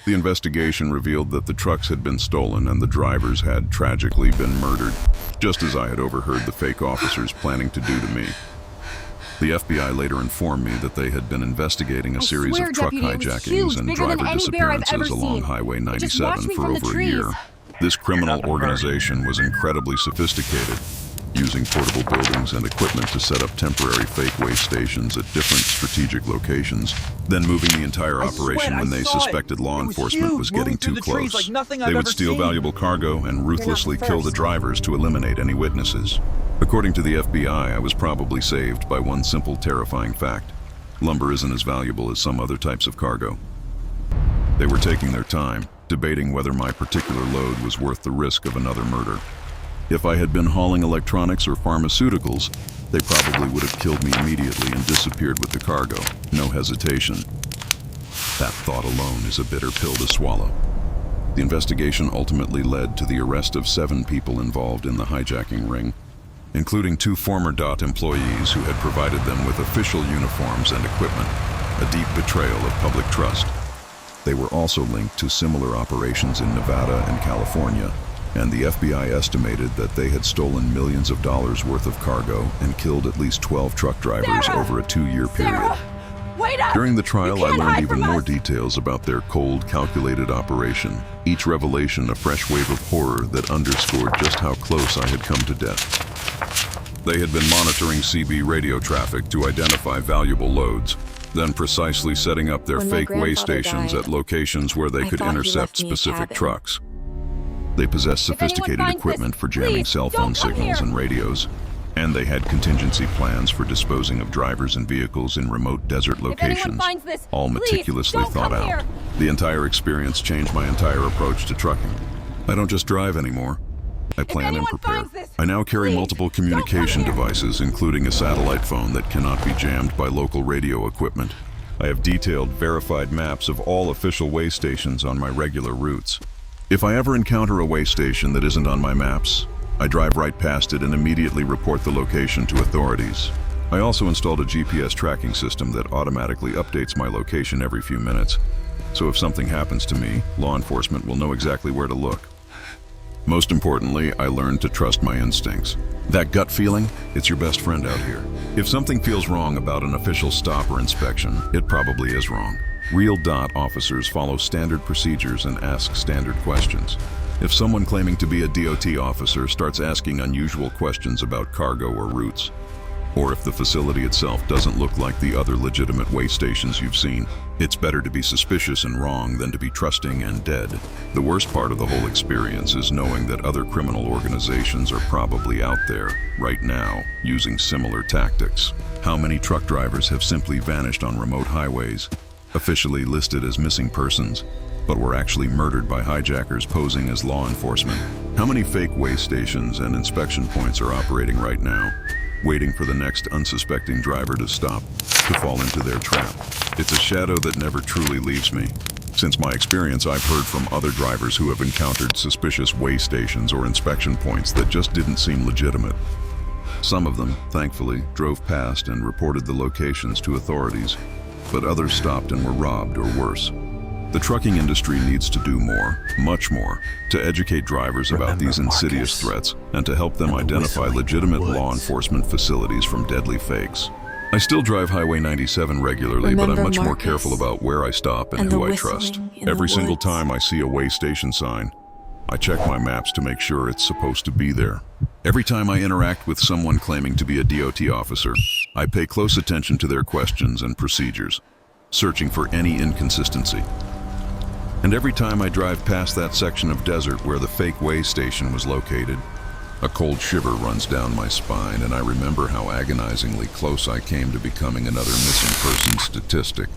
The investigation revealed that the trucks had been stolen and the drivers had tragically been murdered, just as I had overheard the fake officers planning to do to me. The FBI later informed me that they had been investigating a series of truck hijackings and driver disappearances along Highway 97 for over a year. This criminal organization was incredibly sophisticated, using portable buildings and equipment to set up temporary fake way stations at different strategic locations, then moving the entire operation when they suspected law enforcement was getting too close. They would steal valuable cargo and ruthlessly kill the drivers to eliminate any witnesses. According to the FBI, I was probably saved by one simple, terrifying fact. Lumber isn't as valuable as some other types of cargo. They were taking their time, debating whether my particular load was worth the risk of another murder. If I had been hauling electronics or pharmaceuticals, they probably would have killed me immediately and disappeared with the cargo. No hesitation. That thought alone is a bitter pill to swallow. The investigation ultimately led to the arrest of 7 people involved in the hijacking ring, including 2 former DOT employees who had provided them with official uniforms and equipment, a deep betrayal of public trust. They were also linked to similar operations in Nevada and California, and the FBI estimated that they had stolen millions of dollars worth of cargo and killed at least 12 truck drivers over a 2-year period. Wait up! During the trial, I can't learned hide even from more us! details about their cold, calculated operation, each revelation a fresh wave of horror that underscored just how close I had come to death. They had been monitoring CB radio traffic to identify valuable loads, then precisely setting up their When my fake way grandfather stations died, at locations where they I could thought he intercept left me a specific cabin. trucks. They possessed If anyone sophisticated finds equipment this, for jamming please, cell phone don't come signals here. and radios, and they had contingency plans for disposing of drivers and vehicles in remote desert anyone locations, finds this, all please, meticulously don't thought come out. here. The entire experience changed my entire approach to trucking. I don't just drive anymore. I plan and anyone prepare. finds this, I now carry please, multiple don't come communication here. devices, including a satellite phone that cannot be jammed by local radio equipment. I have detailed, verified maps of all official way stations on my regular routes. If I ever encounter a way station that isn't on my maps, I drive right past it and immediately report the location to authorities. I also installed a GPS tracking system that automatically updates my location every few minutes. So if something happens to me, law enforcement will know exactly where to look. Most importantly, I learned to trust my instincts. That gut feeling, it's your best friend out here. If something feels wrong about an official stop or inspection, it probably is wrong. Real DOT officers follow standard procedures and ask standard questions. If someone claiming to be a DOT officer starts asking unusual questions about cargo or routes, or if the facility itself doesn't look like the other legitimate way stations you've seen, it's better to be suspicious and wrong than to be trusting and dead. The worst part of the whole experience is knowing that other criminal organizations are probably out there, right now, using similar tactics. How many truck drivers have simply vanished on remote highways, officially listed as missing persons, but were actually murdered by hijackers posing as law enforcement? How many fake way stations and inspection points are operating right now, waiting for the next unsuspecting driver to stop, to fall into their trap? It's a shadow that never truly leaves me. Since my experience, I've heard from other drivers who have encountered suspicious way stations or inspection points that just didn't seem legitimate. Some of them, thankfully, drove past and reported the locations to authorities, but others stopped and were robbed or worse. The trucking industry needs to do more, much more, to educate drivers about these insidious threats and to help them identify legitimate law enforcement facilities from deadly fakes. I still drive Highway 97 regularly, but I'm much more careful about where I stop and who I trust. Every single time I see a way station sign, I check my maps to make sure it's supposed to be there. Every time I interact with someone claiming to be a DOT officer, I pay close attention to their questions and procedures, searching for any inconsistency. And every time I drive past that section of desert where the fake way station was located, a cold shiver runs down my spine, and I remember how agonizingly close I came to becoming another missing person statistic.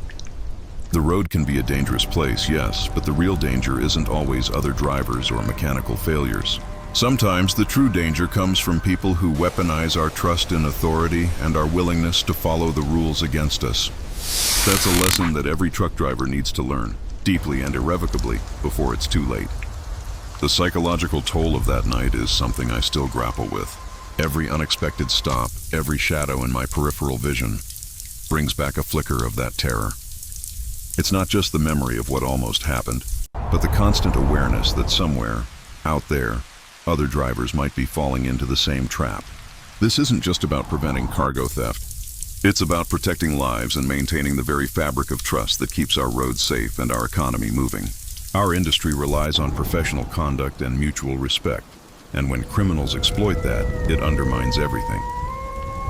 The road can be a dangerous place, yes, but the real danger isn't always other drivers or mechanical failures. Sometimes the true danger comes from people who weaponize our trust in authority and our willingness to follow the rules against us. That's a lesson that every truck driver needs to learn, deeply and irrevocably, before it's too late. The psychological toll of that night is something I still grapple with. Every unexpected stop, every shadow in my peripheral vision, brings back a flicker of that terror. It's not just the memory of what almost happened, but the constant awareness that somewhere, out there, other drivers might be falling into the same trap. This isn't just about preventing cargo theft. It's about protecting lives and maintaining the very fabric of trust that keeps our roads safe and our economy moving. Our industry relies on professional conduct and mutual respect, and when criminals exploit that, it undermines everything.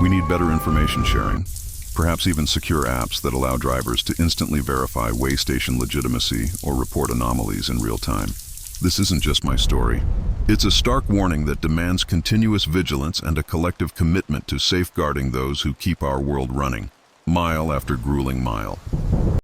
We need better information sharing, perhaps even secure apps that allow drivers to instantly verify way station legitimacy or report anomalies in real time. This isn't just my story. It's a stark warning that demands continuous vigilance and a collective commitment to safeguarding those who keep our world running, mile after grueling mile.